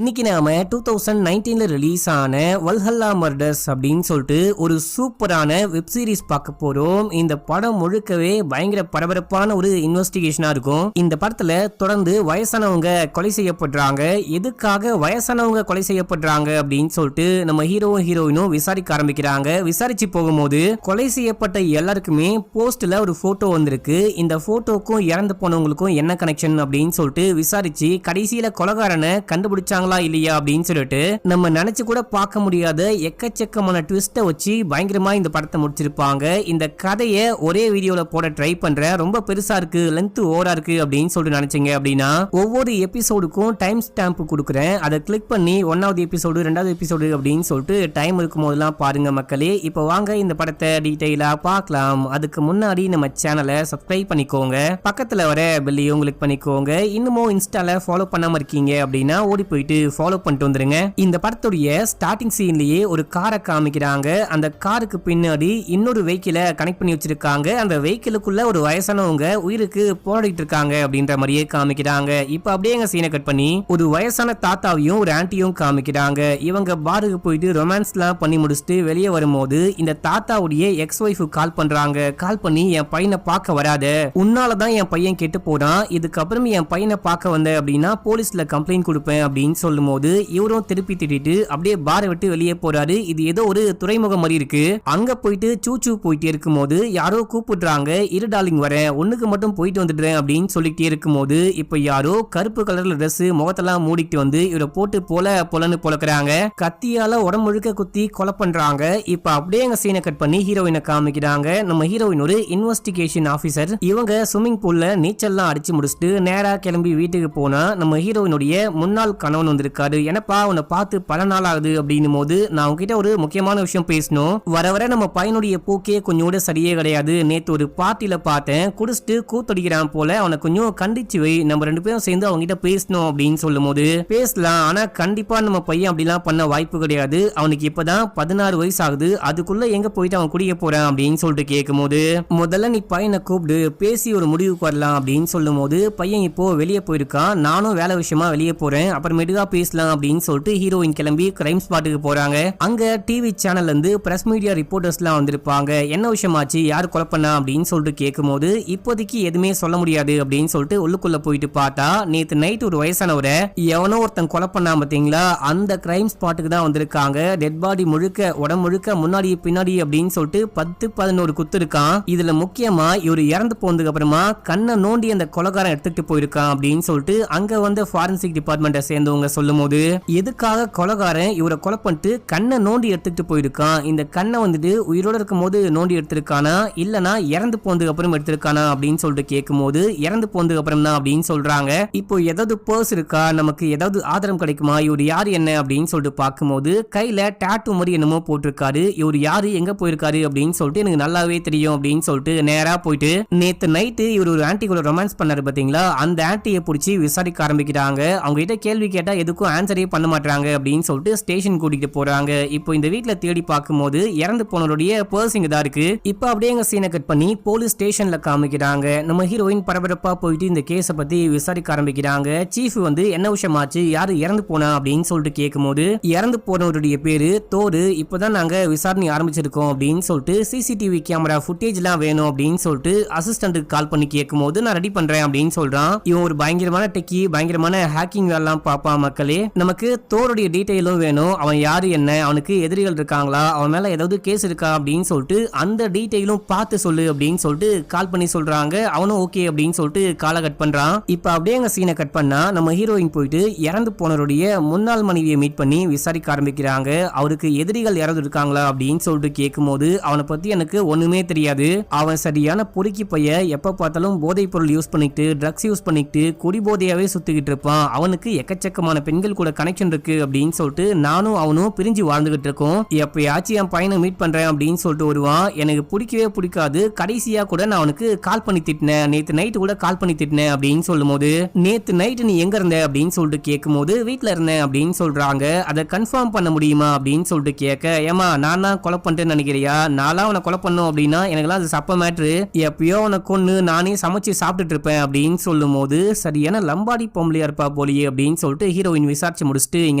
இன்னைக்கு நாம 2019ல ரிலீஸ் ஆன வல்ஹல்லா மர்டர்ஸ் அப்படின்னு சொல்லிட்டு ஒரு சூப்பரான வெப் சீரிஸ் பார்க்க போறோம். இந்த படம் முழுக்கவே பயங்கர பரபரப்பான ஒரு இன்வெஸ்டிகேஷனா இருக்கும். இந்த படத்துல தொடர்ந்து வயசானவங்க கொலை செய்யப்படுறாங்க. எதுக்காக வயசானவங்க கொலை செய்யப்படுறாங்க அப்படின்னு சொல்லிட்டு நம்ம ஹீரோயினும் விசாரிக்க ஆரம்பிக்கிறாங்க. விசாரிச்சு போகும்போது கொலை செய்யப்பட்ட எல்லாருக்குமே போஸ்ட்ல ஒரு போட்டோ வந்திருக்கு. இந்த போட்டோக்கும் இறந்து போனவங்களுக்கும் என்ன கனெக்ஷன் அப்படின்னு சொல்லிட்டு விசாரிச்சு கடைசியில கொலைகாரனை கண்டுபிடிச்சாங்க இல்லையா அப்படின்னு சொல்லிட்டு நம்ம நினைச்சு கூட பார்க்க முடியாத எக்கச்சக்கமான ட்விஸ்ட வச்சு பயங்கரமா இந்த படத்தை முடிச்சிருப்பாங்க. இந்த கதையை ஒரே வீடியோல போட ட்ரை பண்ற ரொம்ப பெருசா இருக்கு, லென்த் ஓவரா இருக்கு அப்படின்னு சொல்லிட்டு நினைச்சீங்க அப்படின்னா ஒவ்வொரு எபிசோடுக்கும் டைம் ஸ்டாம்ப் கொடுக்குறேன். அதை கிளிக் பண்ணி 1வது எபிசோடு 2வது எபிசோடு அப்படின்னு சொல்லிட்டு டைம் இருக்கும் போதெல்லாம் பாருங்க மக்களே. இப்போ வாங்க இந்த படத்தை டீடைலா பார்க்கலாம். அதுக்கு முன்னாடி நம்ம சேனலை சப்ஸ்கிரைப் பண்ணிக்கோங்க, பக்கத்துல வர பெல்லையும் கிளிக் பண்ணிக்கோங்க. இன்னமும் இன்ஸ்டால ஃபாலோ பண்ணாம இருக்கீங்க அப்படின்னா ஓடி போயிட்டு ஃபாலோ பண்ணிட்டு வந்துருங்க. இந்த படத்துடைய ஸ்டார்டிங் சீன்லயே ஒரு காரை காமிக்கிறாங்க. அந்த காருக்கு பின்னாடி இன்னொரு வெஹிக்கிளை கனெக்ட் பண்ணி வச்சிருக்காங்க. அந்த வெஹிக்கிளுக்குள்ள ஒரு வயசானவங்க உயிருக்கு போராடிட்டு இருக்காங்க அப்படின்ற மாதிரியே காமிக்கிறாங்க. இப்ப அப்படியே எங்க சீனை கட் பண்ணி ஒரு வயசான தாத்தாவையும் ஒரு ஆன்ட்டியும் காமிக்கிறாங்க. இவங்க பாருக்கு போயிட்டு ரொமான்ஸ்லாம் பண்ணி முடிச்சுட்டு வெளியே வரும்போது இந்த தாத்தாவுடைய எக்ஸ் ஒய்ஃப் கால் பண்றாங்க. கால் பண்ணி என் பையனை பார்க்க வராத, உன்னாலதான் என் பையன் கெட்டு போறான், இதுக்கப்புறம் என் பையனை பார்க்க வந்த அப்படின்னா போலீஸ்ல கம்ப்ளைண்ட் கொடுப்பேன் அப்படின்னு சொல்லும் போது இவரும் திருப்பி திட்டிட்டு அப்படியே பாரை விட்டு வெளியே போறாரு. இது ஏதோ ஒரு துறைமுகம் மாதிரி இருக்கு. அங்க போயிட்டு சூச்சு போயிட்டே இருக்கும்போது யாரோ கூப்பிடுறாங்க, இரு டார்லிங் வரேன், ஒண்ணுக்கு மட்டும் போயிட்டு வந்துடுறேன் அப்படின்னு சொல்லிட்டே இருக்கும்போது இப்ப யாரோ கருப்பு கலர்ல ட்ரெஸ் முகத்தெல்லாம் மூடிட்டு வந்து இவரை போட்டு பொலன்னு பொழக்கிறாங்க. கத்தியால உடம்பு முழுக்க குத்தி கொலை பண்றாங்க. இப்ப அப்படியே எங்க சீனை கட் பண்ணி ஹீரோயினை காமிக்கிறாங்க. நம்ம ஹீரோயின் ஒரு இன்வெஸ்டிகேஷன் ஆபீசர். இவங்க ஸ்விம்மிங் பூல்ல நீச்சல்லாம் அடிச்சு முடிச்சுட்டு நேரா கிளம்பி வீட்டுக்கு போனா நம்ம ஹீரோயினுடைய முன்னாள் கணவன் வந்திருக்காரு. எனப்பா உன்னை பார்த்து பல நாள் ஆகுது அப்படின்னும் போது நான் உங்ககிட்ட ஒரு முக்கியமான விஷயம் பேசணும். வர வர நம்ம பையனுடைய போக்கே கொஞ்சம் கூட சரியே கிடையாது. நேத்து ஒரு பார்ட்டியில பார்த்தேன், குடிச்சிட்டு கூத்தடிக்கிறான் போல, அவனை கொஞ்சம் கண்டிச்சு வை, நம்ம 2 பேரும் சேர்ந்து அவங்க கிட்ட பேசணும் அப்படின்னு சொல்லும் போது பேசலாம், ஆனா கண்டிப்பா நம்ம பையன் அப்படிலாம் பண்ண வாய்ப்பு கிடையாது, அவனுக்கு இப்பதான் 16 வயசு ஆகுது, அதுக்குள்ள எங்க போயிட்டு அவன் குடிக்க போறான் அப்படின்னு சொல்லிட்டு கேட்கும் போது முதல்ல நீ பையனை கூப்பிடு, பேசி ஒரு முடிவுக்கு வரலாம் அப்படின்னு சொல்லும் போது பையன் இப்போ வெளியே போயிருக்கான், நானும் வேலை விஷயமா வெளியே போறேன், அப்புறமேட்டுக்கா பேசலாம் அப்படின்னு சொல்லிட்டு ஹீரோயின் கிளம்பி கிரைம் ஸ்பாட்டுக்கு போறாங்க. அங்க டிவி சேனல்ல இருந்து பிரஸ் மீடியா ரிப்போர்ட்டர்ஸ் எல்லாம் வந்திருப்பாங்க. என்ன விஷயமாச்சு, யார் கொலை பண்ணா அப்படின்னு சொல்லிட்டு கேட்கும்போது இப்போதைக்கு எதுவுமே சொல்ல முடியாது அப்படின்னு சொல்லிட்டு உள்ளுக்குள்ள போயிட்டு பார்த்தா நேத்து நைட் ஒரு வயசானவரை எவனோ ஒருத்தன் கொலை பண்ணா பாத்தீங்களா, அந்த கிரைம் ஸ்பாட்டுக்கு தான் வந்திருக்காங்க. டெட் பாடி முழுக்க உடம்பு முழுக்க முன்னாடி பின்னாடி அப்படின்னு சொல்லிட்டு 10-11 குத்து இருக்கான். இதுல முக்கியமா இவர் இறந்து போனதுக்கு அப்புறமா கண்ணை நோண்டி அந்த கொலைகாரன் எடுத்துட்டு போயிருக்கான் அப்படின்னு சொல்லிட்டு அங்க வந்து ஃபாரன்சிக் டிபார்ட்மெண்ட்டை சேர்ந்தவங்க சொல்லும் போது எதுக்காக கொலைகாரன் இவரை கொலை பண்ணிட்டு கண்ணை நோண்டி எடுத்துட்டு போயிருக்கான், இந்த கண்ணை வந்துட்டு உயிரோட இருக்கும் போது நோண்டி எடுத்திருக்கானா இல்லனா இறந்து போனதுக்கு அப்புறம் எடுத்திருக்கானா அப்படின்னு சொல்லிட்டு கேட்கும் போது இறந்து போனதுக்கு அப்புறம் தான் அப்படின்னு சொல்றாங்க. இப்போ ஏதாவது பர்ஸ் இருக்கா, நமக்கு ஏதாவது ஆதாரம் கிடைக்குமா, இவர் யாரு என்ன அப்படின்னு சொல்லிட்டு பார்க்கும்போது கையில டாட்டூ மாதிரி என்னமோ போட்டிருக்காரு. இவர் யாரு எங்க போயிருக்காரு அப்படின்னு சொல்லிட்டு எனக்கு நல்லாவே தெரியும் அப்படின்னு சொல்லிட்டு நேரா போயிட்டு நேத்து நைட்டு இவர் ஒரு ஆன்ட்டி கூட ரொமான்ஸ் பண்ணாரு பாத்தீங்களா, அந்த ஆன்ட்டியை பிடிச்சி விசாரிக்க ஆரம்பிக்கிறாங்க. அவங்க கிட்ட கேள்வி கேட்டா எதுக்கும் ஆன்சரே பண்ண மாட்டாங்க அப்படின்னு சொல்லிட்டு ஸ்டேஷன் கூட்டிட்டு போறாங்க. இப்போ இந்த வீட்ல தேடி பார்க்கும்போது இறந்து போனவருடைய பர்ஸ் இங்க தான் இருக்கு. இப்போ அப்படியே எங்க சீனை கட் பண்ணி போலீஸ் ஸ்டேஷன்ல காமிக்கிறாங்க. நம்ம ஹீரோயின் பரபரப்பா போயிட்டு இந்த கேஸை பத்தி விசாரிக்க ஆரம்பிக்கிறாங்க. சீஃப் வந்து என்ன விஷயமாச்சு, யாரு இறந்து போனா அப்படின்னு சொல்லிட்டு கேட்கும்போது இறந்து போனவருடைய பேரு தோரு, இப்பதான் நாங்க விசாரணை ஆரம்பிச்சிருக்கோம் அப்படின்னு சொல்லிட்டு சிசிடிவி கேமரா ஃபுட்டேஜ் எல்லாம் வேணும் அப்படின்னு சொல்லிட்டு அசிஸ்டன்ட்டுக்கு கால் பண்ணி கேட்கும்போது நான் ரெடி பண்றேன் அப்படின்னு சொல்றான். இவன் ஒரு பயங்கரமான டெக்கி, பயங்கரமான ஹேக்கிங் எல்லாம் பாப்பான் மக்களே. நமக்கு தோருடைய டீடைலும் வேணும், அவன் யாரு என்ன, அவனுக்கு எதிரிகள் இருக்காங்களா, அவன் மேல ஏதாவது கேஸ் இருக்கா அப்படின்னு சொல்லிட்டு அந்த டீடைலும் பார்த்து சொல்லு அப்படின்னு சொல்லிட்டு கால் பண்ணி சொல்றாங்க. அவனும் ஓகே அப்படின்னு சொல்லிட்டு காலை கட் பண்றான். இப்ப அப்படியே எங்க சீனை கட் பண்ணா நம்ம ஹீரோயின் போயிட்டு இறந்து போனவருடைய முன்னாள் மனைவியை மீட் பண்ணி விசாரிக்க ஆரம்பிக்கிறாங்க. அவருக்கு எதிரிகள் யாராவது இருக்காங்களா அப்படின்னு சொல்லிட்டு கேட்கும்போது அவனை பத்தி எனக்கு ஒண்ணுமே தெரியாது, அவன் சரியான பொறுக்கி பைய, எப்ப பார்த்தாலும் போதைப் பொருள் யூஸ் பண்ணிட்டு ட்ரக்ஸ் யூஸ் பண்ணிட்டு குடி போதையாவே சுத்திக்கிட்டு இருப்பான், அவனுக்கு எக்கச்சக்கமான பெண்கள் கூட கனெக்ஷன் இருக்கு அப்படின்னு சொல்லிட்டு நானும் அவனும் பிரிஞ்சு வாழ்ந்துகிட்டு இருக்கோம், எப்பயாச்சும் என் பையனை மீட் பண்றேன் அப்படின்னு சொல்லிட்டு வருவான், எனக்கு பிடிக்கவே பிடிக்காது, கடைசியா கூட நான் அவனுக்கு கால் பண்ணி திட்டினேன், நேத்து நைட்டு கூட கால் பண்ணி திட்டினேன் அப்படின்னு சொல்லும் போது நேத்து நைட்டு நீ எங்க இருந்த அப்படின்னு சொல்லிட்டு கேட்கும் போது வீட்டுல இருந்தேன் அப்படின்னு சொல்றாங்க. அதை கன்ஃபார்ம் பண்ண முடியுமா அப்படின்னு சொல்லிட்டு கேட்க, ஏமா நான் தான் கொலை பண்ணிட்டேன்னு நினைக்கிறியா, நான்லாம் அவனை கொலை பண்ணும் அப்படின்னா எனக்குலாம் அது சப்ப மேட்ரு, எப்பயோ அவனை கொன்னு நானே சமைச்சு சாப்பிட்டுட்டு இருப்பேன் அப்படின்னு சொல்லும் போது சரியான லம்பாடி பொம்பளையா இருப்பா போலியே அப்படின்னு சொல்லிட்டு ஹீரோ ஹீரோயின் விசாரிச்சு முடிச்சுட்டு இங்க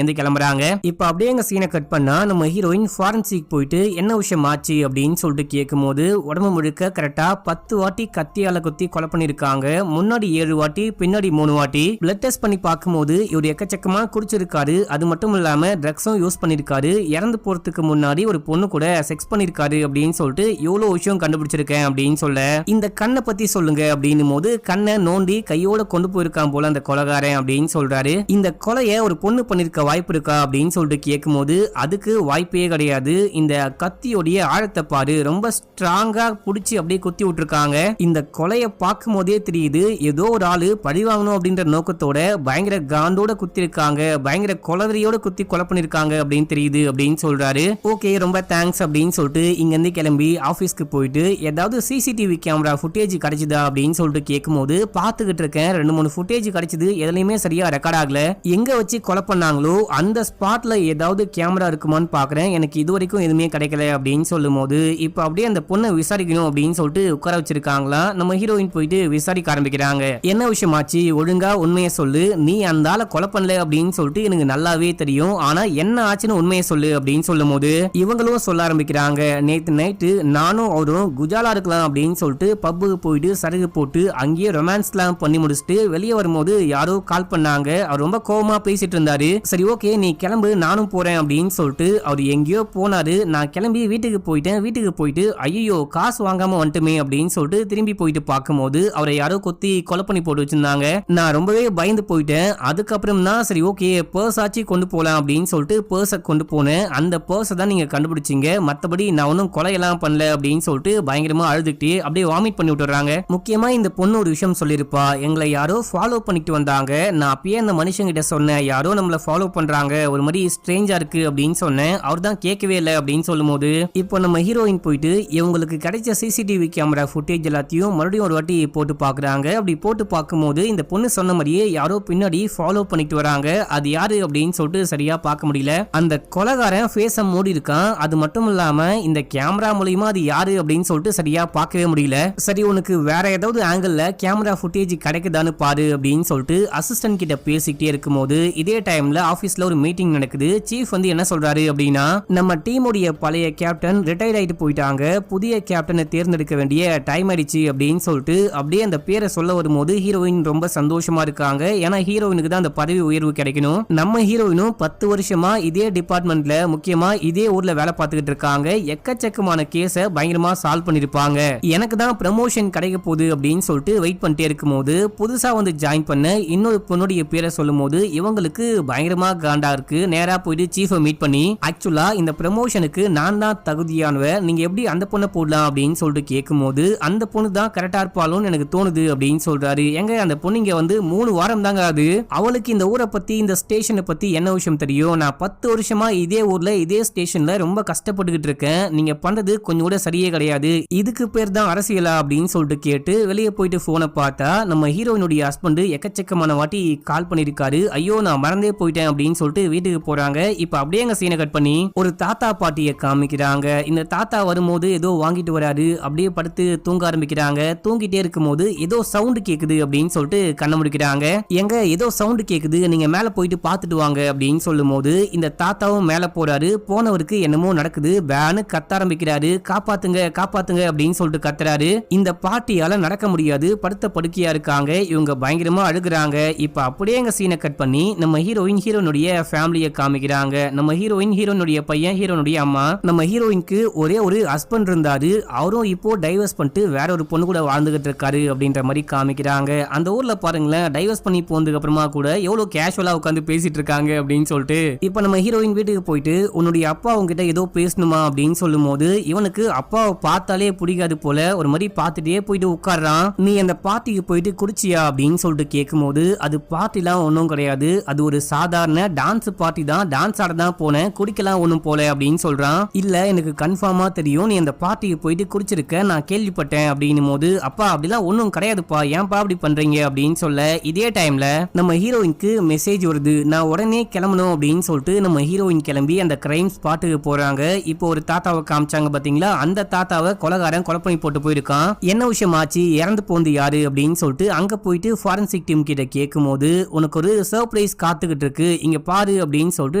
இருந்து கிளம்புறாங்க. இப்ப அப்படியே எங்க சீனை கட் பண்ணா நம்ம ஹீரோயின் ஃபாரன்சிக் போயிட்டு என்ன விஷயம் ஆச்சு அப்படின்னு சொல்லிட்டு கேட்கும்போது உடம்பு முழுக்க கரெக்டா 10 வாட்டி கத்தியால குத்தி கொலை பண்ணிருக்காங்க. முன்னாடி 7 வாட்டி, பின்னாடி 3 வாட்டி. பிளட் டெஸ்ட் பண்ணி பார்க்கும்போது இவர் எக்கச்சக்கமா குடிச்சிருக்காரு. அது மட்டும் இல்லாம ட்ரக்ஸும் யூஸ் பண்ணிருக்காரு. இறந்து போறதுக்கு முன்னாடி ஒரு பொண்ணு கூட செக்ஸ் பண்ணிருக்காரு அப்படின்னு சொல்லிட்டு எவ்வளவு விஷயம் கண்டுபிடிச்சிருக்கேன் அப்படின்னு சொல்ல, இந்த கண்ணை பத்தி சொல்லுங்க அப்படின்னும் போது கண்ணை நோண்டி கையோட கொண்டு போயிருக்கான் போல அந்த கொலைகாரன் அப்படின்னு சொல்றாரு. இந்த கொலைய ஒரு பொண்ணு பண்ணிருக்க வாய்ப்பு இருக்கா அப்படின்னு சொல்லிட்டு கேட்கும் போது அதுக்கு வாய்ப்பே கிடையாது. இந்த கத்தியோடைய ஆழத்தை பாரு, ரொம்ப ஸ்ட்ராங்கா புடிச்சு அப்படியே குத்தி விட்டுருக்காங்க. இந்த கொலைய பார்க்கும் போதே தெரியுது ஏதோ ஒரு ஆளு பழி வாங்கணும் அப்படின்ற நோக்கத்தோட பயங்கர காண்டோட குத்தி இருக்காங்க, பயங்கர கொலவரியோட குத்தி கொலை பண்ணிருக்காங்க அப்படின்னு தெரியுது அப்படின்னு சொல்றாரு. ஓகே, ரொம்ப தேங்க்ஸ் அப்படின்னு சொல்லிட்டு இங்க இருந்து கிளம்பி ஆபீஸ்க்கு போயிட்டு ஏதாவது சிசிடிவி கேமரா ஃபுட்டேஜ் கிடைச்சதா அப்படின்னு சொல்லிட்டு கேட்கும்போது பாத்துக்கிட்டு இருக்கேன். 2-3 ஃபுட்டேஜ் கிடைச்சது, எதுலையுமே சரியா ரெக்கார்ட் ஆகல. எங்க வச்சு கொலை பண்ணாங்களோ அந்த ஸ்பாட்ல ஏதாவது கேமரா இருக்குமான்னு பாக்குறேன், எனக்கு இது வரைக்கும் எதுவுமே கிடைக்கல அப்படின்னு சொல்லும் போது இப்ப அப்படியே அந்த பொண்ணை விசாரிக்கணும் அப்படின்னு சொல்லிட்டு உட்கார வச்சிருக்காங்களா. நம்ம ஹீரோயின் போயிட்டு விசாரிக்க ஆரம்பிக்கிறாங்க. என்ன விஷயமாச்சு, ஒழுங்கா உண்மையை சொல்லு, நீ அந்த ஆளை கொலை பண்ணல அப்படின்னு சொல்லிட்டு எனக்கு நல்லாவே தெரியும், ஆனா என்ன ஆச்சுன்னு உண்மையை சொல்லு அப்படின்னு சொல்லும் போது இவங்களும் சொல்ல ஆரம்பிக்கிறாங்க. நேத்து நைட்டு நானும் அவரும் குஜாலா இருக்கலாம் அப்படின்னு சொல்லிட்டு பப்புக்கு போயிட்டு சரகு போட்டு அங்கேயே ரொமான்ஸ்லாம் பண்ணி முடிச்சுட்டு வெளியே வரும்போது யாரோ கால் பண்ணாங்க. அவர் ரொம்ப கோவமா பேசிட்டு இருந்தாரு. சரி ஓகே நீ கிளம்பு நானும் போறேன் அப்படின்னு சொல்லிட்டு அவர் எங்கேயோ போனாரு. நான் கிளம்பி வீட்டுக்கு போயிட்டேன். வீட்டுக்கு போயிட்டு ஐயோ காசு வாங்காம வந்துட்டுமே அப்படின்னு சொல்லிட்டு திரும்பி போயிட்டு பார்க்கும்போது அவரை யாரோ கொத்தி கொலை பண்ணி போட்டு வச்சிருந்தாங்க. நான் ரொம்பவே பயந்து போயிட்டேன். அதுக்கப்புறம் தான் சரி ஓகே பர்ஸ் ஆச்சு கொண்டு போலாம் அப்படின்னு சொல்லிட்டு பர்ஸை கொண்டு போனேன். அந்த பர்ஸை தான் நீங்க கண்டுபிடிச்சீங்க, மத்தபடி நான் ஒன்னும் கொலையெல்லாம் பண்ணல அப்படின்னு சொல்லிட்டு பயங்கரமா அழுதுகிட்டே அப்படியே வாமிட் பண்ணி விட்டுறாங்க. முக்கியமா இந்த பொண்ணு ஒரு விஷயம் சொல்லிருப்பா, எங்களை யாரோ ஃபாலோ பண்ணிட்டு வந்தாங்க. நான் அப்பயே அந்த மனுஷங்கிட்ட சொன்னேன் யாரோ நம்மள ஃபாலோ பண்றாங்க, ஒரு மாதிரி ஸ்ட்ரேஞ்சா இருக்கு அப்படின்னு சொன்னேன். அவர் தான் கேட்கவே இல்லை அப்படின்னு சொல்லும் போது இப்போ நம்ம ஹீரோயின் போயிட்டு இவங்களுக்கு கிடைச்ச சிசிடிவி கேமரா ஃபுட்டேஜ் எல்லாத்தையும் மறுபடியும் ஒரு வாட்டி போட்டு பாக்குறாங்க. அப்படி போட்டு பார்க்கும்போது இந்த பொண்ணு சொன்ன மாதிரியே யாரோ பின்னாடி ஃபாலோ பண்ணிட்டு வராங்க. அது யாரு அப்படின்னு சொல்லிட்டு சரியா பார்க்க முடியல. அந்த கொலைகாரன் ஃபேஸ மூடி இருக்கான். அது மட்டும் இல்லாம இந்த கேமரா மூலமா அது யாரு அப்படின்னு சொல்லிட்டு சரியா பார்க்கவே முடியல. சரி உனக்கு வேற ஏதாவது ஆங்கிள் கேமரா ஃபுட்டேஜ் கிடைக்குதான்னு பாரு அப்படின்னு சொல்லிட்டு அசிஸ்டன்ட் கிட்ட பேசிக்கிட்டே இருக்கும்போது இதே டைம்ல ஆபீஸ்ல ஒரு மீட்டிங் நடக்குது. சீஃப் வந்து என்ன சொல்றாரு அப்படின்னா, நம்ம டீமுடைய பழைய கேப்டன் ரிட்டையர்ட் ஆயிட்டு போயிட்டாங்க, புதிய கேப்டனை தேர்ந்தெடுக்க வேண்டிய டைம் ஆயிடுச்சு அப்படின்னு சொல்லிட்டு அப்படியே அந்த பேரை சொல்ல வரும்போது ஹீரோயின் ரொம்ப சந்தோஷமா இருக்காங்க. ஏன்னா ஹீரோயினுக்கு தான் அந்த பதவி உயர்வு கிடைக்கணும். நம்ம ஹீரோயினும் 10 வருஷமா இதே டிபார்ட்மெண்ட்ல முக்கியமா இதே ஊர்ல வேலை பார்த்துக்கிட்டு இருக்காங்க. எக்கச்சக்கமான கேஸ பயங்கரமா சால்வ் பண்ணிருப்பாங்க. எனக்கு தான் ப்ரமோஷன் கிடைக்க போகுது அப்படின்னு சொல்லிட்டு வெயிட் பண்ணிட்டே இருக்கும்போது புதுசா வந்து ஜாயின் பண்ண இன்னொரு பொண்ணுடைய பேரை சொல்லும் போது இவங்களுக்கு பயங்கரமா காண்டா இருக்கு. நேரா போயிட்டு சீஃபை மீட் பண்ணி ஆக்சுவலா இந்த ப்ரமோஷனுக்கு நான் தான் தகுதியானவ, நீங்க எப்படி அந்த பொண்ணை போடலாம் அப்படின்னு சொல்லிட்டு கேட்கும்போது அந்த பொண்ணு தான் கரெக்டா இருப்பாளும் எனக்கு தோணுது அப்படின்னு சொல்றாரு. எங்க அந்த பொண்ணு இங்க வந்து 3 வாரம் தாங்க ஆகுது, அவளுக்கு இந்த ஊரை பத்தி இந்த ஸ்டேஷனை பத்தி என்ன விஷயம் தெரியும்? நான் 10 வருஷமா இதே ஊர்ல இதே ஸ்டேஷன்ல ரொம்ப கஷ்டப்பட்டுக்கிட்டு இருக்கேன், நீங்க பண்றது கொஞ்சம் கூட சரியே கிடையாது, இதுக்கு பேர் தான் அரசியலா அப்படின்னு சொல்லிட்டு கேட்டு வெளியே போயிட்டு போனை பார்த்தா நம்ம ஹீரோயினுடைய ஹஸ்பண்ட் எக்கச்சக்கமான வாட்டி கால் பண்ணிருக்காரு. ஐயோ நான் மறந்தே போயிட்டேன் அப்படின்னு சொல்லிட்டு வீட்டுக்கு போறாங்க. இப்ப அப்படியே எங்க சீனை கட் பண்ணி ஒரு தாத்தா பாட்டியை காமிக்கிறாங்க. இந்த தாத்தா வரும்போது ஏதோ வாங்கிட்டு வராரு. அப்படியே படுத்து தூங்க ஆரம்பிக்கிறாங்க. தூங்கிட்டே இருக்கும்போது ஏதோ சவுண்ட் கேக்குது அப்படின்னு சொல்லிட்டு கண்ணை முடிக்கிறாங்க. எங்க ஏதோ சவுண்ட் கேக்குது, நீங்க மேல போயிட்டு பாத்துட்டு வாங்க அப்படின்னு சொல்லும் போது இந்த தாத்தாவும் மேல போறாரு. போனவருக்கு என்னமோ நடக்குது, வேனு கத்த ஆரம்பிக்கிறாரு. காப்பாத்துங்க காப்பாத்துங்க அப்படின்னு சொல்லிட்டு கத்துறாரு. இந்த பாட்டியால நடக்க முடியாது, படுத்த படுக்கையா இருக்காங்க. இவங்க பயங்கரமா அழுகுறாங்க. இப்ப அப்படியே எங்க சீனை கட் பண்ணி நம்ம ஹீரோயினுடைய ஃபேமிலியை காமிக்கிறாங்க. நம்ம ஹீரோயினுடைய பையன், ஹீரோனுடைய அம்மா. நம்ம ஹீரோயினுக்கு ஒரே ஒரு ஹஸ்பண்ட் இருந்தாரு, அவரும் இப்போ டைவர்ஸ் பண்ணிட்டு வேற ஒரு பொண்ணு கூட வாழ்ந்துகிட்டு இருக்காரு அப்படின்ற மாதிரி காமிக்கிறாங்க. அந்த ஊர்ல பாருங்களேன், டைவர்ஸ் பண்ணி போனதுக்கு அப்புறமா கூட எவ்வளவு கேஷுவலா உட்காந்து பேசிட்டு இருக்காங்க அப்படின்னு சொல்லிட்டு இப்ப நம்ம ஹீரோயின் வீட்டுக்கு போயிட்டு உன்னுடைய அப்பா உங்ககிட்ட ஏதோ பேசணுமா அப்படின்னு சொல்லும் போது இவனுக்கு அப்பாவை பார்த்தாலே பிடிக்காது போல, ஒரு மாதிரி பார்த்துட்டே போயிட்டு உட்கார்றான். நீ அந்த பார்ட்டிக்கு போயிட்டு குடிச்சியா அப்படின்னு சொல்லிட்டு கேட்கும் போது அது பார்ட்டிலாம் ஒன்றும் கிடையாது, அது ஒரு சாதாரண டான்ஸ் பார்ட்டி தான், டான்ஸ் ஆட தான் போனேன், குடிக்கலாம் ஒன்றும் போல அப்படின்னு சொல்றான். இல்ல எனக்கு கன்ஃபார்மா தெரியும், நீ அந்த பார்ட்டிக்கு போயிட்டு குடிச்சிருக்க, நான் கேள்விப்பட்டேன் அப்படின்னும் போது அப்பா அப்படிலாம் ஒன்றும் கிடையாதுப்பா, ஏன்பா அப்படி பண்றீங்க அப்படின்னு சொல்ல இதே டைம்ல நம்ம ஹீரோயினுக்கு மெசேஜ் வருது, நான் உடனே கிளம்பணும் அப்படின்னு சொல்லிட்டு நம்ம ஹீரோயின் கிளம்பி அந்த கிரைம் ஸ்பாட்டுக்கு போறாங்க. இப்போ ஒரு தாத்தாவை காமிச்சாங்க பாத்தீங்களா, அந்த தாத்தாவை கொலைகாரன் கொலை பண்ணி போட்டு போயிருக்கான். என்ன விஷயம் ஆச்சு, இறந்து போந்து யாரு அப்படின்னு சொல்லிட்டு அங்க போயிட்டு ஃபாரன்சிக் டீம் கிட்ட கேட்கும் போது உனக்கு ஒரு சர்ப்ரைஸ் சர்ப்ரைஸ் காத்துக்கிட்டு இருக்கு, இங்க பாரு அப்படின்னு சொல்லிட்டு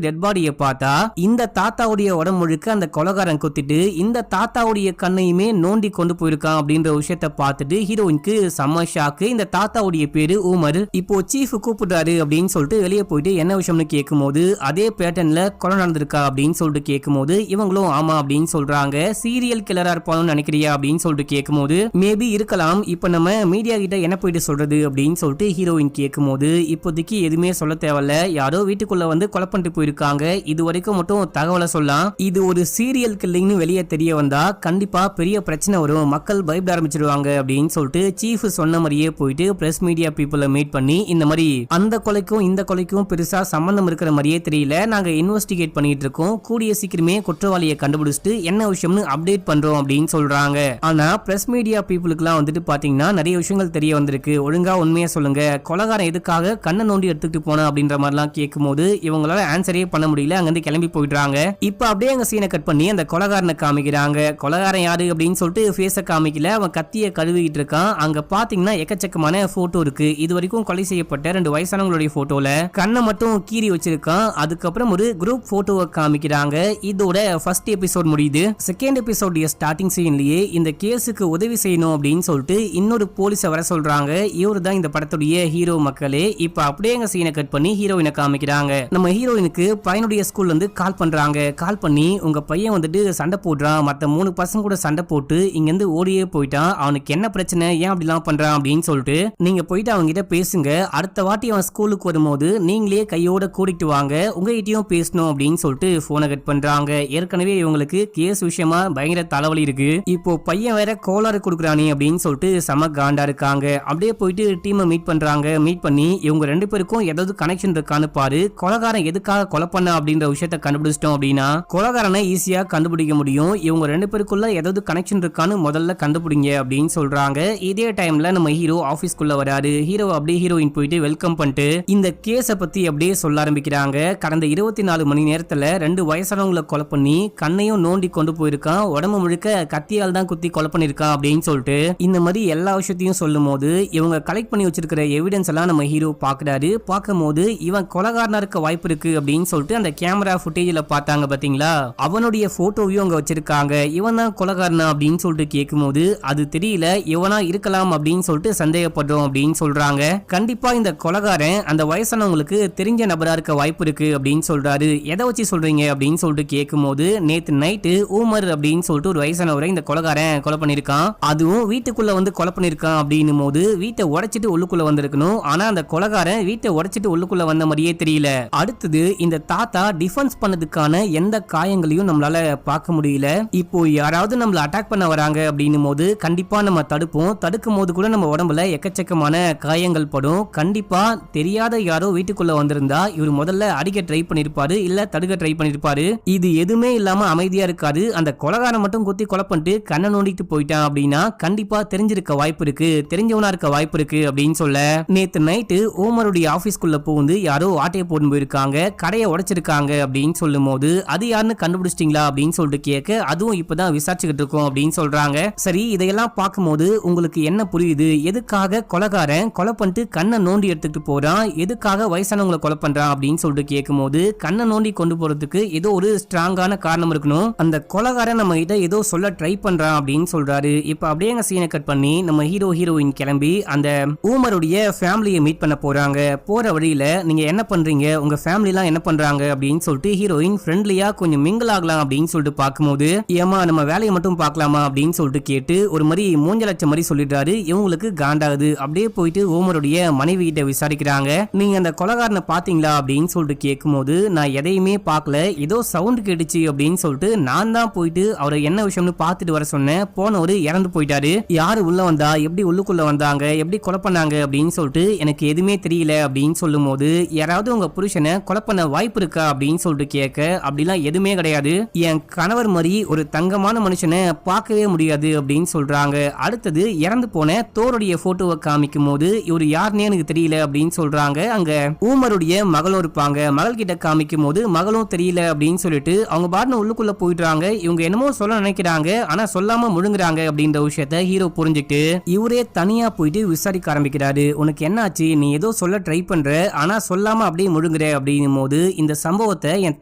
டெட் பாடியை பார்த்தா இந்த தாத்தாவுடைய உடம்பு முழுக்க அந்த கொலகாரன் குத்திட்டு இந்த தாத்தாவுடைய கண்ணையுமே நோண்டி கொண்டு போயிருக்கான் அப்படின்ற விஷயத்த பார்த்துட்டு ஹீரோயினுக்கு செம்ம ஷாக்கு. இந்த தாத்தாவுடைய பேரு உமர். இப்போ சீஃப் கூப்பிடுறாரு அப்படின்னு சொல்லிட்டு வெளியே போயிட்டு என்ன விஷயம்னு கேட்கும்போது அதே பேட்டர்ன்ல கொலை நடந்திருக்கா அப்படின்னு சொல்லிட்டு கேட்கும்போது இவங்களும் ஆமா அப்படின்னு சொல்றாங்க. சீரியல் கில்லரா இருப்பான்னு நினைக்கிறியா அப்படின்னு சொல்லிட்டு கேட்கும்போது மேபி இருக்கலாம், இப்ப நம்ம மீடியா கிட்ட என்ன போயிட்டு சொல்றது அப்படின்னு சொல்லிட்டு ஹீரோயின் கேட்கும்போது இப்போதைக்கு எதுவுமே சொல்ல தேவையில்ல, யாரோ வீட்டுக்குள்ள வந்து கொலை பண்ணிட்டு போயிருக்காங்க, இது வரைக்கும் மட்டும் தகவலை சொல்லலாம், இது ஒரு சீரியல் கில்லிங்னு வெளியே தெரிய வந்தா கண்டிப்பா பெரிய பிரச்சனை வரும், மக்கள் பயப்பட ஆரம்பிச்சிருவாங்க அப்படின்னு சொல்லிட்டு சீஃப் சொன்ன மாதிரியே போயிட்டு பிரஸ் மீடியா பீப்புளை மீட் பண்ணி இந்த மாதிரி அந்த கொலைக்கும் இந்த கொலைக்கும் பெருசா சம்பந்தம் இருக்கிற மாதிரியே தெரியல, நாங்க இன்வெஸ்டிகேட் பண்ணிட்டு இருக்கோம், கூடிய சீக்கிரமே குற்றவாளியை கண்டுபிடிச்சிட்டு என்ன விஷயம்னு அப்டேட் பண்றோம் அப்படின்னு சொல்றாங்க. ஆனா பிரஸ் மீடியா பீப்புளுக்குலாம் வந்துட்டு பாத்தீங்கன்னா நிறைய விஷயங்கள் தெரிய வந்திருக்கு, ஒழுங்கா உண்மையா சொல்லுங்க, கொலைகாரன் எதுக்காக கண்ணை நோண்டி எடுத்துட்டு போன அப்படின்ற மாதிரிலாம் கேட்கும்போது இவங்களால ஆன்சரே பண்ண முடியல, அங்கிருந்து கிளம்பி போயிடுறாங்க. இப்ப அப்படியே அங்க சீனை கட் பண்ணி அந்த கொலைகாரனை காமிக்கிறாங்க. கொலைகாரன் யாரு அப்படின்னு சொல்லிட்டு ஃபேஸ காமிக்கல, அவன் கத்திய கழுவிட்டு இருக்கான். அங்க பாத்தீங்கன்னா எக்கச்சக்கமான போட்டோ இருக்கு, இது வரைக்கும் கொலை செய்யப்பட்ட 2 வயசானவங்களுடைய போட்டோல கண்ணை மட்டும் கீறி வச்சிருக்கான். அதுக்கப்புறம் ஒரு குரூப் போட்டோவை காமிக்கிறாங்க. இதோட ஃபர்ஸ்ட் எபிசோட் முடியுது. செகண்ட் எபிசோட் ஸ்டார்டிங் சீன்லயே இந்த கேஸுக்கு உதவி செய்யணும் அப்படின்னு சொல்லிட்டு இன்னொரு போலீஸை வர சொல்றாங்க. இவரு தான் இந்த படத்துடைய ஹீரோ மக்களே. இப்ப அப்படியே எங்க சீனை கட் பண்ணி ஹீரோயினை காமிக்கிறாங்க. நம்ம ஹீரோயினுக்கு பையனுடைய ஸ்கூல்ல இருந்து கால் பண்றாங்க. கால் பண்ணி உங்க பையன் வந்துட்டு சண்டை போடுறான், மத்த 3 பசங்க கூட சண்டை போட்டு இங்க இருந்து ஓடியே போயிட்டான், அவனுக்கு என்ன பிரச்சனை, ஏன் அப்படிலாம் பண்றான் அப்படின்னு சொல்லிட்டு நீங்க போயிட்டு அவங்க கிட்ட பேசுங்க, அடுத்த வாட்டி அவன் ஸ்கூலுக்கு வரும்போது நீங்களே கையோட கூட்டிட்டு வாங்க, உங்ககிட்டயும் பேசணும் அப்படின்னு சொல்லிட்டு போனை கட் பண்றாங்க. ஏற்கனவே இவங்களுக்கு கேஸ் விஷயமா பயங்கர தலைவலி இருக்கு, இப்போ பையன் வேற கோளாறு கொடுக்குறானே அப்படின்னு சொல்லிட்டு செம காண்டா இருக்காங்க. அப்படியே போயிட்டு டீமை மீட் பண்றாங்க. மீட் பண்ணி இவங்க 2 பேருக்கும் ஏதாவது கனெக்ஷன் இருக்கான்னு பாரு, கொலைகாரன் எதுக்காக கொலை பண்ண அப்படின்ற விஷயத்த கண்டுபிடிச்சிட்டோம் அப்படின்னா கொலைகாரனை ஈஸியா கண்டுபிடிக்க முடியும், இவங்க 2 பேருக்குள்ள ஏதாவது கனெக்ஷன் இருக்கான்னு முதல்ல கண்டுபிடிங்க அப்படின்னு சொல்றாங்க. இதே டைம்ல நம்ம ஹீரோ ஆபீஸ்க்குள்ள வராரு. ஹீரோ அப்படியே ஹீரோயின் போயிட்டு வெல்கம் பண்ணிட்டு இந்த கேஸ பத்தி அப்படியே சொல்ல ஆரம்பிக்கிறாங்க. கடந்த 24 மணி நேரத்துல 2 வயசானவங்களை கொலை பண்ணி கண்ணையும் நோண்டி கொண்டு போயிருக்கான், உடம்பு முழுக்க கத்தியால் தான் குத்தி கொலை பண்ணிருக்கான் அப்படின்னு சொல்லிட்டு இந்த மாதிரி எல்லா விஷயத்தையும் சொல்லும் போது இவங்க கலெக்ட் பண்ணி வச்சிருக்கிற எவிடன்ஸ் எல்லாம் நம்ம ஹீரோ பாக்குறாரு. பார்க்கும்போது இவன் கொலைகாரனா இருக்க வாய்ப்பு இருக்கு அப்படின்னு சொல்லிட்டு அந்த கேமரா ஃபுட்டேஜ்ல பார்த்தாங்க பாத்தீங்களா, அவனுடைய போட்டோவையும் அங்க வச்சிருக்காங்க. இவன் தான் கொலைகாரனா அப்படின்னு சொல்லிட்டு கேட்கும்போது அது தெரியல, இவனா இருக்கலாம் அப்படின்னு சொல்லிட்டு சந்தேகப்படுறோம் அப்படின்னு சொல்றாங்க. கண்டிப்பா இந்த கொலைகாரன் அந்த வயசானவங்களுக்கு தெரிஞ்ச நபரா இருக்க வாய்ப்பு இருக்கு அப்படின்னு சொல்றாரு. எதை வச்சு சொல்றீங்க அப்படின்னு சொல்லிட்டு கேட்கும்போது நேத்து நைட்டு ஊமர் அப்படின்னு சொல்லிட்டு ஒரு வயசானவரை இந்த கொலைகாரன் கொலை பண்ணிருக்கான், அதுவும் வீட்டுக்குள்ள வந்து கொலை பண்ணிருக்கான் அப்படின்னும் போது வீட்டை உடைச்சிட்டு உள்ளுக்குள்ள வந்திருக்கணும், ஆனா அந்த கொலைகாரன் வீட்டை உடைச்சிட்டு உள்ளுக்குள்ள வந்த மாதிரியே தெரியல. அடுத்தது இந்த தாத்தா டிஃபென்ஸ் பண்ணதுக்கான எந்த காயங்களையும் நம்மளால பார்க்க முடியல. இப்போ யாராவது நம்மள அட்டாக் பண்ண வராங்க அப்படின்னும் போது கண்டிப்பா நம்ம தடுப்போம், தடுக்கும் போது கூட நம்ம உடம்புல எக்கச்சக்கமான காயங்கள் படும். கண்டிப்பா தெரியாத யாரோ வீட்டுக்குள்ள வந்திருந்தா இவர் முதல்ல அடிக்க ட்ரை பண்ணிருப்பாரு, இல்ல தடுக்க ட்ரை பண்ணிருப்பாரு. இது எதுவுமே இல்லாம அமைதியா இருக்காது. அந்த கொலைகாரன் மட்டும் குத்தி கொலை பண்ணிட்டு கண்ணை நோண்டிட்டு போயிட்டான் அப்படின்னா கண்டிப்பா தெரிஞ்சிருக்க வாய்ப்பு இருக்கு, தெரிஞ்சவனா இருக்க வாய்ப்பு இருக்கு அப்படின்னு சொல்ல நேத்து நைட்டு ஓமருடைய ஆபீஸ்க்குள்ள போந்து யாரோ ஆட்டையை போட்டு போயிருக்காங்க, கடையை உடைச்சிருக்காங்க அப்படின்னு சொல்லும் போது அது யாருன்னு கண்டுபிடிச்சிட்டீங்களா அப்படின்னு சொல்லிட்டு கேட்க அதுவும் இப்பதான் விசாரிச்சுக்கிட்டு இருக்கோம் அப்படின்னு சொல்றாங்க. சரி, இதையெல்லாம் பார்க்கும்போது உங்களுக்கு என்ன புரியுது, எதுக்காக கொலைகாரன் கொலை பண்ணிட்டு கண்ணை நோண்டி எடுத்துட்டு போறான், எதுக்காக வயசானவங்களை கொலை பண்றான் அப்படின்னு சொல்லிட்டு கேட்கும்போது கண்ணை நோண்டி கொண்டு போறதுக்கு ஏதோ ஒரு ஸ்ட்ராங்கான காரணம் இருக்கணும், அந்த கொலைகாரன் நம்ம கிட்ட ஏதோ சொல்ல ட்ரை பண்றான் அப்படின்னு சொல்றாரு. இப்ப அப்படியே சீனை கட் பண்ணி நம்ம ஹீரோ ஹீரோயின் கிளம்பி அந்த ஊமருடைய ஃபேமிலியை மீட் பண்ண போறாங்க. போற வழியில நீங்க என்ன பண்றீங்க, உங்க ஃபேமிலி எல்லாம் என்ன பண்றாங்க அப்படின்னு சொல்லிட்டு ஹீரோயின் ஃப்ரெண்ட்லியா கொஞ்சம் மிங்கிள் ஆகலாம் அப்படின்னு சொல்லிட்டு பார்க்கும்போது ஏமா நம்ம வேலையை மட்டும் பார்க்கலாமா அப்படின்னு சொல்லிட்டு கேட்டு ஒரு மாதிரி மூஞ்சலட்ச மாதிரி சொல்லிடுறாரு. இவங்களுக்கு காண்டாகுது. அப்படியே போயிட்டு ஊமருடைய மனைவி கிட்ட விசாரிக்கிறாங்க. நீங்க அந்த கொலைகாரனை பாத்தீங்களா அப்படின்னு சொல்லிட்டு கேட்கும்போது நான் எதையுமே பார்க்கல, ஏதோ சவுண்ட் கேட்டுச்சு அப்படின்னு சொல்லிட்டு நான் தான் போயிட்டு அவரை என்ன விஷயம்னு பார்த்துட்டு வர சொன்னேன், போனவரு இறந்து போயிட்டாரு, யாரு உள்ள வந்தா, எப்படி உள்ளுக்குள்ள வந்தாங்க, எப்படி கொலை பண்ணாங்க அப்படின்னு சொல்லிட்டு எனக்கு எதுவுமே தெரியல அப்படின்னு சொல்லும் போது யாராவது உங்க புருஷனை கொலை பண்ண வாய்ப்பு இருக்கா அப்படின்னு சொல்லிட்டு கேட்க அப்படிலாம் எதுவுமே கிடையாது, என் கணவர் மாதிரி ஒரு தங்கமான மனுஷனை பார்க்கவே முடியாது அப்படின்னு சொல்றாங்க. அடுத்தது இறந்து போன தோருடைய போட்டோவை காமிக்கும் போது இவர் யாருன்னே எனக்கு தெரியல அப்படின்னு சொல்றாங்க. அங்க ஊமருடைய மகளும் இருப்பாங்க, மகள் கிட்ட காமிக்கும் போது மகளும் தெரியல அப்படின்னு சொல்லிட்டு அவங்க பாட்டுன்னு உள்ளுக்குள்ள போயிடுறாங்க. இவங்க என்னமோ சொல்ல நினைக்கிறாங்க ஆனா சொல்லாம முழுங்குறாங்க அப்படின்ற விஷயத்த ஹீரோ புரிஞ்சுக்கிட்டு இவரே தனியா போயிட்டு விசாரிக்க ஆரம்பிக்கிறாரு. உனக்கு என்ன ஆச்சு, நீ ஏதோ சொல்ல ட்ரை பண்ற, ஆனா சொல்லாம அப்படியே முழுங்குற அப்படின்னும் போது இந்த சம்பவத்தை என்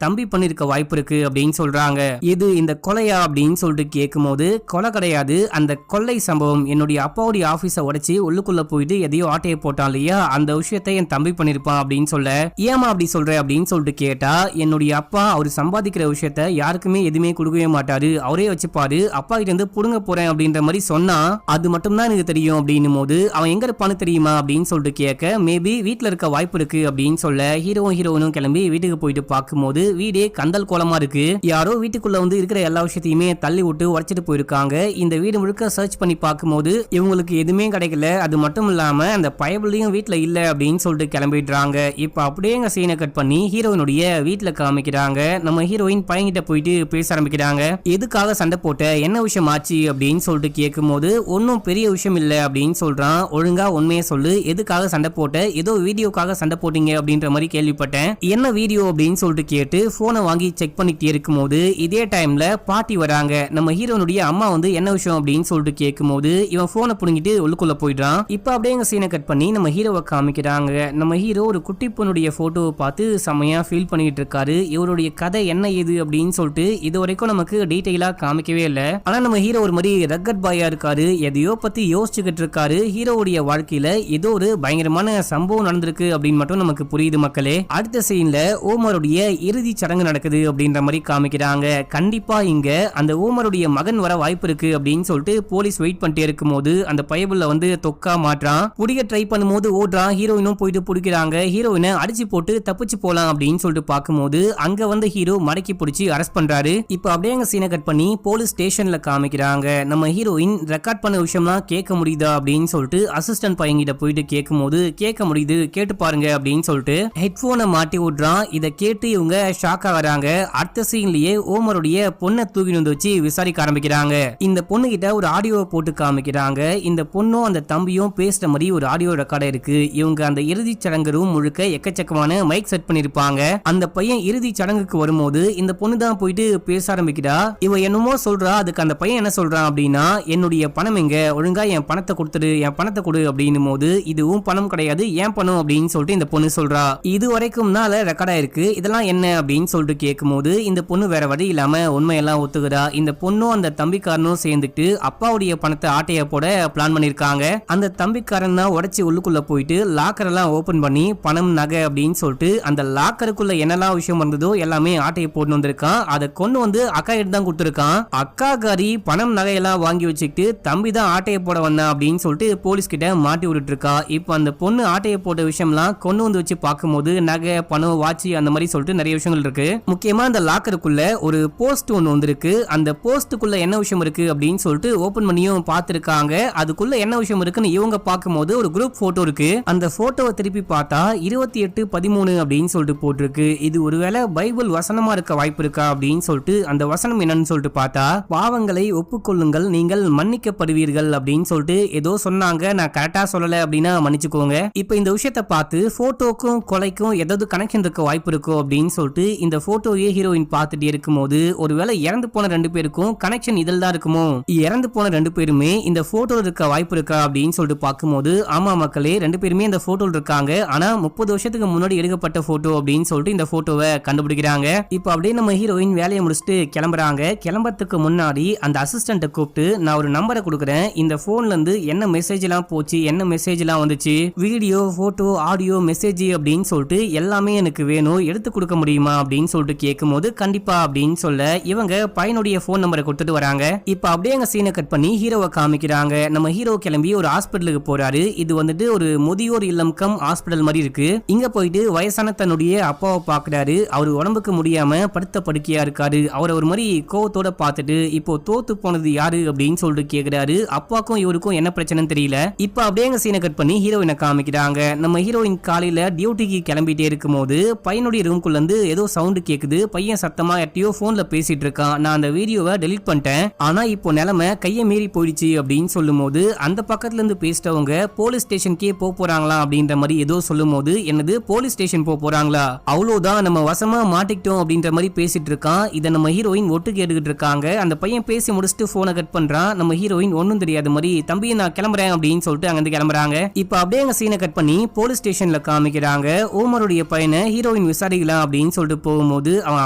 தம்பி பண்ணிருக்க வாய்ப்பு இருக்கு அப்படின்னு சொல்றாங்க. இது இந்த கொலையா அப்படின்னு சொல்லிட்டு கேட்கும் போது கொலை கிடையாது, அந்த கொள்ளை சம்பவம். என்னுடைய அப்பாவுடைய ஆபீஸை உடைச்சு உள்ளுக்குள்ள போயிட்டு எதையோ ஆட்டையை போட்டான் இல்லையா, அந்த விஷயத்தை என் தம்பி பண்ணிருப்பான் அப்படின்னு சொல்ல, ஏமா அப்படி சொல்ற அப்படின்னு சொல்லிட்டு கேட்டா, என்னுடைய அப்பா அவர் சம்பாதிக்கிற விஷயத்த யாருக்குமே எதுவுமே கொடுக்கவே மாட்டாரு, அவரே வச்சுப்பாரு, அப்பா கிட்ட இருந்து புடுங்க போறேன் அப்படின்ற மாதிரி சொன்னா அது மட்டும் தான் எனக்கு தெரியும் அப்படின்னும் போது அவன் எங்க இருப்பான்னு தெரியுமா அப்படின்னு சொல்லிட்டு கேட்க, மேபி வீட்டுல இருக்க வாய்ப்பு இருக்கு அப்படின்னு சொல்ல ஹீரோயினும் கிளம்பி வீட்டுக்கு போயிட்டு பார்க்கும்போது வீடே கந்தல் கோலமா இருக்கு. யாரோ வீட்டுக்குள்ள வந்து இருக்கிற எல்லா விஷயத்தையுமே தள்ளி விட்டு உடைச்சிட்டு போயிருக்காங்க. இந்த வீடு முழுக்க சர்ச் பண்ணி பார்க்கும்போது இவங்களுக்கு எதுவுமே கிடைக்கல. அது மட்டும் இல்லாம அந்த பயபுள்ளையும் வீட்டுல இல்ல அப்படின்னு சொல்லிட்டு கிளம்பிடுறாங்க. இப்ப அப்படியே எங்க சீனை கட் பண்ணி ஹீரோயினுடைய வீட்டுல காமிக்கிறாங்க. நம்ம ஹீரோயின் பையன்கிட்ட போயிட்டு பேச ஆரம்பிக்கிறாங்க. எதுக்காக சண்டை போட்ட, என்ன விஷயம் ஆச்சு அப்படின்னு சொல்லிட்டு கேட்கும் போது ஒன்னும் பெரிய விஷயம் இல்ல அப்படின்னு சொல்றான். ஒழுங்கா உண்மையை சொல்லு, எதுக்காக சண்டை போட்ட, ஏதோ வீடியோக்காக சண்டை போட்டீங்க அப்படின்ற மாதிரி கேள்விப்பட்டேன், என்ன வீடியோ அப்படின்னு சொல்லிட்டு கேட்டு போனை வாங்கி செக் பண்ணிட்டே இருக்கும் போது இதே டைம்ல பாட்டி வராங்க. நம்ம ஹீரோனுடைய அம்மா வந்து என்ன விஷயம் அப்படின்னு சொல்லிட்டு கேட்கும் போது இவன் போனை புடுங்கிட்டு உள்ளுக்குள்ள போயிடுறான். இப்ப அப்படியே எங்க சீனை கட் பண்ணி நம்ம ஹீரோவை காமிக்கிறாங்க. நம்ம ஹீரோ ஒரு குட்டி பொண்ணுடைய போட்டோவை பார்த்து செமையா ஃபீல் பண்ணிட்டு இருக்காரு. இவருடைய கதை என்ன ஏது அப்படின்னு சொல்லிட்டு இது வரைக்கும் நமக்கு டீடைலா காமிக்கவே இல்லை. ஆனா நம்ம ஹீரோ ஒரு மாதிரி ரக்கட் பாயா இருக்காரு, எதையோ பத்தி யோசிச்சுக்கிட்டு இருக்காரு. ஹீரோவுடைய வாழ்க்கையில ஏதோ ஒரு பயங்கரமான சம்பவம் நடந்திருக்கு அப்படின்னு மட்டும் நமக்கு புரியுது மக்களே. அடுத்த சீன்ல ஓமருடைய இறுதி சடங்கு நடக்குது அப்படின்ற மாதிரி காமிக்கிறாங்க. கண்டிப்பா இங்க அந்த ஓமருடைய மகன் வர வாய்ப்பு இருக்கு அப்படின்னு சொல்லிட்டு போலீஸ் வெயிட் பண்ணிட்டே இருக்கும் போது அந்த பயபுள்ள வந்து தொக்கா மாட்டான். புடிக்க ட்ரை பண்ணும்போது ஓடுறான். ஹீரோயினும் போயிட்டு பிடிக்கிறாங்க. ஹீரோயினை அடிச்சு போட்டு தப்பிச்சு போலாம் அப்படின்னு சொல்லிட்டு பார்க்கும்போது அங்க வந்து ஹீரோ மடக்கி பிடிச்சி அரெஸ்ட் பண்றாரு. இப்ப அப்படியே அங்க சீனை கட் பண்ணி போலீஸ் ஸ்டேஷன்ல காமிக்கிறாங்க. நம்ம ஹீரோயின் ரெக்கார்ட் பண்ண விஷயம்லாம் கேட்க முடியுதா அப்படின்னு சொல்லிட்டு அசிஸ்டன்ட் பையன்கிட்ட போயிட்டு கேட்கும் போது கேட்க முடியுது, கேட்டு பாருங்க அப்படின்னு சொல்லிட்டு ஹெட்போனை மாட்டி விடுறான். இதை கேட்டு இவங்க ஷாக் ஆகுறாங்க. அடுத்த சீன்லயே ஓமருடைய பொண்ணை தூக்கி வந்து வச்சு விசாரிக்க ஆரம்பிக்கிறாங்க. இந்த பொண்ணு கிட்ட ஒரு ஆடியோவை போட்டு காமிக்கிறாங்க. இந்த பொண்ணும் அந்த தம்பியும் பேசுற மாதிரி ஒரு ஆடியோ ரெக்கார்ட் இருக்கு. இவங்க அந்த இறுதி சடங்கு ரூம் முழுக்க எக்கச்சக்கமான மைக் செட் பண்ணிருப்பாங்க. அந்த பையன் இறுதி சடங்குக்கு வரும்போது இந்த பொண்ணு தான் போயிட்டு பேச ஆரம்பிக்கிறா. இவ என்னமோ சொல்றா. அதுக்கு அந்த பையன் என்ன சொல்றான் அப்படின்னா, என்னுடைய பணம் எங்க, ஒழுங்கா என் பணத்தை கொடுத்துடு, என் பணத்தை கொடு அப்படின்னும் போது இதுவும் பணம் கிடையாது, ஏன் பணம் அப்படின்னு சொல்லிட்டு இந்த பொண்ணு சொல்றா. இது வரைக்கும் தான் ரெக்கார்டா இருக்கு, இதெல்லாம் என்ன அப்படின்னு சொல்லிட்டு கேட்கும் போது இந்த பொண்ணு வேற வழி இல்லாம உண்மையெல்லாம் ஒத்துக்கிறா. இந்த பொண்ணும் அந்த தம்பிக்காரனும் சேர்ந்துட்டு அப்பாவுடைய பணத்தை ஆட்டைய போட பிளான் பண்ணிருக்காங்க. அந்த தம்பிக்காரன் தான் உடைச்சி உள்ளுக்குள்ள போயிட்டு லாக்கர் எல்லாம் ஓபன் பண்ணி பணம் நகை அப்படின்னு சொல்லிட்டு அந்த லாக்கருக்குள்ள என்னெல்லாம் விஷயம் வந்ததோ எல்லாமே ஆட்டையை போட்டு வந்திருக்கான். அதை கொண்டு வந்து அக்கா கிட்ட தான் கொடுத்துருக்கான். அக்கா காரி பணம் நகையெல்லாம் வாங்கி வச்சுக்கிட்டு தம்பி தான் ஆட்டையை போட வந்தான் அப்படின்னு சொல்லிட்டு போலீஸ் கிட்ட மாட்டி விட்டுட்டு இருக்கா. இப்ப அந்த பொண்ணு ஆட்டையை போட்ட விஷயம்லாம் கொண்டு வந்து வச்சு பார்க்கும்போது நகை, பணம், வாட்சி அந்த மாதிரி சொல்லிட்டு நிறைய விஷயங்கள் இருக்கு. முக்கியமா அந்த லாக்கருக்குள்ள ஒரு போஸ்ட் ஒன்று வந்திருக்கு. அந்த போஸ்டுக்குள்ள என்ன விஷயம் இருக்கு அப்படின்னு சொல்லிட்டு ஓபன் பண்ணியும் பார்த்திருக்காங்க. அதுக்குள்ள என்ன விஷயம் இருக்குன்னு இவங்க பார்க்கும்போது ஒரு குரூப் போட்டோ இருக்கு. அந்த போட்டோவை திருப்பி பார்த்தா 28:13 அப்படின்னு சொல்லிட்டு போட்டிருக்கு. இது ஒருவேளை பைபிள் வசனமா இருக்க வாய்ப்பு இருக்கா அப்படின்னு சொல்லிட்டு அந்த வசனம் என்னன்னு சொல்லிட்டு பார்த்தா, பாவங்களை ஒப்புக்கொள்ளுங்கள் நீங்கள் மன்னிக்கப்படுவீர்கள் அப்படின்னு சொல்லிட்டு ஏதோ சொன்னாங்க. நான் கரெக்டா சொல்லல அப்படின்னா மன்னிச்சுக்கோங்க. இப்ப இந்த விஷயத்தை பார்த்து போட்டோக்கும் கொலைக்கும் ஏதாவது கனெக்ஷன் இருக்க வாய்ப்பு இருக்கோ அப்படின்னு சொல்லிட்டு இந்த போட்டோயே ஹீரோயின் பார்த்துட்டே இருக்கும்போது ஒருவேளை இறந்து போன 2 பேருக்கும் கனெக்ஷன் இதில் தான் இருக்குமோ, இறந்து போன 2 பேருமே இந்த போட்டோ இருக்க வாய்ப்பு இருக்கா அப்படின்னு சொல்லிட்டு பார்க்கும்போது ஆமா மக்களே, 2 பேருமே இந்த போட்டோ இருக்காங்க. ஆனா 30 வருஷத்துக்கு முன்னாடி எடுக்கப்பட்ட போட்டோ அப்படின்னு சொல்லிட்டு இந்த போட்டோவை கண்டுபிடிக்கிறாங்க. இப்ப அப்படியே நம்ம ஹீரோயின் வேலையை முடிச்சுட்டு கிளம்புறாங்க. கிளம்புறதுக்கு முன்னாடி அந்த அசிஸ்டன்ட்டை கூப்பிட்டு நான் ஒரு நம்பரை கொடுக்குறேன், இந்த போன்ல இருந்து என்ன மெசேஜ் எல்லாம் போச்சு, என்ன மெசேஜ் எல்லாம் வந்துச்சு, வீடியோ, போட்டோ, ஆடியோ, மெசேஜ் அப்படின்னு சொல்லிட்டு எல்லாமே எனக்கு வேணும், எடுத்து கொடுக்க முடியுமா அப்படின்னு சொல்லிட்டு கேட்கும் போது கண்டிப்பா அப்படின்னு சொல்ல இவங்க பையனுடைய போன் நம்பரை கொடுத்துட்டு வராங்க. இப்ப அப்படியே எங்க சீனை கட் பண்ணி ஹீரோவை காமிக்கிறாங்க. நம்ம ஹீரோ கிளம்பி ஒரு ஹாஸ்பிட்டலுக்கு போறாரு. இது வந்துட்டு ஒரு முதியோர் இல்லம் கம் ஹாஸ்பிட்டல் மாதிரி இருக்கு. இங்க போயிட்டு வயசான தன்னுடைய அப்பாவை பாக்குறாரு. அவர் உடம்புக்கு முடியாம படுத்த படுக்கையா இருக்காரு. அவரை ஒரு மாதிரி கோவத்தோட பார்த்துட்டு இப்போ தோத்து போனது யாரு அப்படின்னு சொல்லிட்டு கேக்குறாரு. அப்பாக்கும் இவருக்கும் என்ன பிரச்சனைன்னு தெரியல. இப்ப அப்படியே எங்க சீனை கட் பண்ணி ஹீரோயினை காமிக்கிறாங்க. நம்ம ஹீரோயின் காலையில டியூட்டிக்கு கிளம்பிட்டே இருக்கும் போது பையனுடைய ரூம்குள்ள இருந்து ஏதோ சவுண்ட் கேக்குது. பையன் சத்தமா யார்ட்டையோ போன்ல பேசிட்டு இருக்கான். நான் அந்த வீடியோவை டெலீட் பண்ணிட்டேன், ஆனா இப்போ நிலைமை கையை மீறி போயிடுச்சு அப்படின்னு சொல்லும் போது அந்த பக்கத்துல இருந்து பேசிட்டவங்க போலீஸ் ஸ்டேஷனுக்கே போறாங்களா அப்படின்ற மாதிரி ஏதோ சொல்லும் போது என்னது போலீஸ் ஸ்டேஷன் போறாங்களா, அவ்வளவுதான் நம்ம வசமா மாட்டிக்கிட்டோம் அப்படின்ற மாதிரி பேசிட்டு இருக்கான். இதை நம்ம ஹீரோயின் ஒட்டு கேட்டுக்கிட்டு இருக்காங்க. அந்த பையன் பேசி முடிச்சுட்டு போனை கட் பண்றான். நம்ம ஹீரோயின் ஒன்னும் தெரியாத மாதிரி தம்பி நான் கிளம்புறேன் அப்படின்னு சொல்லிட்டு அங்கிருந்து கிளம்புறாங்க. இப்ப அப்படியே சீனை கட் பண்ணி போலீஸ் ஸ்டேஷன் லொகேஷன்ல காமிக்கிறாங்க. ஓமருடைய பையனை ஹீரோயின் விசாரிக்கலாம் அப்படின்னு சொல்லிட்டு போகும்போது அவன்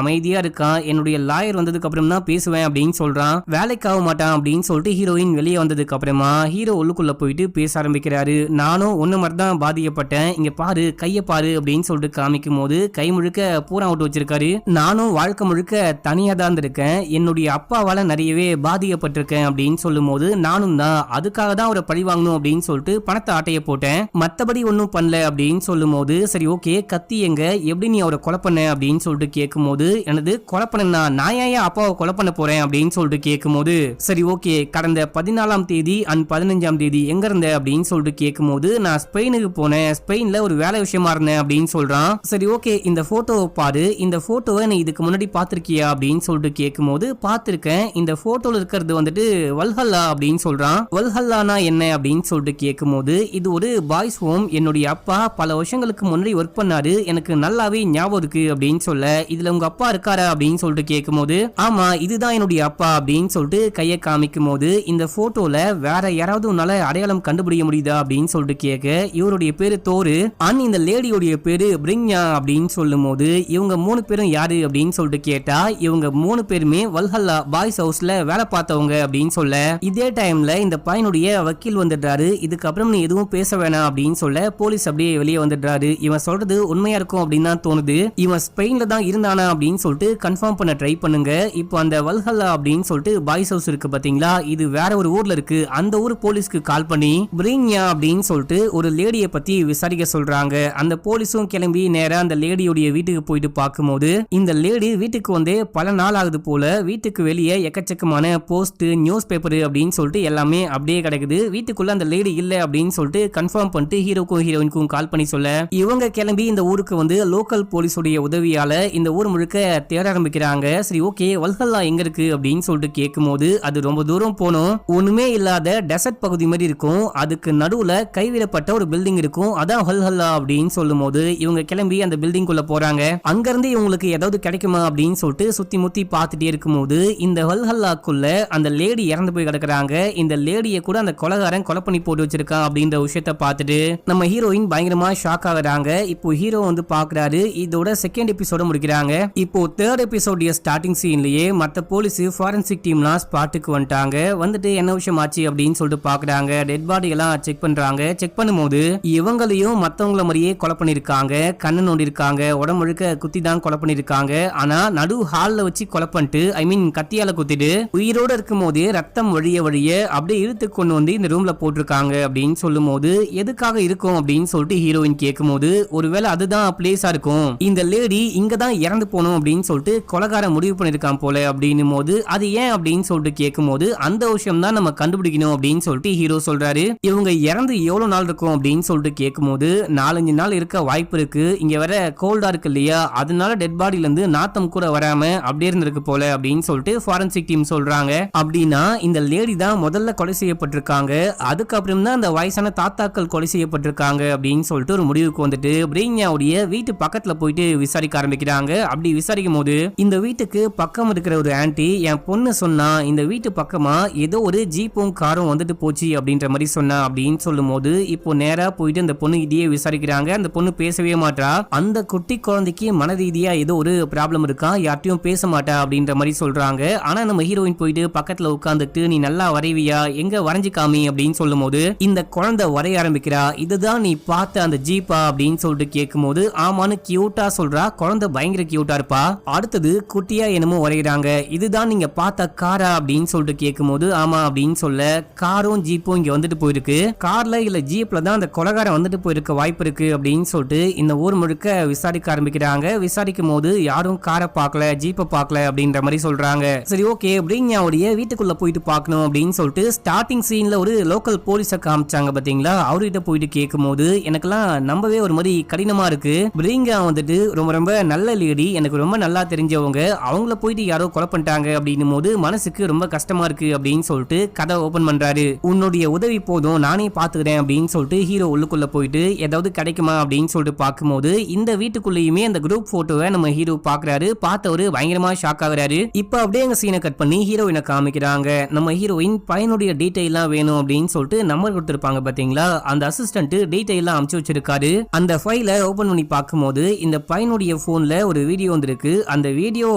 அமைதியா இருக்கான். என்னுடைய லாயர் வந்ததுக்கு அப்புறம் தான் பேசுவேன் அப்படின்னு சொல்றான். வேலைக்கு ஆக மாட்டான் அப்படின்னு சொல்லிட்டு ஹீரோயின் வெளியே வந்ததுக்கு அப்புறமா ஹீரோ உள்ளுக்குள்ள போயிட்டு பேச ஆரம்பிக்கிறாரு. நானும் ஒன்னு மாதிரி தான் பாதிக்கப்பட்டேன், இங்க பாரு கைய பாரு அப்படின்னு சொல்லிட்டு காமிக்கும் போது கை முழுக்க பூரா விட்டு வச்சிருக்காரு. நானும் வாழ்க்கை முழுக்க தனியா தான் இருக்கேன், என்னுடைய அப்பாவால நிறையவே பாதிக்கப்பட்டிருக்கேன் அப்படின்னு சொல்லும் போது நானும் தான் அதுக்காக தான் அவரை பழி வாங்கணும் அப்படின்னு சொல்லிட்டு பணத்தை ஆட்டைய போட்டேன், மத்தபடி ஒன்னும் பண்ணல அப்படின்னு சொல்லும் போது சரி ஓகே கத்தி எங்க, எப்படி நீ அவரை கொலை பண்ண அப்படின்னு சொல்லிட்டு கேட்கும் போது எனது கொலை பண்ணா நான் ஏன் அப்பாவை கொலை பண்ண போறேன் அப்படின்னு சொல்லிட்டு கேட்கும் போது சரி ஓகே கடந்த 14ஆம் தேதி அண்ட் 15ஆம் தேதி எங்க இருந்த அப்படின்னு சொல்லிட்டு கேட்கும் போது நான் ஸ்பெயினுக்கு போனேன், ஸ்பெயின்ல ஒரு வேலை விஷயமா இருந்தேன் அப்படின்னு சொல்றான். சரி ஓகே இந்த போட்டோவை பாரு, இந்த போட்டோவை நீ இதுக்கு முன்னாடி பாத்திருக்கியா அப்படின்னு சொல்லிட்டு கேட்கும் போது பாத்திருக்கேன், இந்த போட்டோல இருக்கிறது வந்துட்டு வல்ஹல்லா அப்படின்னு சொல்றான். வல்ஹல்லானா என்ன அப்படின்னு சொல்லிட்டு கேட்கும் போது இது ஒரு பாய்ஸ் ஹோம், என்னுடைய அப்பா பல வருஷங்களுக்கு முன்னாடி ஒர்க் பண்ணாரு, எனக்கு நல்லாவே ஞாபகம் இருக்கு அப்படின்னு சொல்ல இதுல உங்க அப்பா இருக்காரா அப்படின்னு சொல்லிட்டு கேட்கும் போது ஆமா இதுதான் என்னுடைய அப்பா அப்படின்னு சொல்லிட்டு கையை காமிக்கும் போது இந்த போட்டோல வேற யாராவது உன்னால அடையாளம் கண்டுபிடிக்க முடியுதா அப்படின்னு சொல்லிட்டு கேட்க இவருடைய பேரு தோரு அண்ட் இந்த லேடியோடைய பேரு பிரிங்யா அப்படின்னு சொல்லும் போது இவங்க 3 பேரும் யாரு அப்படின்னு சொல்லிட்டு கேட்டா இவங்க 3 பேருமே வல்ஹல்லா பாய்ஸ் ஹவுஸ்ல வேலை பார்த்தவங்க அப்படின்னு சொல்ல இதே டைம்ல இந்த பையனுடைய வக்கீல் வந்துடுறாரு. இதுக்கப்புறம் நீ எதுவும் பேச வேணாம் அப்படின்னு சொல்ல போலீஸ் அப்படியே வெளியே வந்துடுறாரு. இவன் சொல்றது உண்மையா இருக்கும் அப்படின்னு தான் தோணுது. இவன் ஸ்பெயின்ல தான் இருந்தானா அப்படின்னு சொல்லிட்டு கன்ஃபார்ம் பண்ண ட்ரை பண்ணுங்க. இப்போ அந்த வல்ஹல்லா அப்படின்னு சொல்லிட்டு பாய்ஸ் ஹவுஸ் இருக்கு பாத்தீங்களா, இது வேற ஒரு ஊர்ல இருக்கு. அந்த ஊர் போலீஸ்க்கு கால் பண்ணி பிரிங்யா அப்படின்னு சொல்லிட்டு ஒரு லேடியை பத்தி விசாரிக்க சொல்றாங்க. அந்த போலீஸும் கிளம்பி நேரா அந்த லேடியோடைய வீட்டுக்கு போயிட்டு பார்க்கும்போது இந்த லேடி வீட்டுக்கு வந்து பல நாள் ஆகுது போல. வீட்டுக்கு வெளியே எக்கச்சக்கமான போஸ்ட் நியூஸ் பேப்பர் அப்படின்னு சொல்லிட்டு எல்லாமே அப்படியே கிடக்குது. வீட்டுக்குள்ள அந்த லேடி இல்ல அப்படின்னு சொல்லிட்டு கன்ஃபார்ம் பண்ணிட்டு ஹீரோக்கும் ஹீரோயினுக்கும் கால் பண்ணி சொல்ல இவங்க கிளம்பி இந்த ஊருக்கு வந்து லோக்கல் போலீஸோடைய உதவியால இந்த ஊர் முழுக்க தேட ஆரம்பிக்கிறாங்க. சரி ஓகே வல்ஹல்லா எங்க இருக்கு அப்படின்னு சொல்லிட்டு கேட்கும் போது அது ரொம்ப தூரம் போனோம், ஒண்ணுமே இல்லாத டெசர்ட் பகுதி மாதிரி இருக்கும், அதுக்கு நடுவுல கைவிடப்பட்ட ஒரு பில்டிங் இருக்கும், அதான் வல்ஹல்லா அப்படின்னு சொல்லும் போது இவங்க கிளம்பி அந்த பில்டிங் குள்ள போறாங்க. அங்க இருந்து இவங்களுக்கு ஏதாவது கிடைக்குமா அப்படின்னு சொல்லிட்டு சுத்தி முத்தி பார்த்துட்டே இருக்கும் போது இந்த வல்ஹல்லாக்குள்ள அந்த லேடி இறந்து போய் கிடக்குறாங்க. இந்த லேடியை கூட அந்த கொலைகாரன் கொலை பண்ணி போட்டு வச்சிருக்கான் அப்படின்ற விஷயத்த பார்த்துட்டு நம்ம ஹீரோயின் பயங்கரமா ஷாக் ஆகுறாங்க. இப்போ ஹீரோ வந்து பாக்குறாரு. இதோட செகண்ட் எபிசோட முடிக்கிறாங்க. இப்போ தேர்ட் எபிசோடைய ஸ்டார்டிங் சீன்லயே மத்த போலீஸ் ஃபாரன்சிக் டீம்லாம் ஸ்பாட்டுக்கு வந்துட்டாங்க. வந்துட்டு என்ன விஷயம் ஆச்சு அப்படின்னு சொல்லிட்டு பாக்குறாங்க. டெட் பாடி எல்லாம் செக் பண்றாங்க. செக் பண்ணும்போது இவங்களையும் மத்தவங்கள மாதிரியே கொலை பண்ணிருக்காங்க, கண்ணு நோண்டி இருக்காங்க, உடம்பு முழுக்க குத்தி தான் கொலை பண்ணிருக்காங்க. ஆனா நடு ஹால்ல வச்சு கொலை பண்ணிட்டு ஐ மீன் கத்தியால குத்திட்டு உயிரோட இருக்கும் போதே ரத்தம் வழிய வழிய அப்படியே இழுத்து கொண்டு வந்து இந்த ரூம்ல போட்டிருக்காங்க அப்படின்னு சொல்லும் போது எதுக்காக இருக்கும் அப்படின்னு சொல்லிட்டு ஹீரோயின் கேட்கும் போது ஒருவேளை அதுதான் பிளேஸா இருக்கும், இந்த லேடி இங்க தான் இறந்து போகணும் அப்படின்னு சொல்லிட்டு கொலைகார முடிவு பண்ணிருக்கான் போல அப்படின்னும் போது அது ஏன் அப்படின்னு சொல்லிட்டு கேட்கும் போது அந்த விஷயம் தான் நம்ம கண்டுபிடிக்கணும் அப்படின்னு சொல்லிட்டு ஹீரோ சொல்றாரு. இவங்க இறந்து எவ்வளவு நாள் இருக்கும் அப்படின்னு சொல்லிட்டு கேட்கும் போது 4-5 நாள் இருக்க வாய்ப்பு இருக்கு, இங்க வர கோல்டா இருக்கு இல்லையா, அதனால டெட் பாடியில இருந்து நாத்தம் கூட வராம அப்படியே இருந்திருக்கு போல அப்படின்னு சொல்லிட்டு ஃபாரன்சிக் டீம் சொல்றாங்க. அப்படின்னா இந்த லேடி தான் முதல்ல கொலை செய்யப்பட்டிருக்காங்க, அதுக்கப்புறம் தான் அந்த வயசான தாத்தாக்கள் கொலை செய்யப்பட்டிருக்காங்க அப்படின்னு சொல்லிட்டு ஒரு முடிவுக்கு வந்துட்டு பிரிங்யாவுடைய வீட்டு பக்கத்துல போயிட்டு விசாரிக்க ஆரம்பிக்கிறாங்க. அப்படி விசாரிக்கும் போது இந்த வீட்டுக்கு பக்கம் இருக்கிற ஒரு ஆன்டி என் பொண்ணு சொன்னா இந்த வீட்டு பக்கமா ஏதோ ஒரு ஜீப்பும் காரும் வந்துட்டு போச்சு அப்படின்ற மாதிரி சொன்னா அப்படின்னு சொல்லும் போது இப்போ நேரா போயிட்டு அந்த பொண்ணு இதையே விசாரிக்கிறாங்க. அந்த பொண்ணு பேசவே மாட்டா, அந்த குட்டி குழந்தைக்கு மனரீதியா ஏதோ ஒரு ப்ராப்ளம் இருக்கா, யார்ட்டையும் பேச மாட்டா அப்படின்ற மாதிரி சொல்றாங்க. ஆனா நம்ம ஹீரோயின் போயிட்டு பக்கத்துல உட்காந்துட்டு நீ நல்லா வரைவியா, எங்க வரைஞ்சு காமி அப்படின்னு சொல்லும் போது இந்த குழந்தை வரைய ஆரம்பிக்கிறா. இதுதான் நீ பார்த்த அந்த ஜீப்பா அப்படின்னு சொல்லிட்டு கேட்கும் போது ஆமான்னு கியூட்டா சொல்றா. குழந்தை பயங்கர கியூட்டா இருப்பா. அடுத்தது குட்டியா என்னமோ வரைகிறாங்க. இதுதான் நீங்க பார்த்த காரா அப்படின்னு சொல்லிட்டு கேட்கும் போது ஆமா அப்படின்னு சொல்ல காரும் ஜீப்பும் இங்க வந்துட்டு போயிருக்கு, கார்ல இல்ல ஜீப்ல தான் அந்த கொலைகாரன் வந்துட்டு போயிருக்க வாய்ப்பு இருக்கு அப்படின்னு சொல்லிட்டு இந்த ஊர் முழுக்க விசாரிக்க ஆரம்பிக்கிறாங்க. விசாரிக்கும் போது யாரும் காரை பார்க்கல ஜீப்பை பார்க்கல அப்படின்ற மாதிரி சொல்றாங்க. சரி ஓகே பிரிங்யாவுடைய வீட்டுக்குள்ள போயிட்டு பார்க்கணும் அப்படின்னு சொல்லிட்டு ஸ்டார்டிங் சீன்ல ஒரு லோக்கல் போலீஸை காமிச்சாங்க பாத்தீங்களா, அவர்கிட்ட போயிட்டு கேட்கும் போது எனக்கெல்லாம் நம்பவே ஒரு மாதிரி கடினமா இருக்கு. பிரிங்கா வந்துட்டு ரொம்ப ரொம்ப நல்ல லேடி, எனக்கு ரொம்ப நல்லா தெரிஞ்சவங்க, அவங்கள போயிட்டு யாரோ கொலை பண்ணிட்டாங்க அப்படின்னும் போது மனசுக்கு ரொம்ப கஷ்டமா இருக்கு அப்படின்னு சொல்லிட்டு கதை ஓபன் பண்றாரு. உன்னுடைய உதவி போதும் நானே பாத்துக்கிறேன் அப்படின்னு சொல்லிட்டு ஹீரோ உள்ளுக்குள்ள போயிட்டு ஏதாவது கிடைக்குமா அப்படின்னு சொல்லிட்டு பார்க்கும்போது இந்த வீட்டுக்குள்ளேயுமே அந்த குரூப் போட்டோவை நம்ம ஹீரோ பாக்குறாரு. பார்த்தவரு பயங்கரமா ஷாக் ஆகுறாரு. இப்ப அப்படியே எங்க சீனை கட் பண்ணி ஹீரோயினை காமிக்கிறாங்க. நம்ம ஹீரோயின் பையனுடைய டீடைல்லாம் வேணும் அப்படின்னு சொல்லிட்டு நம்பர் கொடுத்திருப்பாங்க பாத்தீங்களா, அந்த அசிஸ்டன்ட் டீடைல்லாம் அனுப்பிச்சு கண்டுபிடிச்சிருக்காரு. அந்த ஃபைலை ஓபன் பண்ணி பார்க்கும்போது இந்த பையனுடைய போன்ல ஒரு வீடியோ வந்திருக்கு. அந்த வீடியோ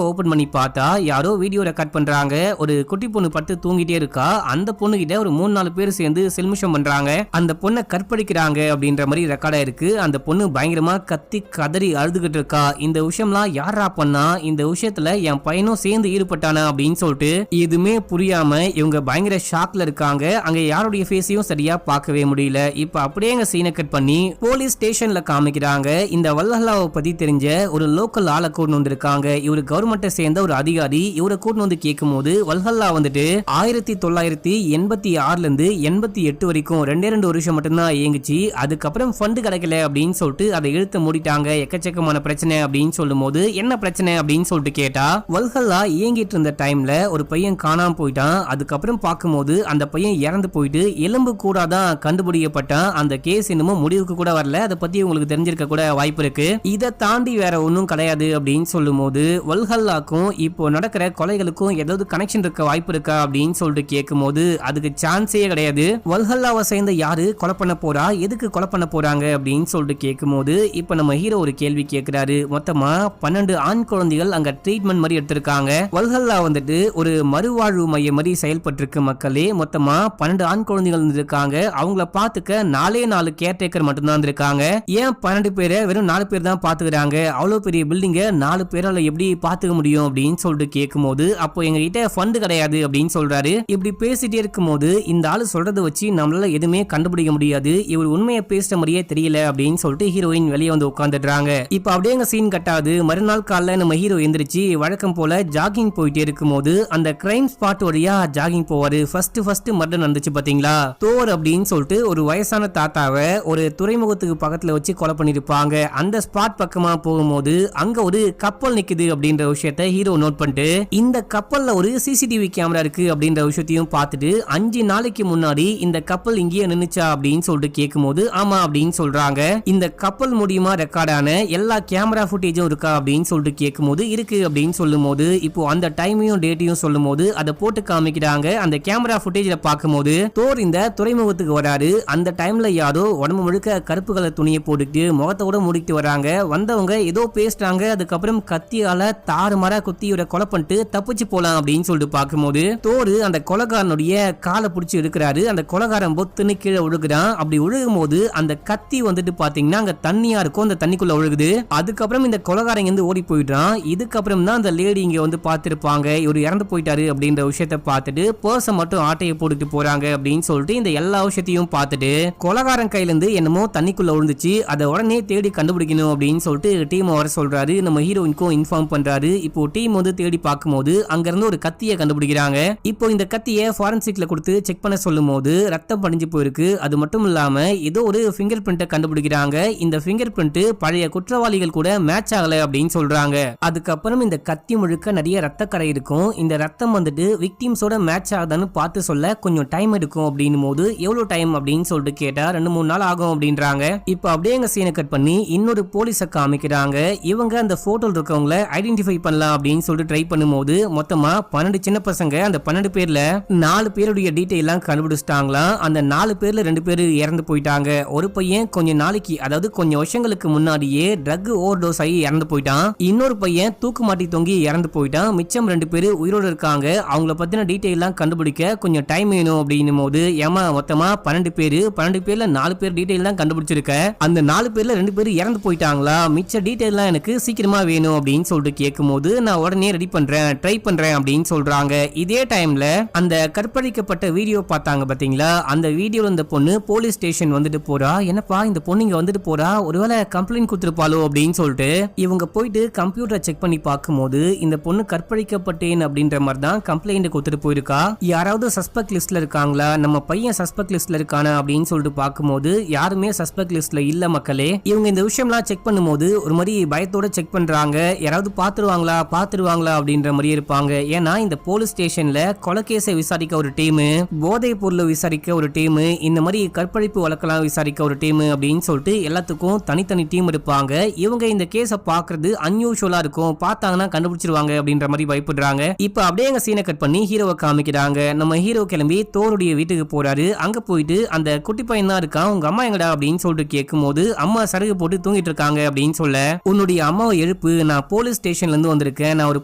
ஓபன் பண்ணி பார்த்தா யாரோ வீடியோ ரெக்கார்ட் பண்றாங்க. ஒரு குட்டி பொண்ணு பட்டு தூங்கிட்டே இருக்கா. அந்த பொண்ணு கிட்ட ஒரு 3-4 பேர் சேர்ந்து செல்மிஷம் பண்றாங்க. அந்த பொண்ணை கற்பழிக்கிறாங்க அப்படின்ற மாதிரி ரெக்கார்ட் ஆயிருக்கு. அந்த பொண்ணு பயங்கரமா கத்தி கதறி அழுதுகிட்டு இருக்கா. இந்த விஷயம்லாம் யாரா பண்ணா, இந்த விஷயத்துல என் பையனும் சேர்ந்து ஈடுபட்டானா அப்படின்னு சொல்லிட்டு எதுவுமே புரியாம இவங்க பயங்கர ஷாக்ல இருக்காங்க. அங்க யாருடைய ஃபேஸையும் சரியா பார்க்கவே முடியல. இப்ப அப்படியே எங்க சீனை கட் பண்ணி போலீஸ் ஸ்டேஷன்ல காமிக்கிறாங்க. இந்த வல்ஹல்லாவை பத்தி தெரிஞ்ச ஒரு லோக்கல் ஆளை கூட்டு வந்திருக்காங்க. இவரு கவர்மெண்ட்டை சேர்ந்த ஒரு அதிகாரி. இவரை கூட்டு வந்து கேட்கும் போது வல்ஹல்லா வந்துட்டு 1986ல இருந்து 88 வரைக்கும் 2 வருஷம் மட்டும்தான் இயங்குச்சு. அதுக்கப்புறம் ஃபண்ட் கிடைக்கல அப்படின்னு சொல்லிட்டு அதை இழுத்து மூடிட்டாங்க. எக்கச்சக்கமான பிரச்சனை அப்படின்னு சொல்லும் போது என்ன பிரச்சனை அப்படின்னு சொல்லிட்டு கேட்டா, வல்ஹல்லா இயங்கிட்டு இருந்த டைம்ல ஒரு பையன் காணாம போயிட்டான். அதுக்கப்புறம் பார்க்கும்போது அந்த பையன் இறந்து போயிட்டு எலும்பு கூட தான் கண்டுபிடிக்கப்பட்டான். அந்த கேஸ் இன்னமும் முடிவுக்கு கூட வரல. அதை பத்தி உங்களுக்கு தெரிஞ்சிருக்க கூட வாய்ப்பு இருக்கு. இதை தாண்டி வேற ஒன்னும் கிடையாது அப்படின்னு சொல்லும் போது வல்ஹல்லாக்கும் இப்போ நடக்கிற கொலைகளுக்கும் ஏதாவது கனெக்ஷன் இருக்க வாய்ப்பு இருக்கா அப்படின்னு சொல்லிட்டு கேட்கும் போது அதுக்கு சான்ஸே கிடையாது. வல்ஹல்லாவை சேர்ந்த யாரு கொலை பண்ண போறா, எதுக்கு கொலை பண்ண போறாங்க அப்படின்னு சொல்லிட்டு கேட்கும் போது இப்ப நம்ம ஹீரோ ஒரு கேள்வி கேட்கிறாரு. மொத்தமா 12 ஆண் குழந்தைகள் அங்க ட்ரீட்மெண்ட் மாதிரி எடுத்திருக்காங்க. வல்ஹல்லா வந்துட்டு ஒரு மறுவாழ்வு மையம் மாதிரி செயல்பட்டு இருக்கு மக்களே. மொத்தமா 12 ஆண் குழந்தைகள் இருக்காங்க. அவங்கள பாத்துக்க 4 கேர்டேக்கர் மட்டும்தான் இருக்காங்க. ஏன் 12 பேரை வெறும் 4 பேர் தான் பாத்துக்கிறாங்க? அவ்வளவு பெரிய பில்டிங்க 4 பேரால எப்படி பாத்துக்க முடியும் அப்படின்னு சொல்லிட்டு கேட்கும் போது அப்போ எங்க கிட்ட ஃபண்ட் கிடையாது அப்படின்னு சொல்றாரு. இப்படி பேசிட்டே இருக்கும் போது இந்த ஆளு சொல்றதை வச்சு நம்மளால எதுவுமே கண்டுபிடிக்க முடியாது. இவர் உண்மையை பேசுற மாதிரியே தெரியல அப்படின்னு சொல்லிட்டு ஹீரோயின் வெளியே வந்து உட்காந்துடுறாங்க. இப்ப அப்படியே எங்க சீன் கட்டாது. மறுநாள் காலைல நம்ம ஹீரோ எந்திரிச்சு வழக்கம் போல ஜாகிங் போயிட்டே இருக்கும் போது அந்த கிரைம் ஸ்பாட் வழியா ஜாகிங் போவாரு. ஃபர்ஸ்ட் மர்டர் நடந்துச்சு பாத்தீங்களா, தோர் அப்படின்னு சொல்லிட்டு ஒரு வயசான தாத்தாவை ஒரு துறைமுகத்துக்கு பக்கத்துல வச்சு கொலை பண்ணிருப்பாங்க. அந்த ஸ்பாட் பக்கமா போகும்போது அங்க ஒரு கப்பல் நிக்குது அப்படின்ற விஷயத்த ஹீரோ நோட் பண்ணிட்டு இந்த கப்பல்ல ஒரு சிசிடிவி கேமரா இருக்கு அப்படின்ற விஷயத்தையும் பார்த்துட்டு 5 நாளைக்கு முன்னாடி இந்த கப்பல் இங்கேயே நின்னுச்சா அப்படின்னு சொல்லிட்டு கேட்கும் போது ஆமா அப்படின்னு சொல்றாங்க. இந்த கப்பல் மூலியமா ரெக்கார்டான எல்லா கேமரா ஃபுட்டேஜும் இருக்கா அப்படின்னு சொல்லிட்டு கேட்கும் போது இருக்கு அப்படின்னு சொல்லும் போது இப்போ அந்த டைமையும் டேட்டையும் சொல்லும் போது அதை போட்டு காமிக்கிறாங்க. அந்த கேமரா ஃபுட்டேஜ்ல பார்க்கும்போது தோர் இந்த துறைமுகத்துக்கு வராரு. அந்த டைம்ல யாரோ உடம்பு முழுக்க கருப்பு கலர் துணியை போட்டுட்டு முகத்தோட மூடிட்டு வராங்க. வந்தவங்க ஏதோ பேசுறாங்க. அதுக்கப்புறம் கத்தியால தாறுமாறா குத்தி இவரை கொலை பண்ணிட்டு தப்பிச்சு போலாம் அப்படின்னு சொல்லிட்டு பார்க்கும்போது தோரு அந்த கொலைகாரனுடைய காலை பிடிச்சி இருக்கிறாரு. அந்த கொலைகாரன் பொத்துன்னு கீழே விழுகுறான். அப்படி விழுகும் போது அந்த கத்தி வந்துட்டு பாத்தீங்கன்னா அங்க தண்ணியா இருக்கும். அந்த தண்ணிக்குள்ள விழுகுது. அதுக்கப்புறம் இந்த கொலைகாரன் இருந்து ஓடி போயிடுறான். இதுக்கப்புறம் தான் அந்த லேடி இங்க வந்து பார்த்திருப்பாங்க. இவர் இறந்து போயிட்டாரு அப்படின்ற விஷயத்த பார்த்துட்டு பர்ஸை மட்டும் ஆட்டையை போட்டுட்டு போறாங்க அப்படின்னு சொல்லிட்டு இந்த எல்லா விஷயத்தையும் பார்த்துட்டு கொலைகாரன் கையில இருந்து என்னமோ தண்ணிக்குள்ள விழுந்துச்சு. அதை உடனே தேடி கண்டுபிடிக்கணும் அப்படின்னு சொல்லிட்டு டீம் வர சொல்றாரு. நம்ம ஹீரோயினுக்கும் இன்ஃபார்ம் பண்றாரு. இப்போ டீம் வந்து தேடி பார்க்கும்போது அங்க இருந்து ஒரு கத்தியை கண்டுபிடிக்கிறாங்க. இப்போ இந்த கத்தியை ஃபாரன்சிக்ல கொடுத்து செக் பண்ண சொல்லும் போது ரத்தம் படிஞ்சு போயிருக்கு. அது மட்டும் இல்லாம ஏதோ ஒரு ஃபிங்கர் பிரிண்ட்டை கண்டுபிடிக்கிறாங்க. இந்த ஃபிங்கர் பிரிண்ட் பழைய குற்றவாளிகள் கூட மேட்ச் ஆகல அப்படின்னு சொல்றாங்க. அதுக்கப்புறம் இந்த கத்தி முழுக்க நிறைய ரத்தக்கரை இருக்கும். இந்த ரத்தம் வந்துட்டு விக்டிம்ஸோட மேட்ச் ஆகுதான்னு பார்த்து சொல்ல கொஞ்சம் டைம் எடுக்கும் அப்படின்னும் போது எவ்வளவு டைம் அப்படின்னு சொல்லிட்டு கேட்டா 2-3 நாள் ஆகும் அப்படின்றாங்க. இப்போ அப்படியே எங்க சீனை கட் பண்ணி இன்னொரு போலீஸை காமிக்கிறாங்க. இவங்க அந்த போட்டோல இருக்கவங்கள ஐடென்டிஃபை பண்ணலாம் அப்படின்னு சொல்லிட்டு ட்ரை பண்ணும்போது மொத்தமா 12 சின்ன பசங்க. அந்த 12 பேர்ல 4 பேருடைய டீடைல் எல்லாம் கண்டுபிடிச்சிட்டாங்களாம். அந்த 4 பேர்ல 2 பேர் இறந்து போயிட்டாங்க. ஒரு பையன் கொஞ்ச நாளைக்கு அதாவது கொஞ்சம் வருஷங்களுக்கு முன்னாடியே ட்ரக் ஓவர் டோஸ் ஆகி இறந்து போயிட்டான். இன்னொரு பையன் தூக்கு மாட்டி தொங்கி இறந்து போயிட்டான். மிச்சம் 2 பேர் உயிரோடு இருக்காங்க. அவங்கள பத்தின டீடைல் எல்லாம் கண்டுபிடிக்க கொஞ்சம் டைம் வேணும் அப்படின்னும் போது ஏமா மொத்தமா 12 பேர்ல 4 பேர் டீடைல் தான் கண்டுபிடிச்சிருக்க. அந்த 4 பேர்ல 2 பேர் இறந்து போயிட்டாங்களா, மிச்ச டீடைல் எல்லாம் எனக்கு சீக்கிரமா வேணும் அப்படின்னு சொல்லிட்டு கேட்கும் போது நான் உடனே ரெடி பண்றேன் ட்ரை பண்றேன் அப்படின்னு சொல்றாங்க. இதே டைம்ல அந்த கற்பழிக்கப்பட்ட வீடியோ பார்த்தாங்க பாத்தீங்களா, அந்த வீடியோல இந்த பொண்ணு போலீஸ் ஸ்டேஷன் வந்துட்டு போறா. என்னப்பா இந்த பொண்ணு இங்க வந்துட்டு போறா, ஒருவேளை கம்ப்ளைண்ட் கொடுத்துருப்பாளோ அப்படின்னு சொல்லிட்டு இவங்க போயிட்டு கம்ப்யூட்டரை செக் பண்ணி பார்க்கும்போது இந்த பொண்ணு கற்பழிக்கப்பட்டேன் அப்படின்ற மாதிரி தான் கம்ப்ளைண்ட் கொடுத்துட்டு போயிருக்கா. யாராவது சஸ்பெக்ட் லிஸ்ட்ல இருக்காங்களா, நம்ம பையன் சஸ்பெக்ட் லிஸ்ட்ல இருக்கானா அப்படின்னு சொல்லிட்டு பார்க்கும்போது யாருமே சஸ்பெக்ட் லிஸ்ட்ல இல்ல மக்களே. இவங்க இந்த விஷயம்லாம் செக் பண்ணும்போது ஒரு மாதிரி பயத்தோட செக் பண்றாங்க. யாராவது பாத்துருவாங்களா அப்படின்ற மாதிரி இருப்பாங்க. ஏன்னா இந்த போலீஸ் ஸ்டேஷன்ல கொலைகேஸை விசாரிக்க ஒரு டீம், போதை பொருளை விசாரிக்க ஒரு டீம், இந்த மாதிரி கற்பழிப்பு வழக்கெல்லாம் விசாரிக்க ஒரு டீம் அப்படின்னு சொல்லிட்டு எல்லாத்துக்கும் தனித்தனி டீம் இருப்பாங்க. இவங்க இந்த கேஸை பாக்குறது அன்யூஷுவலா இருக்கும், பார்த்தாங்கன்னா கண்டுபிடிச்சிருவாங்க அப்படின்ற மாதிரி பயப்படுறாங்க. இப்ப அப்படியே எங்க சீனை கட் பண்ணி ஹீரோவை காமிக்கிறாங்க. நம்ம ஹீரோ கிளம்பி தோருடைய வீட்டுக்கு போறாரு. அங்க போயிட்டு அந்த குட்டி பையன் தான் இருக்கான், உங்க அம்மா எங்கடா அப்படின்னு அப்படின்னு சொல்லிட்டு கேட்கும்போது அம்மா சரகு போட்டு தூங்கிட்டு இருக்காங்க அப்படின்னு சொல்ல, உன்னுடைய அம்மாவை எழுப்பு, நான் போலீஸ் ஸ்டேஷன்ல இருந்து வந்திருக்கேன், நான் ஒரு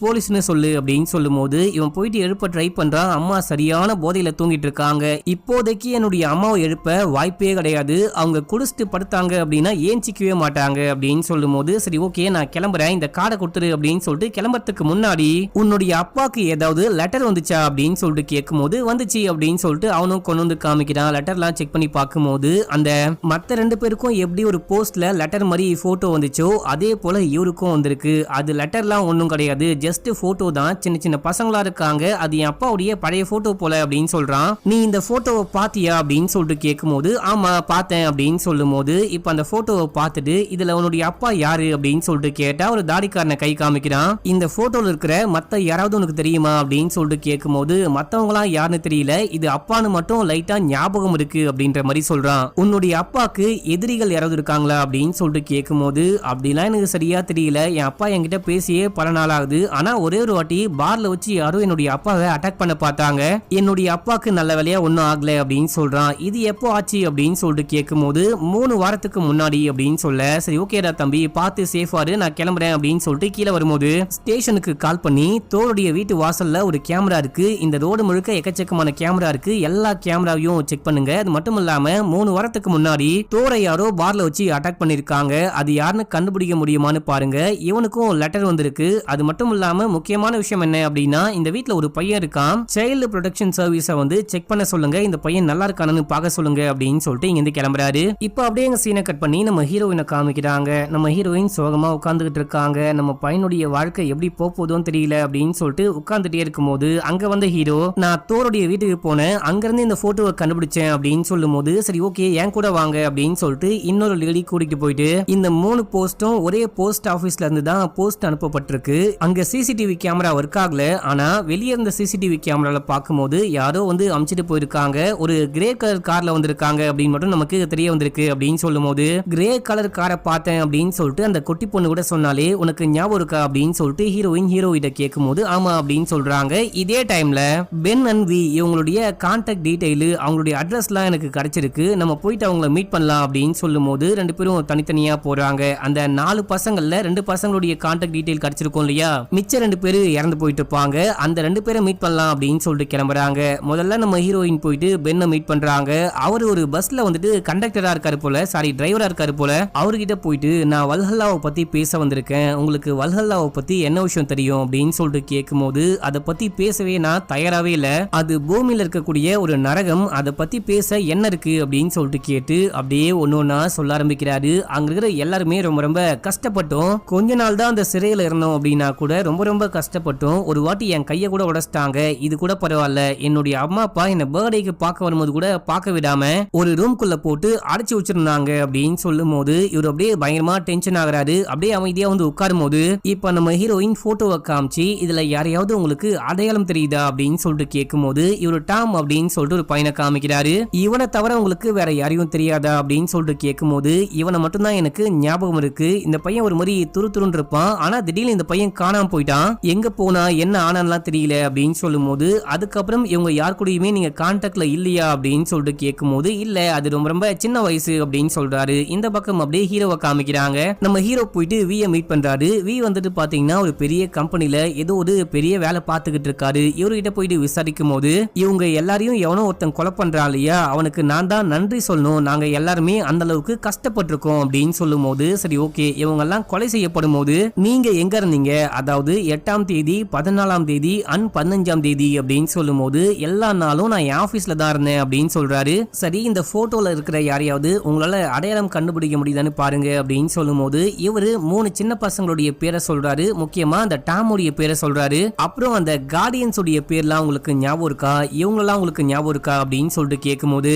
போலீஸ்னு சொல்லு அப்படின்னு சொல்லும் போது இவன் போயிட்டு எழுப்ப ட்ரை பண்றான். அம்மா சரியான போதையில தூங்கிட்டு இருக்காங்க, இப்போதைக்கு என்னுடைய அம்மாவை எழுப்ப வாய்ப்பே கிடையாது, அவங்க குடிச்சிட்டு படுத்தாங்க அப்படின்னா ஏஞ்சிக்கவே மாட்டாங்க அப்படின்னு சொல்லும் போது சரி ஓகே நான் கிளம்புறேன், இந்த கார்டை கொடுத்துரு அப்படின்னு சொல்லிட்டு கிளம்புறதுக்கு முன்னாடி உன்னுடைய அப்பாக்கு ஏதாவது லெட்டர் வந்துச்சா அப்படின்னு சொல்லிட்டு கேட்கும்போது வந்துச்சு அப்படின்னு சொல்லிட்டு அவனும் கொண்டு வந்து காமிக்கிறான். லெட்டர்லாம் செக் பண்ணி பார்க்கும்போது அந்த மத்த 2 பேருக்கும் எப்படி ஒரு போஸ்ட்ல லெட்டர் மாதிரி போட்டோ வந்துச்சோ அதே போல இவருக்கும் வந்திருக்கு. அது லெட்டர்லாம் ஒன்றும் கிடையாது, ஜஸ்ட் போட்டோ தான், சின்ன சின்ன பசங்களா இருக்காங்க, அது என் அப்பாவுடைய பழைய போட்டோ போல அப்படின்னு சொல்றான். நீ இந்த போட்டோவை பாத்தியா அப்படின்னு சொல்லிட்டு கேட்கும்போது ஆமா பார்த்தேன் அப்படின்னு சொல்லும் போது இப்ப அந்த போட்டோவை பார்த்துட்டு இதுல உன்னுடைய அப்பா யாரு அப்படின்னு சொல்லிட்டு கேட்டா ஒரு தாடிக்காரனை கை காமிக்கிறான். இந்த போட்டோல இருக்கிற மத்த யாராவது உனக்கு தெரியுமா அப்படின்னு சொல்லிட்டு கேட்கும்போது மத்தவங்களாம் யாருன்னு தெரியல, இது அப்பான்னு மட்டும் லைட்டா ஞாபகம் இருக்கு அப்படின்ற மாதிரி சொல்றான். உன்னுடைய அப்பாக்கு எதிரிகள் யாராவது இருக்காங்களா அப்படின்னு சொல்லிட்டு கேட்கும்போது அப்படிலாம் எனக்கு சரியா தெரியல, என் அப்பா என்கிட்ட பேசியே பல நாள் ஆகுது, ஆனா ஒரே ஒரு வாட்டி பார்ல வச்சு யாரும் என்னுடைய அப்பாவை அட்டாக் பண்ண பார்த்தாங்க, என்னுடைய அப்பாக்கு நல்ல வேலையா ஒன்னும் ஆகல அப்படின்னு சொல்றான். இது எப்போ ஆச்சு அப்படின்னு சொல்லிட்டு கேட்கும்போது 3 வாரத்துக்கு முன்னாடி அப்படின்னு சொல்ல, சரி ஓகேடா தம்பி பார்த்து சேஃபாரு நான் கிளம்புறேன் அப்படின்னு சொல்லிட்டு கீழே வரும்போது ஸ்டேஷனுக்கு கால் பண்ணி தோருடைய வீட்டு வாசல்ல ஒரு கேமரா இருக்கு, இந்த ரோடு முழுக்க எக்கச்சக்கமான கேமரா இருக்கு, எல்லா கேமராவையும் செக் பண்ணுங்க, அது மட்டும் இல்லாம 3 வாரத்துக்கு முன்னாடி தோரை யாரோ பார்ல வச்சு அட்டாக் பண்ணிருக்காங்க, அது யாருன்னு கண்டுபிடிக்க முடியுமான்னு பாருங்க, இவனுக்கும் லெட்டர் வந்திருக்கு, அது மட்டும் இல்லாம முக்கியமான விஷயம் என்ன அப்படின்னா இந்த வீட்ல ஒரு பையன் இருக்கான், சைல்டு ப்ரொடெக்ஷன் சர்வீஸை வந்து செக் பண்ண சொல்லுங்க, இந்த பையன் நல்லா இருக்கானு பார்க்க சொல்லுங்க அப்படின்னு சொல்லிட்டு இங்க இருந்து கிளம்புறாரு. இப்ப அப்படியே எங்க சீனை கட் பண்ணி நம்ம ஹீரோயினை காமிக்கிறாங்க. நம்ம ஹீரோயின் சோகமா உட்கார்ந்துகிட்டு இருக்காங்க, நம்ம பையனுடைய வாழ்க்கை எப்படி போகுதுன்னு தெரியல அப்படின்னு சொல்லிட்டு உட்கார்ந்துட்டே இருக்கும்போது அங்க வந்த ஹீரோ நான் தோருடைய வீட்டுக்கு போனேன், அங்க இருந்து இந்த போட்டோவை கண்டுபிடிச்சேன் அப்படின்னு சொல்லும் போது சரி ஓகே என் கூட வாங்க அப்படின்னு சொல்லிட்டு இன்னொரு லேடி கூட்டிட்டு போயிட்டு இந்த 3 போஸ்டும் ஒரே போஸ்ட் ஆபீஸ்ல இருந்து தான் போஸ்ட் அனுப்பப்பட்டிருக்கு. அங்க சிசிடிவி கேமரா ஒர்க் ஆகல, ஆனா வெளியே இருந்த சிசிடிவி கேமரால பார்க்கும்போது யாரோ வந்து அமிச்சிட்டு போயிருக்காங்க, ஒரு கிரே கலர் கார்ல வந்திருக்காங்க அப்படின்னு மட்டும் நமக்கு தெரிய வந்திருக்கு அப்படின்னு சொல்லும் போது கிரே கலர் காரை பார்த்தேன் அப்படின்னு சொல்லிட்டு அந்த குட்டி பொண்ணு கூட சொன்னாலே உனக்கு ஞாபகம் இருக்கா அப்படின்னு சொல்லிட்டு ஹீரோயின் ஹீரோயிட்ட கேட்கும் போது ஆமா அப்படின்னு சொல்றாங்க. இதே டைம்ல பென் அண்ட் வி இவங்களுடைய கான்டாக்ட் டீடைல் அவங்களுடைய அட்ரஸ்லாம் எனக்கு கிடைச்சிருக்கு, நம்ம போயிட்டு அவங்கள மீட் பண்ணலாம் அப்படின்னு சொல்லும் போது 2 பேரும் தனித்தனியா போறாங்க. அந்த 4 பசங்கள்ல 2 பசங்களுடைய கான்டாக்ட் டீடைல் கிடைச்சிருக்கும் இல்லையா, மிச்ச 2 பேரு இறந்து போயிட்டு இருப்பாங்க, அந்த 2 பேரை மீட் பண்ணலாம் அப்படின்னு சொல்லிட்டு கிளம்புறாங்க. முதல்ல நம்ம ஹீரோயின் போயிட்டு பென்னை மீட் பண்றாங்க, அவர் ஒரு பஸ்ல வந்துட்டு கண்டக்டரா இருக்காரு போல, சாரி டிரைவரா இருக்காரு போல, அவர்கிட்ட போயிட்டு நான் வல்ஹல்லாவை பத்தி பேச வந்திருக்கேன், உங்களுக்கு வல்ஹல்லாவை பத்தி என்ன விஷயம் தெரியும் அப்படின்னு சொல்லிட்டு கேட்கும்போது அதை பத்தி பேசவே நான் தயாராவே இல்ல, அது பூமியில இருக்கக்கூடிய ஒரு நரகம், அதை பத்தி பேச என்ன இருக்கு அப்படின்னு சொல்லிட்டு கேட்டு அப்படியே ஒன்னொன்னா சொல்ல ஆரம்பிக்கிறாரு. அங்க இருக்கிற எல்லாருமே ரொம்ப ரொம்ப கஷ்டப்பட்டோம், கொஞ்ச நாள் தான் அந்த சிறையில இருந்தோம் அப்படின்னா கூட ரொம்ப ரொம்ப கஷ்டப்பட்டோம், ஒரு வாட்டி என் கையை கூட உடைச்சிட்டாங்க, இது கூட பரவாயில்ல, என்னுடைய அம்மா அப்பா என்ன பர்த்டேக்கு பார்க்க வரும்போது கூட பார்க்க விடாம ஒரு ரூம்குள்ள போட்டு அடைச்சு வச்சிருந்தாங்க அப்படின்னு சொல்லும் போது இவர் அப்படியே பயங்கரமா டென்ஷன் ஆகுறாரு. அப்படியே அமைதியா வந்து உட்காரும் போது இப்ப நம்ம ஹீரோயின் போட்டோவை காமிச்சு இதுல யாரையாவது உங்களுக்கு அடையாளம் தெரியுதா அப்படின்னு சொல்லிட்டு கேட்கும் போது இவரு டாம் அப்படின்னு சொல்லிட்டு ஒரு பையனை காமிக்கிறாரு. இவனை தவிர உங்களுக்கு வேற யாரையும் தெரியாதா அப்படின்னு சொல்லிட்டு கேட்கும் போது இவனை மட்டும்தான் எனக்கு ஞாபகம் இருக்கு, இந்த பையன் ஒரு மாதிரி துருத்துருன்னு இருப்பான், ஆனா திடீர்னு இந்த பையன் காணாம போயிட்டான், எங்க போனா என்ன ஆனான்லாம் தெரியல அப்படின்னு சொல்லும் போது அதுக்கப்புறம் இவங்க யார் கூடயுமே நீங்க கான்டாக்ட்ல இல்லையா அப்படின்னு சொல்லிட்டு கேட்கும் போது இல்ல, அது ரொம்ப ரொம்ப சின்ன வயசு அப்படின்னு சொல்றாரு. இந்த பக்கம் அப்படியே ஹீரோவை காமிக்கிறாங்க. நம்ம ஹீரோ போயிட்டு வியை மீட் பண்றாரு. வி வந்துட்டு பாத்தீங்கன்னா ஒரு பெரிய கம்பெனில ஏதோ ஒரு பெரிய வேலை பார்த்துக்கிட்டு இருக்காரு. இவர்கிட்ட போயிட்டு விசாரிக்கும் போது இவங்க எல்லாரையும் எவனோ ஒருத்தன் கொலை பண்றான் இல்லையா, அவனுக்கு நான் தான் நன்றி சொல்லணும், நாங்க எல்லாருமே அந்த அளவுக்கு கஷ்டப்பட்டிருக்கோம் அப்படின்னு சொல்லும் போது சரி ஓகே இவங்க எல்லாம் கொலை செய்யப்படும் போது நீங்க எங்க இருந்தீங்க, அதாவது 8ஆம் தேதி 14ஆம் தேதி அண்ட் 15ஆம் தேதி அப்படின்னு சொல்லும் போது எல்லா நாளும் நான் என் ஆபீஸ்ல தான் இருந்தேன் அப்படின்னு சொல்றாரு. சரி இந்த போட்டோல இருக்கிற யாரையாவது உங்களால அடையாளம் கண்டுபிடிக்க முடியுதான்னு பாருங்க அப்படின்னு சொல்லும் போது இவரு 3 சின்ன பசங்களுடைய பேரை சொல்றாரு, முக்கியமா அந்த டாமுடைய பேரை சொல்றாரு, அப்புறம் அந்த கார்டியன்ஸ் உடைய பேர்லாம் உங்களுக்கு ஞாபகம் இருக்கா, இவங்களெல்லாம் உங்களுக்கு ஞாபகம் இருக்கா அப்படின்னு சொல்லிட்டு கேட்கும் போது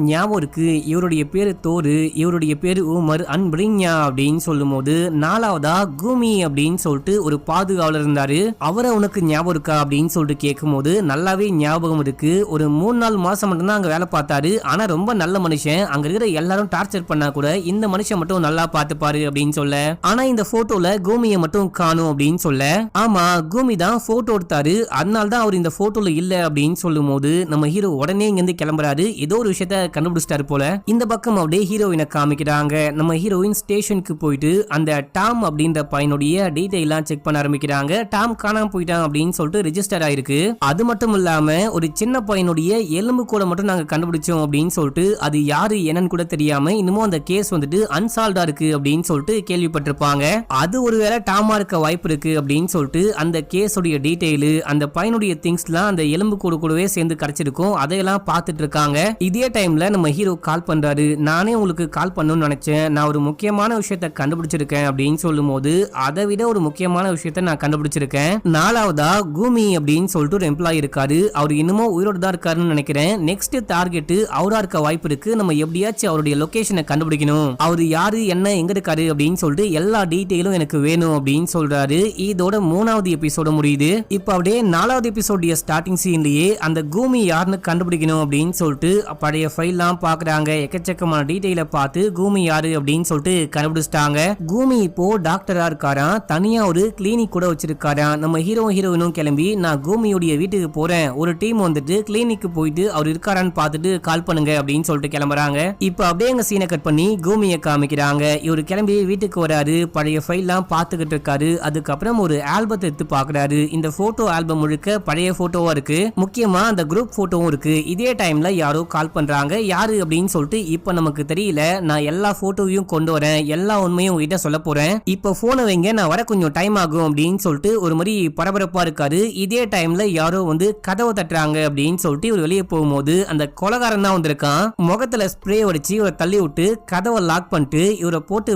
ஞாபகம் இருக்கு, இவருடைய பேரு தோரு, இவருடைய பேரு உமர் அண்ட் பிரின்யா அப்படின்னு சொல்லும் போது 4வதா கூமி அப்படின்னு சொல்லிட்டு ஒரு பாதுகாவலர் இருந்தாரு, அவரை உனக்கு ஞாபகம் இருக்கா அப்படின்னு சொல்லிட்டு கேட்கும் போது நல்லாவே ஞாபகம் இருக்கு, ஒரு 3-4 மாசம் மட்டும் தான் அங்க வேலை பார்த்தாரு, ஆனா ரொம்ப நல்ல மனுஷன், அங்க இருக்கிற எல்லாரும் டார்ச்சர் பண்ணா கூட இந்த மனுஷன் மட்டும் நல்லா பார்த்துப்பாரு அப்படின்னு சொல்ல, ஆனா இந்த போட்டோல கூமியை மட்டும் காணும் அப்படின்னு சொல்ல, ஆமா கூமி தான் போட்டோ எடுத்தாரு, அதனால தான் அவர் இந்த போட்டோல இல்ல அப்படின்னு சொல்லும் போது நம்ம ஹீரோ உடனே இங்க இருந்து கிளம்புறாரு, ஏதோ ஒரு விஷயத்த கண்டுபிடிச்சிட்டாரு போல. இந்த பக்கம் அப்புறம் அப்படியே ஹீரோயினை காமிக்கிறாங்க. நம்ம ஹீரோயின் ஸ்டேஷனுக்கு போயிட்டு அந்த டாம் அப்படின்ற பையனுடைய டீடைல்லாம் செக் பண்ண ஆரம்பிக்கிறாங்க. டாம் காணாம போயிட்டான் அப்படின்னு சொல்லிட்டு ரெஜிஸ்டர் ஆயிருக்கு. அது மட்டும் இல்லாம ஒரு சின்ன பையனுடைய எலும்பு கூட மட்டும் நாங்க கண்டுபிடிச்சோம் அப்படின்னு சொல்லிட்டு அது யாரு என்னன்னு கூட தெரியாம இன்னமும் அந்த கேஸ் வந்துட்டு அன்சால்வ்டா இருக்கு அப்படின்னு சொல்லிட்டு கேள்விப்பட்டிருப்பாங்க. அது ஒருவேளை டாமா இருக்க வாய்ப்பு இருக்கு அப்படின்னு சொல்லிட்டு அந்த கேஸோடைய டீடைல் அந்த பையனுடைய திங்ஸ்லாம் அந்த எலும்பு கூடவே சேர்ந்து கிடைச்சிருக்கும். அதையெல்லாம் பார்த்துட்டு இருக்காங்க. இதே டைம்ல நம்ம ஹீரோ கால் பண்றாரு. நானே உங்களுக்கு கால் பண்ணணும்னு நினைச்சேன், நான் ஒரு முக்கியமான விஷயத்த கண்டுபிடிச்சிருக்கேன் அப்படின்னு சொல்லும் போது அதை விட ஒரு முக்கியமான விஷயத்த நான் கண்டுபிடிச்சிருக்கேன். நாலாவதா கூமி அப்படின்னு சொல்லிட்டு ஒரு எம்ப்ளாயி இருக்காரு. அவர் இன்னமும் உயிரோடு தான் இருக்காருன்னு நினைக்கிறேன். நெக்ஸ்ட் டார்கெட் அவரா இருக்க வாய்ப்பு இருக்கு. நம்ம எப்படியாச்சும் அவருடைய லொகேஷனை கண்டுபிடிக்கணும். அவர் யாரு என்ன எங்க இருக்காரு அப்படின்னு சொல்லிட்டு எல்லா டீடைலும் எனக்கு வேணும் அப்படின்னு சொல்றாரு. இதோட 3வது எபிசோட முடியுது. இப்ப அப்படியே 4வது எபிசோடைய ஸ்டார்டிங் சீன்லயே அந்த கூமி யாருன்னு கண்டுபிடிக்கணும் அப்படின்னு சொல்லிட்டு பழைய ஃபைல்லாம் பாக்குறாங்க. எக்கச்சக்கமான டீடைல பார்த்து கூமி யாரு அப்படின்னு சொல்லிட்டு கண்டுபிடிச்சிட்டாங்க. கூமி இப்போ டாக்டரா இருக்காராம். தனியா ஒரு கிளினிக் கூட வச்சிருக்காராம். நம்ம ஹீரோயினும் கிளம்பி நான் கூமியோடைய வீட்டுக்கு போறேன், ஒரு டீம் வந்துட்டு கிளினிக்கு போயிட்டு அவர் இருக்காரான்னு பார்த்துட்டு கால் பண்ணுங்க அப்படின்னு சொல்லிட்டு கிளம்புறாங்க. இப்ப அப்படியே எங்க சீனை கட் பண்ணி கூமியை காமிக்கிறாங்க. இவர் கிளம்பி வீட்டுக்கு வராரு. பழைய ஃபைல்லாம் பார்த்துக்கிட்டு இருக்காரு. அதுக்கப்புறம் ஒரு ஆல்பத்தை எடுத்து பாக்குறாரு. இந்த போட்டோ ஆல்பம் முழுக்க பழைய போட்டோவா இருக்கு. முக்கியமா அந்த குரூப் போட்டோவும் இருக்கு. இதே டைம்ல யாரோ கால் பண்றாங்க. யாரு அப்படின்னு சொல்லிட்டு இப்ப நமக்கு தெரியல. நான் எல்லா போட்டோவையும் கொண்டு வரேன், எல்லா உண்மையும் உங்ககிட்ட சொல்ல போறேன். இப்ப போனை வைங்க, நான் வர கொஞ்சம் டைம் ஆகும் அப்படின்னு சொல்லிட்டு ஒரு மாதிரி பரபரப்பா இருக்காரு. இதே டைம்ல யாரோ வந்து கதவை தட்டுறாங்க அப்படின்னு சொல்லிட்டு இவர் வெளியே போகும்போது அந்த கொலகாரன் தான் வந்திருக்கான். முகத்துல ஸ்ப்ரே அடிச்சு இவரை தள்ளி விட்டு கதவை லாக் பண்ணிட்டு இவரை போட்டு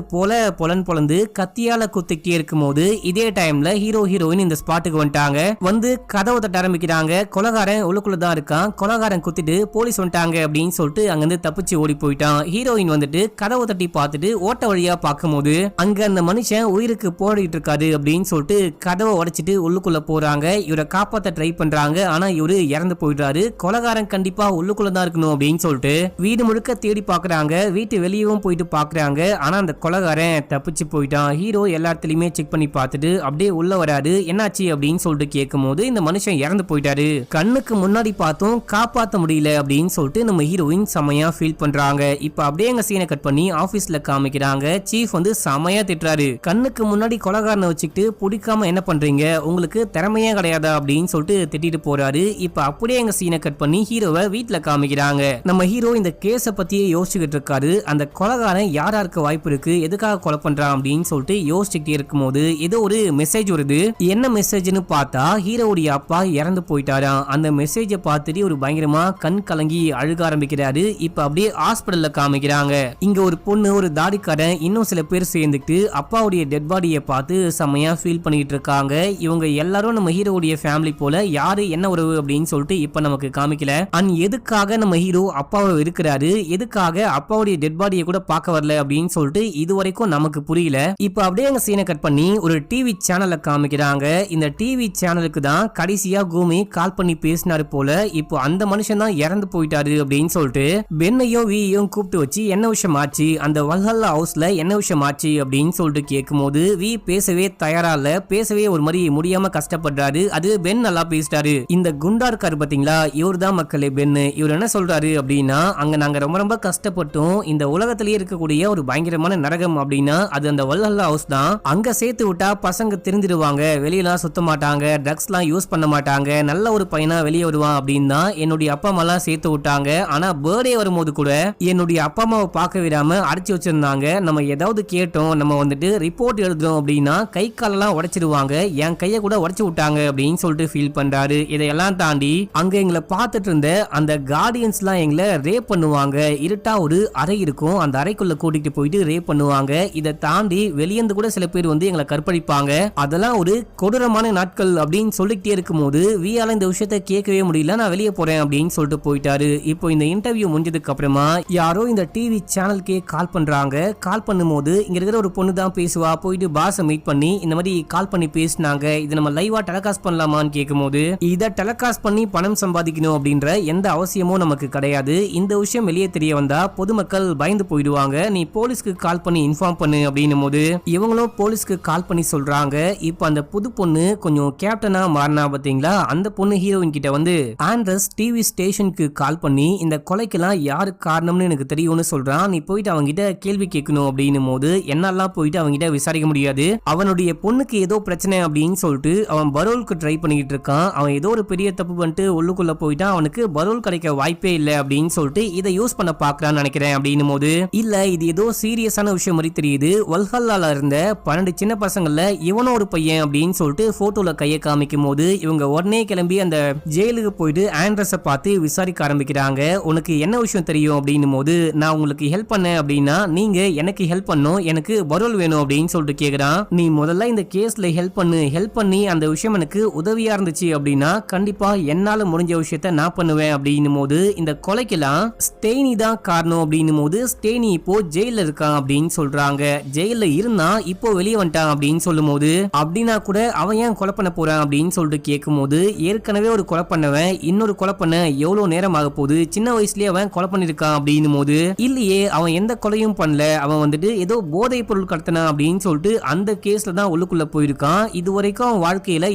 பொலந்து கத்தியால குத்திக்கிட்டே இருக்கும் போது இதே டைம்ல ஹீரோயின் இந்த ஸ்பாட்டுக்கு வந்துட்டாங்க. வந்து கதவை தட்ட ஆரம்பிக்கிறாங்க. கொலகாரன் உள்ளுக்குள்ளதான் இருக்கான். கொலகாரன் குத்திட்டு போலீஸ் வந்துட்டாங்க அப்படின்னு சொல்லிட்டு அங்கிருந்து தப்பிச்சு ஓடி போயிட்டான். ஹீரோயின் வந்துட்டு கதவை தட்டி பார்த்துட்டு ஓட்ட வழியா பார்க்கும்போது அங்க அந்த மனுஷன் உயிருக்கு போராடிட்டு இருக்காரு அப்படின்னு சொல்லிட்டு கதவை உடைச்சிட்டு உள்ளுக்குள்ள போறாங்க. இவரை காப்பாத்த ட்ரை பண்றாங்க. ஆனா இவரு இறந்து போயிடுறாரு. கொலகாரன் கண்டிப்பா உள்ளுக்குள்ளதான் இருக்கணும் அப்படின்னு சொல்லிட்டு வீடு முழுக்க தேடி பாக்குறாங்க. வீட்டு வெளியவும் போயிட்டு பாக்குறாங்க. ஆனா அந்த கொலகாரன் தப்பிச்சு போயிட்டான். ஹீரோ எல்லா இடத்துலயுமே செக் பண்ணி பார்த்துட்டு அப்படியே உள்ள வராரு. என்னாச்சு அப்படின்னு சொல்லிட்டு கேட்கும் போது இந்த மனுஷன் இறந்து போயிட்டாரு. கண்ணுக்கு முன்னாடி பார்த்தோம், காப்பாத்த முடியல அப்படின்னு சொல்லிட்டு நம்ம ஹீரோயின் செமையா ஃபீல் பண்றாங்க. இப்ப அப்படியே எங்க சீனை கட் பண்ணி ஆபீஸ்ல காமிக்கிறாங்க. சீஃப் வந்து செமையா திட்டுறாரு. கண்ணுக்கு முன்னாடி கொலகாரனை வச்சுக்கிட்டு பிடிக்காம என்ன பண்றீங்க, உங்களுக்கு திறமையே கிடையாதா அப்படின்னு சொல்லிட்டு திட்டிட்டு போறாரு. இப்ப அப்படியே எங்க சீனை கட் பண்ணி ஹீரோவை வீட்டுல காமிக்கிறாங்க. நம்ம ஹீரோ இந்த கேஸ பத்தியே யோசிச்சுக்கிட்டு இருக்காரு. அந்த கொலகாரன் யாரா இருக்க வாய்ப்பு இருக்கு, எதுக்காக கொலை பண்றான் அப்படின்னு சொல்லிட்டு யோசிச்சுக்கிட்டே இருக்கும் போது ஏதோ ஒரு மெசேஜ் வருது. என்ன மெசேஜ்னு பார்த்தா ஹீரோவுடைய அப்பா இறந்து போயிட்டாராம். அந்த மெசேஜை பார்த்துட்டு ஒரு பயங்கரமா கண் கலங்கி அழுக ஆரம்பிக்கிறாரு. இப்ப அப்படியே ஹாஸ்பிடல்ல காமிக்கிறாங்க. இங்க ஒரு பொண்ணு, ஒரு தாடிக்காரன், இன்னும் சில பேர் சேர்ந்துட்டு அப்பாவுடைய டெட் பாடியை பார்த்து செம்மையா ஃபீல் பண்ணிட்டு இருக்காங்க. இவங்க எல்லாரும் நம்ம ஹீரோவுடைய ஃபேமிலி போல. யாரு என்ன உறவு அப்படின்னு சொல்லிட்டு இப்ப நமக்கு காமிக்கல. அண்ட் எதுக்காக நம்ம ஹீரோ அப்பாவை இருக்கிறாரு, எதுக்காக அப்பாவுடைய டெட் பாடியை கூட பார்க்க வரல அப்படின்னு சொல்லிட்டு இது வரைக்கும் நமக்கு புரியல. இப்ப அப்படியே எங்க சீனை கட் பண்ணி ஒரு டிவி சேனல்ல காமிக்கிறாங்க. இந்த டிவி சேனலுக்கு தான் கடைசியா கூமி கால் பண்ணி பேசினாரு போல. இப்போ அந்த மனுஷன் தான் இறந்து போயிட்டாரு அப்படின்னு சொல்லிட்டு பென்னையும் வியையும் கூப்பிட்டு வச்சு என்ன விஷயம் ஆச்சு, அந்த வல்ஹல்லா ஹவுஸ்ல என்ன விஷயம் ஆச்சு அப்படின்னு சொல்லிட்டு கேட்கும் போது வி பேசவே தயாரா இல்ல. பேசவே ஒரு மாதிரி முடியாம கஷ்டப்படுறாரு. அது பென் நல்லா பேசிட்டாரு. இந்த குண்டா இருக்காரு பாத்தீங்களா, இவர் தான் மக்களே பென்னு. இவர் என்ன சொல்றாரு அப்படின்னா, அங்க நாங்க ரொம்ப கஷ்டப்பட்டோம். இந்த உலகத்திலேயே இருக்கக்கூடிய ஒரு பயங்கரமான நரகம் அப்படின்னா அது அந்த வல்ஹல்லா ஹவுஸ் தான். அங்க சேர்த்து விட்டா பசங்க திருந்திடுவாங்க, வெளியெல்லாம் சுத்த மாட்டாங்க, ட்ரக்ஸ் எல்லாம் யூஸ் பண்ண மாட்டாங்க, நல்ல ஒரு பையனா வெளியே வருவான் அப்படின்னு தான் என்னுடைய அப்பா அம்மா எல்லாம் சேர்த்து விட்டாங்க. ஆனா பர்த்டே வரும்போது கூட என்னுடைய அப்பா அம்மாவை பார்க்க விடாம அடைச்சு வச்சிருந்தாங்க. நம்ம ஏதாவது கேட்டோம், நம்ம வந்துட்டு ரிப்போர்ட் எழுதுறோம் அப்படின்னா கை காலெல்லாம் உடைச்சிடுவாங்க, என் கையை கூட உடைச்சு விட்டாங்க அப்படின்னு சொல்லிட்டு ஃபீல் பண்றாரு. இதையெல்லாம் தாண்டி அங்க எங்களை பார்த்துட்டு இருந்த அந்த கார்டியன்ஸ் எல்லாம் எங்களை ரேப் பண்ணுவாங்க. இருட்டா ஒரு அறை இருக்கும், அந்த அறைக்குள்ள கூட்டிட்டு போயிட்டு ரேப் பண்ணுவாங்க. இதை தாண்டி வெளியேந்து கூட சில பேர் வந்து எங்களை கற்பழிப்பாங்க. அதெல்லாம் ஒரு கொடூரமான நாட்கள் அப்படின்னு சொல்லிக்கிட்டே இருக்கும் போது வியால இந்த விஷயத்த கேட்கவே முடியல, நான் வெளியே போறேன் அப்படின்னு சொல்லிட்டு போயிட்டாரு. இப்போ இந்த இன்டர்வியூ முடிஞ்சதுக்கு அப்புறமா யாரோ இந்த டிவி சேனலுக்கே கால் பண்றாங்க. கால் பண்ணும்போது இங்க இருக்கிற ஒரு பொண்ணு தான் பேசுவா. போயிட்டு பாஸை மீட் பண்ணி இந்த மாதிரி கால் பண்ணி பேசினாங்க, இது நம்ம லைவா டெலிகாஸ்ட் பண்ணலாமான்னு கேட்கும்போது இதை டெலிகாஸ்ட் பண்ணி பணம் சம்பாதிக்கணும் அப்படின்ற எந்த அவசியமும் நமக்கு கிடையாது. இந்த விஷயம் வெளியே தெரிய வந்தா பொதுமக்கள் பயந்து போயிடுவாங்க, நீ போலீஸ்க்கு கால் பண்ணி இன்ஃபார்ம் பண்ணு அப்படின்னும் போது இவங்களும் போலீஸ்க்கு கால் பண்ணி சொல்றாங்க. இப்போ அந்த புது பொண்ணு கொஞ்சம் கேப்டனா மாறினா பாத்தீங்களா, அந்த பொண்ணு ஹீரோயின் கிட்ட வந்து ஆண்ட்ரஸ் டிவி ஸ்டேஷனுக்கு கால் பண்ணி இந்த கொலைக்கெல்லாம் யாரு காரணம்னு எனக்கு தெரியும்னு சொல்றான். நீ போயிட்டு அவங்கிட்ட கேள்வி கேட்கணும் அப்படின்னும் போது என்னெல்லாம் போயிட்டு அவங்கிட்ட விசாரிக்க முடியாது. அவனுடைய பொண்ணுக்கு ஏதோ பிரச்சனை அப்படின்னு சொல்லிட்டு அவன் பரோலுக்கு ட்ரை பண்ணிட்டு இருக்கான். அவன் ஏதோ ஒரு பெரிய தப்பு பண்ணிட்டு உள்ளுக்குள்ள போயிட்டான். அவனுக்கு பரோல் கிடைக்க வாய்ப்பே இல்லை அப்படின்னு சொல்லிட்டு இதை யூஸ் பண்ண பாக்குறான்னு நினைக்கிறேன் அப்படின்னும் போது இல்ல இது ஏதோ சீரியஸான விஷயம் மாதிரி தெரியுது. வல்ஹல்லால இருந்த 12 சின்ன பசங்கள்ல இவனும் ஒரு பையன் அப்படின்னு சொல்லிட்டு போட்டோல கையை காமிக்கும் போது இவங்க உடனே கிளம்பி அந்த ஜெயிலுக்கு போயிட்டு ஆண்ட்ரஸ பார்த்து விசாரிக்க ஆரம்பிக்கிறாங்க. உனக்கு என்ன விஷயம் தெரியும் அப்படின்னும் போது நான் உங்களுக்கு ஹெல்ப் பண்ணேன் அப்படின்னா நீங்க எனக்கு ஹெல்ப் பண்ணும், எனக்கு பரோல் வேணும் அப்படின்னு சொல்லிட்டு கேக்குறான். நீ முதல்ல இந்த கேஸ்ல ஹெல்ப் பண்ணி அந்த விஷயம் எனக்கு உதவியா இருந்துச்சு அப்படின்னா கண்டிப்பா என்னால முடிஞ்ச விஷயத்த நான் பண்ணுவேன் அப்படின்னும் போது இந்த கொலைக்கெல்லாம் ஸ்டெய்னி தான் காரணம் அப்படின்னும் போது ஸ்டெய்னி இப்போ ஜெயில இருக்கான் அப்படின்னு சொல்றாங்க. ஜெயில இருந்தா இப்போ வெளியே வந்துட்டான் அப்படின்னு சொல்லும் போது அப்படின்னா கூட அவன் ஏன் கொலை பண்ண போறான் அப்படின்னு சொல்லிட்டு கேட்கும் போது ஏற்கனவே ஒரு கொலை பண்ணவன் இன்னொரு கொலை பண்ண எவ்வளவு நேரம் ஆக போகுது, சின்ன வயசுலயே அவன் கொலை பண்ணிருக்கான் அப்படின்னும் போது இல்லையே அவன் எந்த கொலையும் பண்ணல, அவன் வந்துட்டு ஏதோ போதை பொருள் கடத்தினா அப்படின்னு சொல்லிட்டு அந்த கேஸ்ல தான் உள்ளுக்குள்ள போயிருக்கான். இது வரைக்கும் அவன் வாழ்க்கையில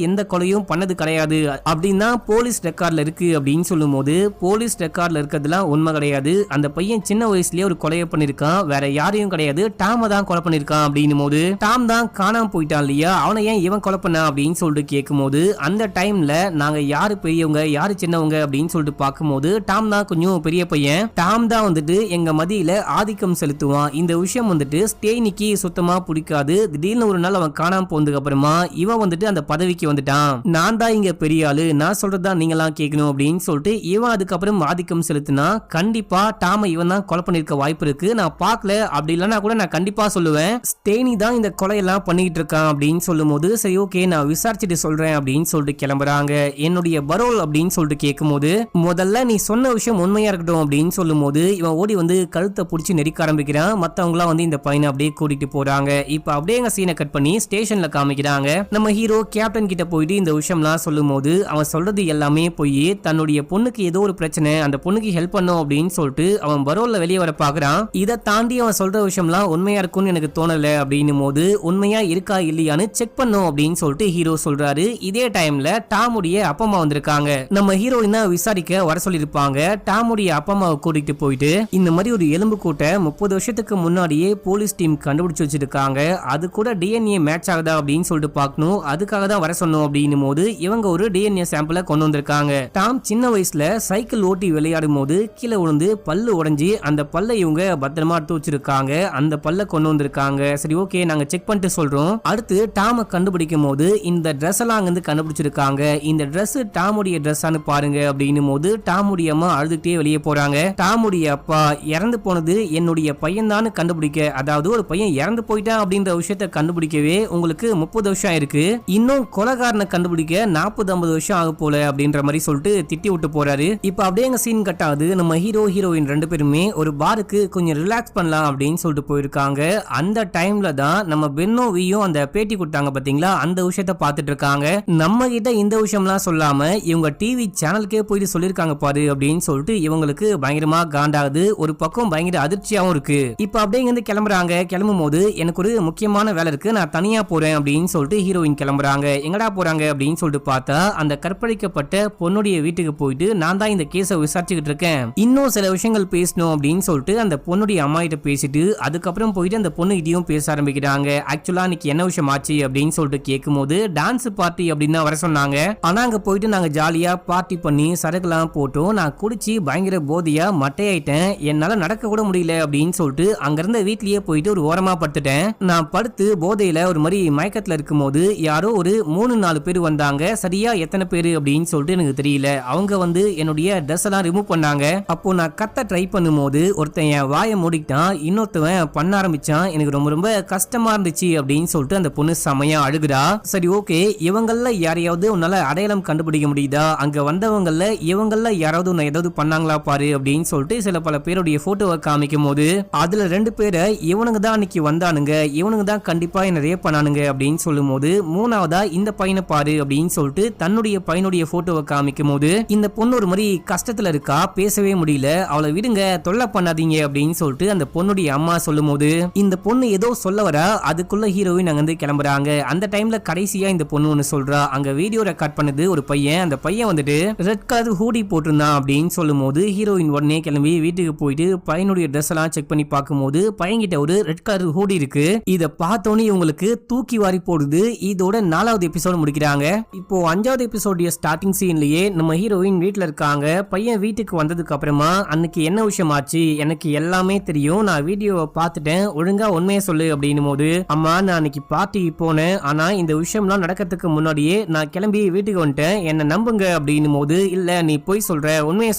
எந்த கொலையும் பண்ணது கிடையாது அப்படின்னா போலீஸ் ரெக்கார்ட்ல இருக்கு அப்படின்னு சொல்லும் போது போலீஸ் ரெக்கார்ட்ல இருக்கிறதுலாம் உண்மை கிடையாது. அந்த பையன் சின்ன வயசுலயே ஒரு கொலையை பண்ணிருக்கான், வேற யாரையும் கிடையாது, டாம தான் கொலை பண்ணிருக்கான் அப்படின்னும் போது டாம் தான் காணாம போயிட்டான் இல்லையா, அவனை ஏன் இவன் கொலை பண்ண அப்படின்னு சொல்லிட்டு கேட்கும் போது அந்த டைம்ல நாங்க யாரு பெரியவங்க யாரு சின்னவங்க அப்படின்னு சொல்லிட்டு பார்க்கும்போது டாம் தான் கொஞ்சம் பெரிய பையன். டாம் தான் வந்துட்டு எங்க மதியில ஆதிக்கம் செலுத்துவான். இந்த விஷயம் வந்துட்டு ஸ்டெய்னிக்கு சுத்தமா பிடிக்காது. திடீர்னு ஒரு நாள் அவன் காணாம போனதுக்கு அப்புறமா இவன் வந்துட்டு அந்த பதவிக்கு வந்துட்டான். நான் தான் இங்க பெரிய ஆளு, நான் சொல்றதுதான் நீங்க எல்லாம் கேட்கணும் அப்படின்னு சொல்லிட்டு இவன் அதுக்கப்புறம் ஆதிக்கம் செலுத்தினா கண்டிப்பா டாம இவன் தான் கொலை பண்ணிருக்க வாய்ப்பு இருக்கு. நான் பார்க்கல, அப்படி இல்லைன்னா கூட நான் கண்டிப்பா சொல்லுவேன் ஸ்டெய்னி தான் இந்த கொலையெல்லாம் பண்ணிட்டு இருக்கான் அப்படின்னு சொல்லும் போது சரி ஓகே நான் விசாரிச்சுட்டு சொல்றேன் அப்படின்னு சொல்லிட்டு கிளம்புறாங்க. என்னுடைய பரோல் அப்படின்னு சொல்லிட்டு கேட்கும் போது முதல்ல நீ சொன்ன விஷயம் உண்மையா இருக்கட்டும் அப்படின்னு சொல்லும் போது இவன் ஓடி வந்து கழுத்தை பிடிச்சி நெரிக்க ஆரம்பிக்கிறான். மத்தவங்க எல்லாம் வந்து இந்த பையனை அப்படியே கூட்டிட்டு போறாங்க. இப்ப அப்படியே எங்க சீனை கட் பண்ணி ஸ்டேஷன்ல காமிக்கிறாங்க. நம்ம ஹீரோ கேப்டன் கிட்ட போயிட்டு இந்த விஷயம்லாம் சொல்லும் போது அவன் சொல்றது எல்லாமே போய் தன்னுடைய பொண்ணுக்கு ஏதோ ஒரு பிரச்சனை, அந்த பொண்ணுக்கு ஹெல்ப் பண்ணும் அப்படின்னு சொல்லிட்டு அவன் பரோல்ல வெளியே வர பாக்குறான். இதை தாண்டி அவன் சொல்ற விஷயம்லாம் உண்மையா இருக்கும்னு எனக்கு தோணல அப்படின்னும் போது உண்மையா இருக்கா இல்லையான்னு செக் பண்ணும் அப்படின்னு சொல்லிட்டு ஹீரோ சொல்றாரு. இதே டைம்ல டாமுடைய அப்பா அம்மா வந்திருக்காங்க. நம்ம ஹீரோயினா விசாரிக்க வர சொல்லிருப்பாங்க. டாமுடைய அப்பா அம்மாவை கூட்டிட்டு போயிட்டு இந்த மாதிரி ஒரு எலும்பு கூட்டை 30 வருஷத்துக்கு முன்னாடியே போலீஸ் டீம் கண்டுபிடிச்சு வச்சிருக்காங்க, அது கூட டிஎன்ஏ மேட்ச் ஆகுதா அப்படின்னு சொல்லிட்டு பார்க்கணும், அதுக்காக தான் வர சொன்னோம் அப்படின்னும் போது இவங்க ஒரு டிஎன்ஏ சாம்பிளை கொண்டு வந்திருக்காங்க. டாம் சின்ன வயசுல சைக்கிள் ஓட்டி விளையாடும் போது கீழே விழுந்து பல்லு உடைஞ்சி அந்த பல்லை இவங்க பத்திரமா எடுத்து வச்சிருக்காங்க. அந்த பல்ல கொண்டு வந்திருக்காங்க. சரி ஓகே நாங்க செக் பண்ணிட்டு சொல்றோம். அடுத்து டாம கண்டுபிடிக்கும் போது இந்த ட்ரெஸ் எல்லாம் அங்க இருந்து கண்டுபிடிச்சிருக்காங்க. இந்த ட்ரெஸ் டாமுடைய ட்ரெஸ்ஸானு பாருங்க அப்படின்னும் போது டாமுடைய அம்மா அழுதுகிட்டே வெளியே போறாங்க. டாமுடைய அப்பா இறந்து போனது என்னுடைய பையன் தான் கண்டுபிடிக்க, அதாவது ஒரு பையன் இறந்து போயிட்டான் அப்படின்ற விஷயத்த கண்டுபிடிக்கவே உங்களுக்கு 30 வருஷம் ஆயிருக்கு, இன்னும் கொலைகாரனை கண்டுபிடிக்க 40-50 வருஷம் ஆக போல அப்படின்ற மாதிரி சொல்லிட்டு திட்டி விட்டு போறாரு. இப்ப அப்படியே எங்க சீன் கட் ஆகுது. நம்ம ஹீரோ ஹீரோயின் 2 பேருமே ஒரு பாருக்கு கொஞ்சம் ரிலாக்ஸ் பண்ணலாம் அப்படின்னு சொல்லிட்டு போயிருக்காங்க. அந்த டைம்ல தான் நம்ம பென்னோ வியும் அந்த பேட்டி கொடுத்தாங்க பாத்தீங்களா, அந்த விஷயத்த பார்த்துட்டு இருக்காங்க. நம்ம கிட்ட இந்த விஷயம்லாம் சொல்லாம இவங்க டிவி சேனலுக்கே போயிட்டு சொல்லிருக்காங்க பாரு அப்படின்னு சொல்லிட்டு இவங்களுக்கு பயங்கரமா காண்டாகுது. ஒரு பக்கம் பயங்கர அதிர்ச்சியாவும் இருக்கு. இப்ப அப்படியே இங்க இருந்து கிளம்புறாங்க. கிளம்பும் போது எனக்கு ஒரு முக்கியமான வேலை இருக்கு, நான் தனியா போறேன் அப்படின்னு சொல்லிட்டு ஹீரோயின் கிளம்புறாங்க. எங்கடா போறாங்க அப்படின்னு சொல்லிட்டு பார்த்தா அந்த கற்பழிக்கப்பட்ட பொண்ணுடைய வீட்டுக்கு போயிட்டு நான் தான் இந்த கேஸை விசாரிச்சுக்கிட்டு இருக்கேன், இன்னும் சில விஷயங்கள் பேசணும் அப்படின்னு சொல்லிட்டு அந்த பொண்ணுடைய அம்மா கிட்ட பேசிட்டு அதுக்கப்புறம் போயிட்டு அந்த பொண்ணு கிட்டயும் பேச ஆரம்பிக்கிறாங்க. ஆக்சுவலா இன்னைக்கு என்ன விஷயம் ஆச்சு அப்படின்னு சொல்லிட்டு கேட்கும் போது டான்ஸ் பார்ட்டி அப்படின்னு வர சொன்னாங்க. ஆனா அங்க போயிட்டு நாங்க ஜாலியா பார்ட்டி பண்ணி சரக்குலாம் போட்டோம், நான் குடிச்சு பயங்கர போதையா மட்டையாயிட்டேன், என்னால நடக்க கூட முடியல அப்படின்னு சொல்லிட்டு அங்க இருந்த வீட்லயே போயிட்டு ஒரு ஓரமா படுத்துட்டேன். நான் படுத்து போதையில ஒரு மாதிரி மயக்கத்துல இருக்கும் போது யாரோ ஒரு 3-4 பேர் வந்தாங்க. சரியா எத்தனை பேரு அப்படின்னு சொல்லிட்டு எனக்கு தெரியல. அவங்க வந்து என்னுடைய ட்ரெஸ் எல்லாம் ரிமூவ் பண்ணாங்க. அப்போ நான் கத்த ட்ரை பண்ணும் போது ஒருத்தன் என் வாயை மூடிட்டான், இன்னொருத்தவன் பண்ண ஆரம்பிச்சான். எனக்கு ரொம்ப ரொம்ப கஷ்டமா இருந்துச்சு அப்படின்னு சொல்லிட்டு அந்த பொண்ணு செமையா அழுகுறா. சரி ஓகே இவங்கள யாரையாவது உன்னால அடையாளம் கண்டுபிடிக்க முடியுதா, அங்க வந்தவங்கள இவங்கள யாராவது உன்னை ஏதாவது பண்ணாங்களா பாரு அப்படின்னு சொல்லிட்டு சில பல பேருடைய போட்டோவை காமிக்கும் போது அதுல 2 பேரை இவனுங்க தான் அன்னைக்கு வந்தானுங்க, இவனுங்க தான் கண்டிப்பா என்ன ரேப் பண்ணானுங்க அப்படின்னு சொல்லும் போது மூணாவதா இந்த பையனை பாரு அப்படின்னு சொல்லிட்டு தன்னுடைய பையனுடைய போட்டோவை காமிக்கும் போது இந்த பொண்ணு ஒரு மாதிரி கஷ்டத்துல இருக்கா, பேசவே முடியல, அவளை விடுங்க தொல்லை பண்ணாதீங்க அப்படின்னு சொல்லிட்டு அந்த பொண்ணுடைய அம்மா சொல்லும் போது இந்த பொண்ணு ஏதோ சொல்ல வர அதுக்குள்ள ஹீரோயின் அங்க இருந்து கிளம்புறாங்க. அந்த டைம்ல கடைசியா இந்த பொண்ணு ஒன்னு சொல்றா, அங்க வீடியோ ரெக்கார்ட் பண்ணது ஒரு பையன், அந்த பையன் வந்துட்டு ரெட் கலர் ஹூடி போட்டிருந்தான் அப்படின்னு சொல்லும் போது ஹீரோயின் உடனே கிளம்பி வீட்டுக்கு போயிட்டு பையனுடைய ட்ரெஸ் எல்லாம் செக் பண்ணி பார்க்கும்போது பையன்கிட்ட ஒரு ரெட் கலர் ஹூடி இருக்கு. இத பார்த்தோன்னே இவங்களுக்கு தூக்கி வாரி போடுது. இதோட 4வது எபிசோட் முடிக்கிறாங்க. இப்போ 5வது எபிசோடைய ஸ்டார்டிங் சீன்லயே நம்ம ஹீரோயின் வீட்டுல இருக்காங்க. பையன் வீட்டுக்கு வந்ததுக்கு அப்புறமா அன்னைக்கு என்ன விஷயம் ஆச்சு, எனக்கு எல்லாமே தெரியும், நான் வீடியோவை பார்த்துட்டேன், ஒழுங்கா உண்மையை சொல்லு அப்படின்னும் போது, அம்மா நான் அன்னைக்கு பார்ட்டிக்கு போனேன், ஆனா இந்த விஷயம்லாம் நடக்கிறதுக்கு முன்னாடியே நான் கிளம்பி வீட்டுக்கு வந்துட்டேன், என்ன நம்புங்க அப்படின்னும் போது, இல்ல நீ போய் சொல்ற, உண்மையை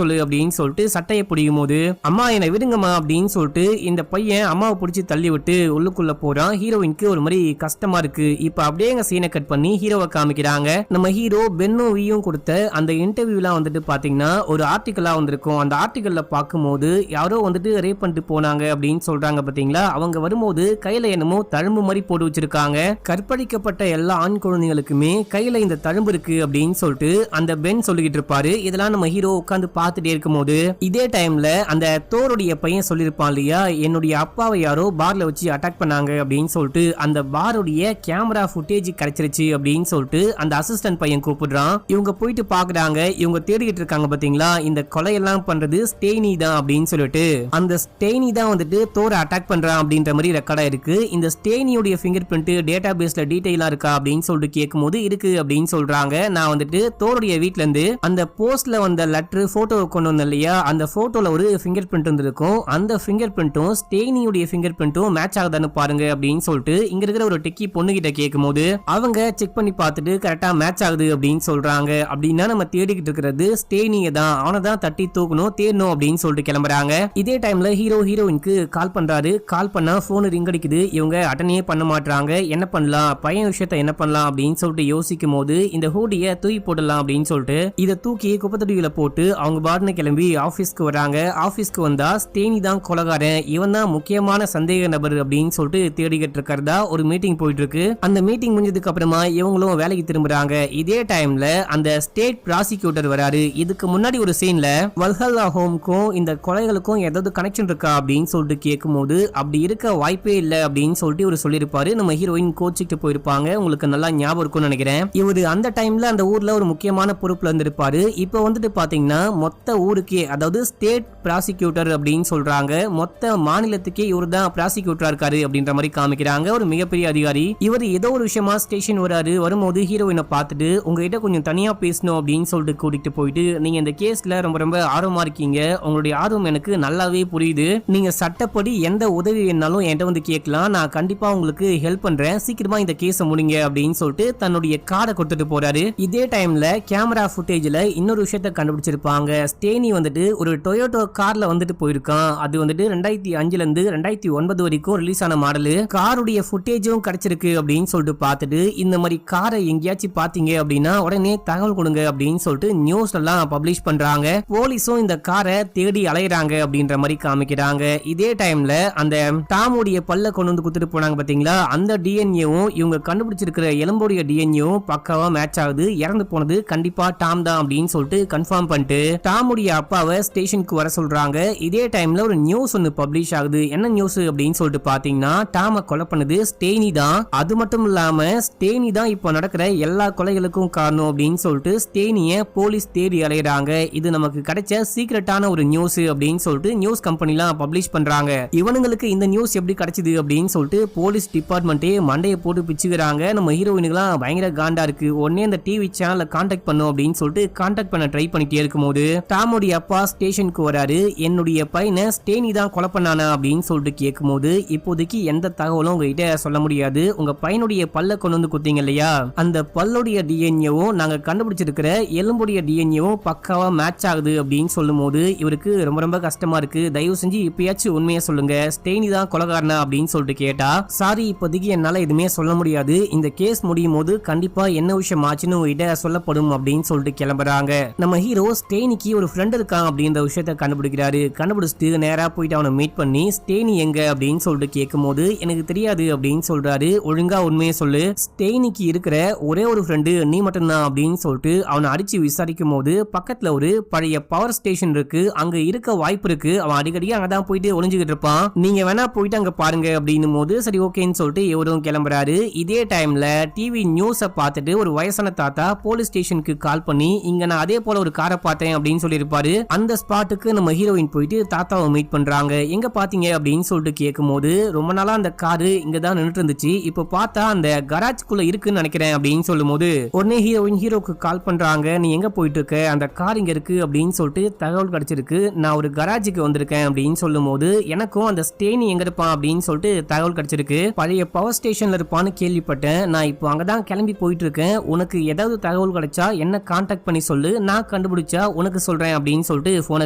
சொல்லு அப்படின்னு சொல்லிட்டு சட்டையை பிடிக்கும் போது, அம்மா என்னை விடுங்கம்மா அப்படின்னு சொல்லிட்டு இந்த பையன் அம்மாவை பிடிச்சி தள்ளி விட்டு உள்ளுக்குள்ள போறான். ஹீரோயினுக்கு ஒரு மாதிரி கஷ்டமா இருக்கு. இப்ப அப்படியே எங்க சீனை கட் பண்ணி ஹீரோவை காமிக்கிறாங்க. நம்ம ஹீரோ பென்னும் வியும் கொடுத்த அந்த இன்டர்வியூலாம் வந்துட்டு பாத்தீங்கன்னா ஒரு ஆர்டிக்கலா வந்திருக்கும். அந்த ஆர்டிக்கல்ல பார்க்கும்போது யாரோ வந்துட்டு ரேப் பண்ணிட்டு போனாங்க அப்படின்னு சொல்றாங்க பாத்தீங்களா. அவங்க வரும்போது கையில என்னமோ தழும்பு மாதிரி போட்டு வச்சிருக்காங்க. கற்பழிக்கப்பட்ட எல்லா ஆண் குழந்தைகளுக்குமே கையில இந்த தழும்பு இருக்கு அப்படின்னு சொல்லிட்டு அந்த பென் சொல்லிக்கிட்டு இருப்பாரு. இதெல்லாம் நம்ம ஹீரோ உட்காந்து பார்த்துட்டே இருக்கும் போது இதே டைம்ல அந்த தோருடைய பையன் சொல்லியிருப்பான் இல்லையா, என்னுடைய அப்பாவை யாரோ பார்ல வச்சு அட்டாக் பண்ணாங்க அப்படின்னு சொல்லிட்டு அந்த பாருடைய கேமரா ஃபுட்டேஜ் கிடைச்சிருச்சு அப்படின்னு சொல்லிட்டு அந்த அசிஸ்டன்ட் பையன் கூப்பிடுறான். இவங்க போயிட்டு பாக்குறாங்க. இவங்க தேடிக்கிட்டு இருக்காங்க பாத்தீங்களா, இந்த கொலையெல்லாம் பண்றது ஸ்டெய்னி தான் அப்படின்னு சொல்லிட்டு அந்த ஸ்டெய்னி தான் வந்துட்டு தோரை அட்டாக் பண்றான் அப்படின்ற மாதிரி ரெக்கார்டா இருக்கு. இந்த ஸ்டெய்னியோட ஃபிங்கர் பிரிண்ட் டேட்டா பேஸ்ல டீடைலா இருக்கா அப்படின்னு சொல்லிட்டு கேட்கும் போது இருக்கு அப்படின்னு சொல்றாங்க. நான் வந்துட்டு தோருடைய வீட்ல இருந்து அந்த போஸ்ட்ல வந்த லெட்டர் போட்டோ கொண்டு வந்தேன் இல்லையா, அந்த போட்டோல ஒரு ஃபிங்கர் பிரிண்ட் இருந்திருக்கும். அந்த ஃபிங்கர் பிரிண்ட்டும் ஸ்டெய்னியோட ஃபிங்கர் பிரிண்ட்டும் மேட்ச் ஆகுதான்னு பாருங்க அப்படின்னு சொல்லிட்டு இங்க இருக்கிற ஒரு டெக்கி பொண்ணு கிட்ட கேட்கும் போது அவங்க செக் பண்ணி பார்த்துட்டு கரெக்டா மேட்ச் ஆகுது அப்படின்னு சொல்றாங்க. அப்படின்னா நம்ம தேடிக்கிட்டு இருக்கிறது ஸ்டெய்னியை தான், அவனை தான் தட்டி தூக்கணும் தேடணும் அப்படின்னு சொல்லிட்டு கிளம்புறாங்க. இதே டைம்ல ஹீரோயினுக்கு கால் பண்றாரு. கால் பண்ணா போன் ரிங் அடிக்குது. இவங்க அட்டனே பண்ண மாட்டாங்க. என்ன பண்ணலாம், பையன் விஷயத்த என்ன பண்ணலாம் அப்படின்னு சொல்லிட்டு யோசிக்கும் போது இந்த ஹூடியை தூக்கி போடலாம் அப்படின்னு சொல்லிட்டு இதை தூக்கி குப்பத்தொட்டியில போட்டு அவங்க பாட்டுன்னு கிளம்பி ஆபீஸ்க்கு வராங்க. ஆபீஸ்க்கு வந்தா ஸ்டெய்னி தான் கொலைகாரன், இவன் தான் முக்கியமான சந்தேக நபர் அப்படின்னு சொல்லிட்டு தேடிக்கிட்டு இருக்கிறதா ஒரு மீட்டிங் போயிட்டு இருக்கு. அந்த மீட்டிங் முடிஞ்சதுக்கு அப்புறமா இவங்களும் வேலைக்கு திரும்புறாங்க. இதே டைம்ல அந்த ஸ்டேட் ப்ராசிக்யூட்டர் வராரு. இதுக்கு முன்னாடி ஒரு சீன்ல வல்ஹல்லா ஹோம்க்கும் இந்த கொலைகளுக்கும் ஏதாவது கனெக்ஷன் இருக்கா அப்படின்னு சொல்லிட்டு கேட்கும் போது அப்படி இருக்க வாய்ப்பே இல்லை அப்படின்னு சொல்லிட்டு இவர் சொல்லியிருப்பாரு. நம்ம ஹீரோயின் கோச்சிட்டு போயிருப்பாங்க. உங்களுக்கு நல்லா ஞாபகம் இருக்கும்னு நினைக்கிறேன். இவர் அந்த டைம்ல அந்த ஊர்ல ஒரு முக்கியமான பொறுப்புல இருந்திருப்பாரு. இப்போ வந்துட்டு பாத்தீங்கன்னா மொத்த ஊருக்கே, அதாவது ஸ்டேட் ப்ராசிக்யூட்டர் அப்படின்னு சொல்றாங்க, மொத்த மாநிலத்துக்கே இவர் தான் ப்ராசிக்யூட்டரா இருக்காரு அப்படின்ற மாதிரி காமிக்கிறாங்க. ஒரு மிகப்பெரிய அதிகாரி. இவர் ஏதோ ஒரு விஷயமா ஸ்டேஷன் வராரு. வரும்போது ஹீரோயினை பார்த்துட்டு உங்ககிட்ட கொஞ்சம் தனியா பேசணும் அப்படின்னு சொல்லிட்டு கூட்டிட்டு போயிட்டு, நீங்க இந்த கேஸ்ல ரொம்ப ரொம்ப ஆர்வமா இருக்கீங்க, உங்களுடைய ஆர்வம் எனக்கு நல்லாவே புரியுது, நீங்க சட்டப்படி எந்த உதவி வேணாலும் என்கிட்ட வந்து கேட்கலாம், நான் கண்டிப்பா உங்களுக்கு ஹெல்ப் பண்றேன், சீக்கிரமா இந்த கேஸை முடிங்க அப்படின்னு சொல்லிட்டு தன்னுடைய கார்டை கொடுத்துட்டு போறாரு. இதே டைம்ல கேமரா ஃபுட்டேஜ்ல இன்னொரு விஷயத்த கண்டுபிடிச்சிருப்பாங்க. ஸ்டெய்னி வந்துட்டு ஒரு டொயோட்டோ கார்ல வந்துட்டு போயிருக்கான். அது வந்துட்டு 2005ல இருந்து 2009 வரைக்கும் ரிலீஸ் ஆன மாடலு. காருடைய ஃபுட்டேஜும் கிடைச்சிருக்கு அப்படின்னு சொல்லிட்டு பார்த்துட்டு இந்த மாதிரி காரை எங்கேயாச்சும் பாத்தீங்க அப்படின்னா உடனே தகவல் கொடுங்க அப்படின்னு சொல்லிட்டு நியூஸ் எல்லாம் பப்ளிஷ் பண்றாங்க. போலீஸும் இந்த காரை தேடி அலையறாங்க அப்படின்ற மாதிரி காமிக்கிறாங்க. இதே டைம்ல அந்த டாமுடைய பல்ல கொண்டு வந்து குடுத்துட்டு போனாங்க பாத்தீங்களா, அந்த டிஎன்ஏவும் இவங்க கண்டுபிடிச்சிருக்கிற எலும்போடைய டிஎன்ஏவும் பக்காவா மேட்ச் ஆகுது. இறந்து போனது கண்டிப்பா டாம் தான் அப்படின்னு சொல்லிட்டு கன்ஃபார்ம் பண்ணிட்டு டாமுடைய அப்பாவை ஸ்டேஷனுக்கு வர சொல்றாங்க. இதே டைம்ல ஒரு நியூஸ் ஒன்னு பப்ளிஷ் ஆகுது. என்ன நியூஸ் அப்படின்னு சொல்லிட்டு பாத்தீங்கன்னா, டாம கொலை பண்ணது ஸ்டெய்னி தான். அது மட்டும் இல்லாம ஸ்டெய்னி தான் இப்போ நடக்கிற எல்லா கொலைகளுக்கும் காரணம் அப்படின்னு சொல்லிட்டு ஸ்டெய்னிய போலீஸ் தேடி அலையறாங்க. இது நமக்கு கிடைச்ச சீக்ரெட்டான ஒரு நியூஸ் அப்படின்னு சொல்லிட்டு நியூஸ் கம்பெனிலாம் பப்ளிஷ் பண்றாங்க. இவனுங்களுக்கு இந்த நியூஸ் எப்படி கிடைச்சது அப்படின்னு சொல்லிட்டு போலீஸ் டிபார்ட்மெண்ட்டே மண்டையை போட்டு பிச்சுக்கிறாங்க. நம்ம ஹீரோயினுக்குலாம் பயங்கர காண்டா இருக்கு. உடனே இந்த டிவி சேனலை கான்டாக்ட் பண்ணும் அப்படின்னு சொல்லிட்டு கான்டாக்ட் பண்ண ட்ரை பண்ணிட்டே இருக்கும்போது டாமுடைய அப்பா ஸ்டேஷனுக்கு வராரு. என்னுடைய பையனை ஸ்டெய்னி தான் கொலை பண்ணானா அப்படின்னு சொல்லிட்டு கேட்கும்போது, இப்போதைக்கு எந்த தகவலும் உங்ககிட்ட சொல்ல முடியாது, உங்க பையனுடைய பல்ல கொண்டு வந்து குத்தீங்க இல்லையா, அந்த பல்லுடைய டிஎன்ஏவும் நாங்க கண்டுபிடிச்சிருக்கிற எலும்புடைய டிஎன்ஏவும் பக்காவா மேட்ச் ஆகுது அப்படின்னு சொல்லும் போது இவருக்கு ரொம்ப ரொம்ப கஷ்டமா இருக்கு. தயவு செஞ்சு இப்பயாச்சும் உண்மையை சொல்லுங்க, ஸ்டெய்னி தான் கொலைகாரனா அப்படின்னு சொல்லிட்டு கேட்டா, சாரி இப்போதைக்கு என்னால எதுவுமே சொல்ல முடியாது, இந்த கேஸ் முடியும் போது கண்டிப்பா என்ன விஷயம் ஆச்சுன்னு உங்ககிட்ட சொல்லப்படும் அப்படின்னு சொல்லிட்டு கிளம்புறாங்க. நம்ம ஹீரோ ஸ்டெய்னிக்கு ஒரு ஃப்ரெண்ட் இருக்கான் அப்படின்ற விஷயத்த கண்டுபிடிக்கிறாரு. கண்டுபிடிச்சிட்டு நேரா போயிட்டு அவனை மீட் பண்ணி ஸ்டெய்னி எங்க அப்படின்னு சொல்லிட்டு கேட்கும் போது எனக்கு தெரியாது அப்படின்னு சொல்றாரு. ஒழுங்கா உண்மையை சொல்லு, ஸ்டெய்னிக்கு இருக்கிற ஒரே ஒரு ஃப்ரெண்டு நீ மட்டும்தான் அப்படின்னு சொல்லிட்டு அவனை அடிச்சு விசாரிக்கும் போது பக்கத்துல ஒரு பழைய பவர் ஸ்டேஷன் இருக்கு, அங்க இருக்க வாய்ப்பு இருக்கு, அவன் அடிக்கடி அங்கதான் போயிட்டு ஒளிஞ்சுக்கிட்டு இருப்பான், நீங்க வேணா போயிட்டு அங்க பாருங்க அப்படின்னும் போது சரி ஓகேன்னு சொல்லிட்டு இவரும் கிளம்புறாரு. இதே டைம்ல டிவி நியூஸை பார்த்துட்டு ஒரு வயசான தாத்தா போலீஸ் ஸ்டேஷனுக்கு கால் பண்ணி இங்க நான் அதே போல ஒரு காரை பார்த்தேன் அப்படின்னு சொல்லியிருப்பாரு. அந்த ஸ்பாட்டுக்கு பார்க்க நம்ம ஹீரோயின் போயிட்டு தாத்தாவை மீட் பண்றாங்க. எங்க பாத்தீங்க அப்படின்னு சொல்லிட்டு கேட்கும்போது, ரொம்ப நாளா அந்த காரு இங்க தான் நின்னுட்டு இருந்துச்சு, இப்ப பார்த்தா அந்த கராஜ்குள்ள இருக்குன்னு நினைக்கிறேன் அப்படின்னு சொல்லும்போது உடனே ஹீரோயின் ஹீரோக்கு கால் பண்றாங்க. நீ எங்க போயிட்டு இருக்க, அந்த கார் இங்க இருக்கு அப்படின்னு சொல்லிட்டு தகவல் கிடைச்சிருக்கு, நான் ஒரு கராஜுக்கு வந்திருக்கேன் அப்படின்னு சொல்லும்போது எனக்கும் அந்த ஸ்டேனி எங்க இருப்பான் அப்படின்னு சொல்லிட்டு தகவல் கிடைச்சிருக்கு. பழைய பவர் ஸ்டேஷன்ல இருப்பான்னு கேள்விப்பட்டேன், நான் இப்போ அங்கதான் கிளம்பி போயிட்டு இருக்கேன், உனக்கு ஏதாவது தகவல் கிடைச்சா என்ன கான்டாக்ட் பண்ணி சொல்லு, நான் கண்டுபிடிச்சா உனக்கு சொல்றேன் அப்படின்னு சொல்லிட்டு போனை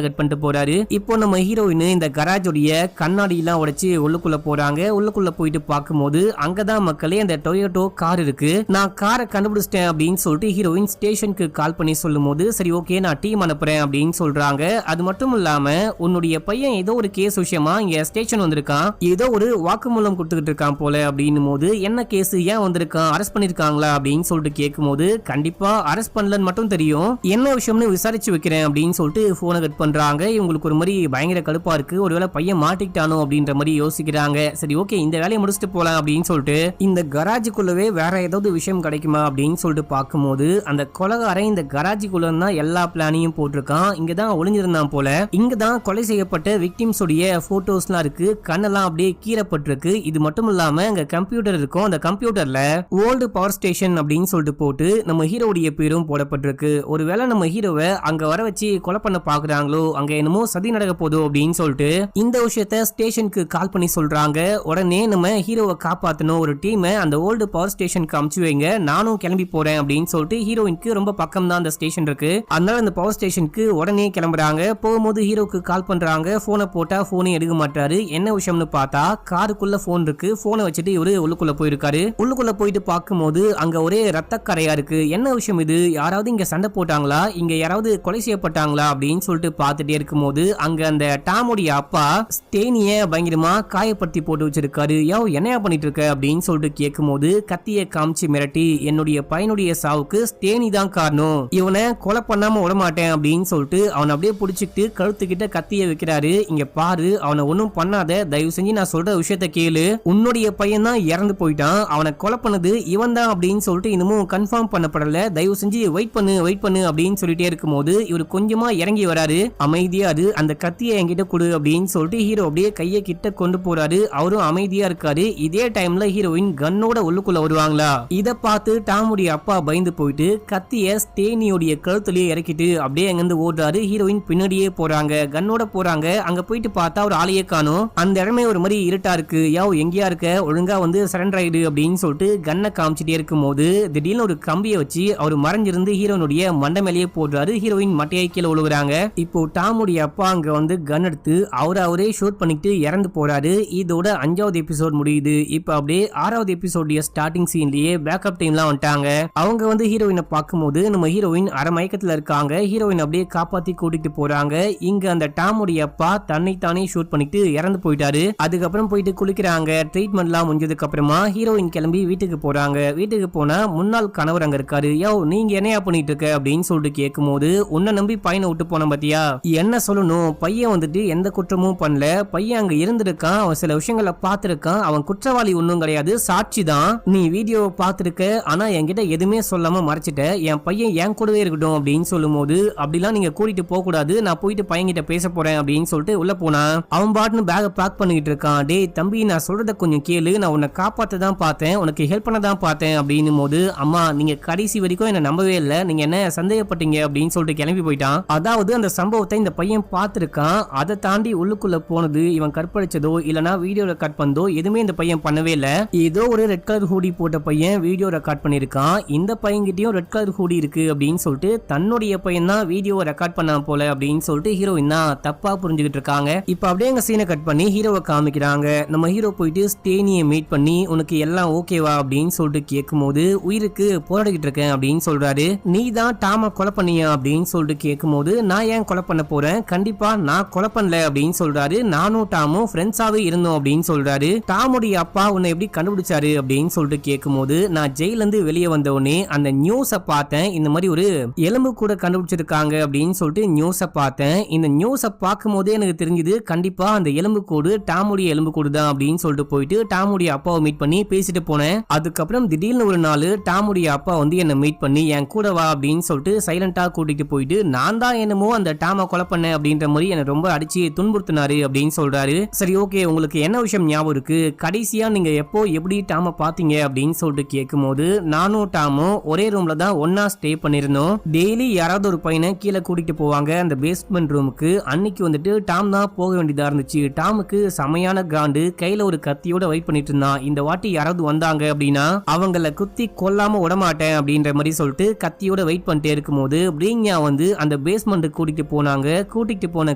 கட் பண்ணிட்டு போறாரு. இப்போ நம்ம ஹீரோயின் இந்த கராஜோடைய கண்ணாடி எல்லாம் உடைச்சு உள்ளுக்குள்ள போறாங்க. உள்ளுக்குள்ள போயிட்டு பார்க்கும்போது அங்கதான் மக்களே அந்த டொயோட்டோ கார் இருக்கு. நான் காரை கண்டுபிடிச்சிட்டேன் அப்படின்னு சொல்லிட்டு ஹீரோயின் ஸ்டேஷனுக்கு கால் பண்ணி சொல்லும் போது, சரி ஓகே நான் டீம் அனுப்புறேன் அப்படின்னு சொல்றாங்க. அது மட்டும் இல்லாம உன்னுடைய பையன் ஏதோ ஒரு கேஸ் விஷயமா இங்க ஸ்டேஷன் வந்திருக்கான், ஏதோ ஒரு வாக்குமூலம் கொடுத்துக்கிட்டு இருக்கான் போல அப்படின்னும் போது, என்ன கேஸ், ஏன் வந்திருக்கான், அரெஸ்ட் பண்ணிருக்காங்களா அப்படின்னு சொல்லிட்டு கேட்கும்போது, கண்டிப்பா அரெஸ்ட் பண்ணலன்னு மட்டும் தெரியும், என்ன விஷயம்னு விசாரிச்சு வைக்கிறேன் அப்படின்னு சொல்லிட்டு போனை கட் பண்றாங்க. இவங்களுக்கு ஒரு மாதிரி பயங்கர கடுப்பா இருக்கு, ஒருவேளை பையன் மாட்டிக்கிட்டானோ அப்படின்ற மாதிரி யோசிக்கிறாங்க. சரி ஓகே இந்த வேலையை முடிச்சுட்டு போலாம் அப்படின்னு சொல்லிட்டு இந்த கராஜுக்குள்ளவே வேற ஏதாவது விஷயம் கிடைக்குமா அப்படின்னு சொல்லிட்டு பார்க்கும்போது, அந்த கொலகாரன் இந்த கராஜுக்குள்ள தான் எல்லா பிளானையும் போட்டிருக்கான், இங்கதான் ஒளிஞ்சிருந்தான் போல, இங்கதான் கொலை செய்யப்பட்ட விக்டிம்ஸ் உடைய போட்டோஸ்லாம் இருக்கு, கண்ணெல்லாம் அப்படியே கீறப்பட்டிருக்கு. இது மட்டும் இல்லாம அங்க கம்ப்யூட்டர் இருக்கும், அந்த கம்ப்யூட்டர்ல ஓல்டு பவர் ஸ்டேஷன் அப்படின்னு சொல்லிட்டு போட்டு நம்ம ஹீரோடைய பேரும் போடப்பட்டிருக்கு. ஒருவேளை நம்ம ஹீரோவை அங்க வர வச்சு கொலை பண்ண பாக்குறாங்களோ, அங்க என்னமோ சதி நடக்க போதோ அப்படின்னு சொல்லிட்டு இந்த விஷயத்த ஸ்டேஷனுக்கு கால் பண்ணி சொல்றாங்க. உடனே நம்ம ஹீரோவை காப்பாத்தணும், ஒரு டீமை அந்த ஓல்டு பவர் ஸ்டேஷனுக்கு அமுச்சு வைங்க, நானும் கிளம்பி போறேன் அப்படின்னு சொல்லிட்டு ஹீரோயினுக்கு ரொம்ப பக்கம் தான் அந்த ஸ்டேஷன் இருக்கு, அதனால அந்த பவர் ஸ்டேஷனுக்கு உடனே கிளம்புறாங்க. போகும்போது ஹீரோக்கு கால் பண்றாங்க, போனை போட்டா போனே எடுக்க மாட்டாரு. என்ன விஷயம்னு பார்த்தா காருக்குள்ள போன் இருக்கு, போனை வச்சுட்டு இவரு உள்ளுக்குள்ள போயிருக்காரு. உள்ளுக்குள்ள போயிட்டு பார்க்கும்போது அங்க ஒரே ரத்த கரையா இருக்கு. என்ன விஷயம் இது, யாராவது இங்க சண்டை போட்டாங்களா, இங்க யாராவது கொலை செய்யப்பட்டாங்களா அப்படின்னு சொல்லிட்டு பார்த்துட்டே இருக்கும்போது அங்க அந்த டாமுடைய அப்பா ஸ்டேனிய பயங்கரமா காயப்படுத்தி போட்டு வச்சிருக்காரு. என்னையா பண்ணிட்டு இருக்க அப்படின்னு சொல்லிட்டு கேட்கும்போது கத்திய காமிச்சு மிரட்டி, என்னுடைய பையனுடைய சாவுக்கு ஸ்டேனி தான் காரணம், இவனை கொலை பண்ணாம விட மாட்டேன் அப்படின்னு சொல்லிட்டு அவனை அப்படியே பிடிச்சிட்டு கழுத்துக்கிட்ட கத்திய வைக்கிறாரு. இங்க பாரு, அவனை ஒன்னும் பண்ணாத, தயவு செஞ்சு நான் சொல்ற விஷயத்த கேளு, உன்னுடைய பையன் தான் இறந்து போயிட்டான், அவனை கொலை பண்ணது இவன் தான் அப்படின்னு சொல்லிட்டு இன்னமும் கன்ஃபார்ம் பண்ணப்படல, தயவு செஞ்சு வெயிட் பண்ணு அப்படின்னு சொல்லிட்டே இருக்கும்போது இவரு கொஞ்சமா இறங்கி வராரு. அமைதியா இரு, அந்த கத்தியை என்கிட்ட கொடு அப்படின்னு சொல்லிட்டு ஹீரோ அப்படியே கையை கிட்ட கொண்டு போறாரு. அவரும் அமைதியா இருக்காரு. இதே டைம்ல ஹீரோயின் கன்னோட உள்ளுக்குள்ள வருவாங்களா, இத பார்த்து டாமுடைய அப்பா பயந்து போயிட்டு கத்திய ஸ்டேனியோடைய கழுத்துலயே இறக்கிட்டு அப்படியே அங்கிருந்து ஓடுறாரு. ஹீரோயின் பின்னாடியே போறாங்க, கன்னோட போறாங்க. அங்க போயிட்டு பார்த்தா ஒரு ஆளையே காணோம். அந்த இடமே ஒரு மாதிரி இருட்டா இருக்கு. எங்கேயா இருக்க, ஒழுங்கா வந்து சரண்டர் ஆயிடு அப்படின்னு சொல்லிட்டு கன்னை காமிச்சிட்டே இருக்கும் போது திடீர்னு ஒரு கம்பியை வச்சு அவர் மறைஞ்சிருந்து ஹீரோனுடைய மண்டை மேலேயே போடுறாரு. ஹீரோயின் மட்டையை கீழே விழுகுறாங்க. இப்போ டாமுடைய அப்பா அங்க வந்து கன் எடுத்து அவரே ஷூட் பண்ணிட்டு இறந்து போறாரு. இதோட 5வது எபிசோட் முடியுது. இப்ப அப்படியே 6வது எபிசோடைய ஸ்டார்டிங் சீன்லயே பேக்கப் டீம்லாம் வந்துட்டாங்க. அவங்க வந்து ஹீரோயினை பார்க்கும்போது நம்ம ஹீரோயின் அரை மயக்கத்துல இருக்காங்க. ஹீரோயின் அப்படியே காப்பாத்தி கூட்டிட்டு போறாங்க. இங்க அந்த டாமுடைய அப்பா தன்னைத்தானே ஷூட் பண்ணிட்டு இறந்து போயிட்டாரு. அதுக்கப்புறம் போயிட்டு குளிக்கிறாங்க. ட்ரீட்மெண்ட்லாம் முடிஞ்சதுக்கு அப்புறமா ஹீரோயின் கிளம்பி வீட்டுக்கு போறாங்க. வீட்டுக்கு போனா முன்னாள் கணவர் அங்க இருக்காரு. நீங்க என்னையா பண்ணிட்டு இருக்க அப்படின்னு சொல்லிட்டு கேட்கும்போது, உன்னை நம்பி பையனை விட்டு போன பாத்தியா, என்ன சொல்லணும், பையன் வந்துட்டு எந்த குற்றமும் பண்ணல, பையன் அங்க இருந்திருக்கான், அவன் சில விஷயங்களை பார்த்திருக்கான், அவன் குற்றவாளி ஒன்னும் கிடையாது, சாட்சி தான், நீ வீடியோவை பார்த்திருக்க, ஆனா என்கிட்ட எதுவுமே சொல்லாம மறைச்சிட்ட, என் பையன் என் கூடவே இருக்கட்டும் அப்படின்னு சொல்லும் போது, அப்படிலாம் நீங்க கூட்டிட்டு போக கூடாது, நான் போயிட்டு பையன் கிட்ட பேச போறேன் அப்படின்னு சொல்லிட்டு உள்ள போனா அவன் பாட்டுன்னு பேக பேக் பண்ணிட்டு இருக்கான். டேய் தம்பி, நான் சொல்றத கொஞ்சம் கேளு, நான் உன்னை காப்பாத்த தான் பார்த்தேன், உனக்கு ஹெல்ப் பண்ண தான் பார்த்தேன் அப்படின்னும் போது, அம்மா நீங்க கடைசி வரைக்கும் என்ன நம்பவே இல்லை, நீங்க என்ன சந்தேகப்பட்டீங்க அப்படின்னு சொல்லிட்டு கிளம்பி போயிட்டான். அதாவது அந்த சம்பவத்தை இந்த பையன் பார்த்திருக்கான், அதை தாண்டி உள்ளுக்குள்ள போனது இவன் கற்பழிச்சதோ இல்லனா வீடியோ ரெக்கார்ட் பண்ணதோ எதுவுமே இந்த பையன் பண்ணவே இல்ல. ஏதோ ஒரு ரெட் கலர் ஹூடி போட்ட பையன் வீடியோ ரெக்கார்ட் பண்ணிருக்கான். இந்த பையன்கிட்டயும் ரெட் கலர் ஹூடி இருக்கு அப்படின்னு சொல்லிட்டு தன்னுடைய பையன் தான் வீடியோ ரெக்கார்ட் பண்ணா போல அப்படின்னு சொல்லிட்டு ஹீரோயின் தான் தப்பா புரிஞ்சுக்கிட்டு இருக்காங்க. இப்ப அப்படியே எங்க சீனை கட் பண்ணி ஹீரோவை காமிக்கிறாங்க. நம்ம ஹீரோ போயிட்டு ஸ்டேனியை மீட் பண்ணி உனக்கு எல்லாம் ஓகேவா அப்படின்னு சொல்லிட்டு கேட்கும்போது, உயிருக்கு போராடிக்கிட்டு இருக்கேன் அப்படின்னு சொல்றாரு. நீ தான் டாம கொலை பண்ணியா அப்படின்னு சொல்லிட்டு கேட்கும்போது, நான் ஏன் கொலை பண்ண போறேன், கண்டிப்பா நான் கொலை பண்ணல அப்படின்னு சொல்றாரு. நானும் டாமும் ஃப்ரெண்ட்ஸாவே இருந்தோம் அப்படின்னு சொல்றாரு. டாமுடைய அப்பா உன்னை எப்படி கண்டுபிடிச்சாரு அப்படின்னு சொல்லிட்டு கேட்கும்போது, நான் ஜெயில இருந்து வெளியே வந்த உடனே அந்த நியூஸை பார்த்தேன், இந்த மாதிரி ஒரு எலும்பு கூட கண்டுபிடிச்சிருக்காங்க அப்படின்னு சொல்லிட்டு நியூஸை பார்த்தேன். இந்த நியூஸை பார்க்கும் போதே எனக்கு தெரிஞ்சது கண்டிப்பா அந்த எலும்பு கூடு டாமுடைய எலும்பு கூடு தான் அப்படின்னு சொல்லிட்டு போயிட்டு டாமுடைய அப்பாவை மீட் பண்ணி பேசிட்டு போனேன். அதுக்கப்புறம் திடீர்னு ஒரு நாள் டாமுடைய அப்பா வந்து என்ன மீட் பண்ணி என் கூட வா அப்படின்னு சொல்லிட்டு சைலண்டா கூட்டிட்டு போயிட்டு, நான் தான் என்னமோ அந்த டாம கொலை பண்ண அப்படின்ற மாதிரி என்ன ரொம்ப அடிச்சு துன்புறுத்தினாரு அப்படின்னு சொல்றாரு. சரி ஓகே, உங்களுக்கு என்ன விஷயம் ஞாபகம் இருக்கு, கடைசியா நீங்க எப்போ எப்படி டாம பாத்தீங்க அப்படின்னு சொல்லிட்டு கேட்கும்போது, நானும் டாமும் ஒரே ரூம்ல தான் ஒன்னா ஸ்டே பண்ணிருந்தோம். டெய்லி யாராவது ஒரு பையனை கீழே கூட்டிட்டு போவாங்க அந்த பேஸ்மெண்ட் ரூமுக்கு. அன்னைக்கு வந்துட்டு டாம் தான் போக வேண்டியதா இருந்துச்சு. டாமுக்கு செமையான கிராண்டு, கையில ஒரு கத்தியோட வெயிட் பண்ணிட்டு இருந்தான். இந்த வாட்டி யாராவது வந்தாங்க அப்படின்னா அவங்கள குத்தி கொல்லாம விடமாட்டேன் அப்படின்ற மாதிரி சொல்லிட்டு கத்தியோட வெயிட் பண்ணிட்டே இருக்கும்போது பிரீங்யா வந்து அந்த பேஸ்மெண்ட் கூட்டிட்டு போனாங்க. கூட்டிட்டு போன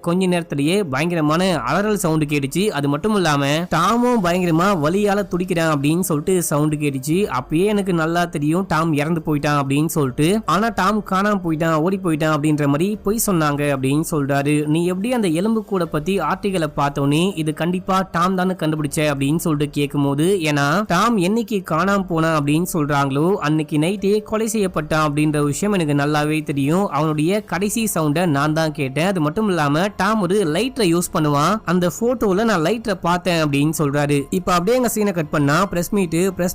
கொஞ்ச நேரத்திலேயே பயங்கரமான அலறல் சவுண்ட் கேட்டுச்சு. அது மட்டும் இல்லாம டாமும் பயங்கரமா வலியால துடிக்கிறான் அப்படின்னு சொல்லிட்டு சவுண்ட் கேட்டுச்சு. அப்பயே எனக்கு நல்லா தெரியும் டாம் இறந்து போயிட்டான் அப்படின்னு சொல்லிட்டு. ஆனா டாம் காணாம போயிட்டான், ஓடி போயிட்டான் அப்படின்ற மாதிரி பொய் சொன்னாங்க அப்படின்னு சொல்றாரு. நீ எப்படி அந்த எலும்பு கூட பத்தி ஆர்டிகளை பார்த்தோன்னே இது கண்டிப்பா டாம் தானே கண்டுபிடிச்ச அப்படின்னு சொல்லிட்டு கேட்கும்போது, ஏன்னா டாம் என்னைக்கு காணாம போனா அப்படின்னு சொல்றாங்களோ அன்னைக்கு நைட்டே கொலை செய்யப்பட்டான் அப்படின்ற விஷயம் எனக்கு நல்லாவே தெரியும். அவனுடைய கடைசி சவுண்ட நான் தான் கேட்டேன். அது மட்டும் இல்லாம டாம் ஒரு லைட்டரை யூஸ் பண்ணுவான், அந்த போட்டோல நான் லைட்டரை பார்த்தேன் அப்படின்னு சொல்றாரு. இப்ப அப்படியே எங்க சீனை கட் பண்ணா பிரஸ்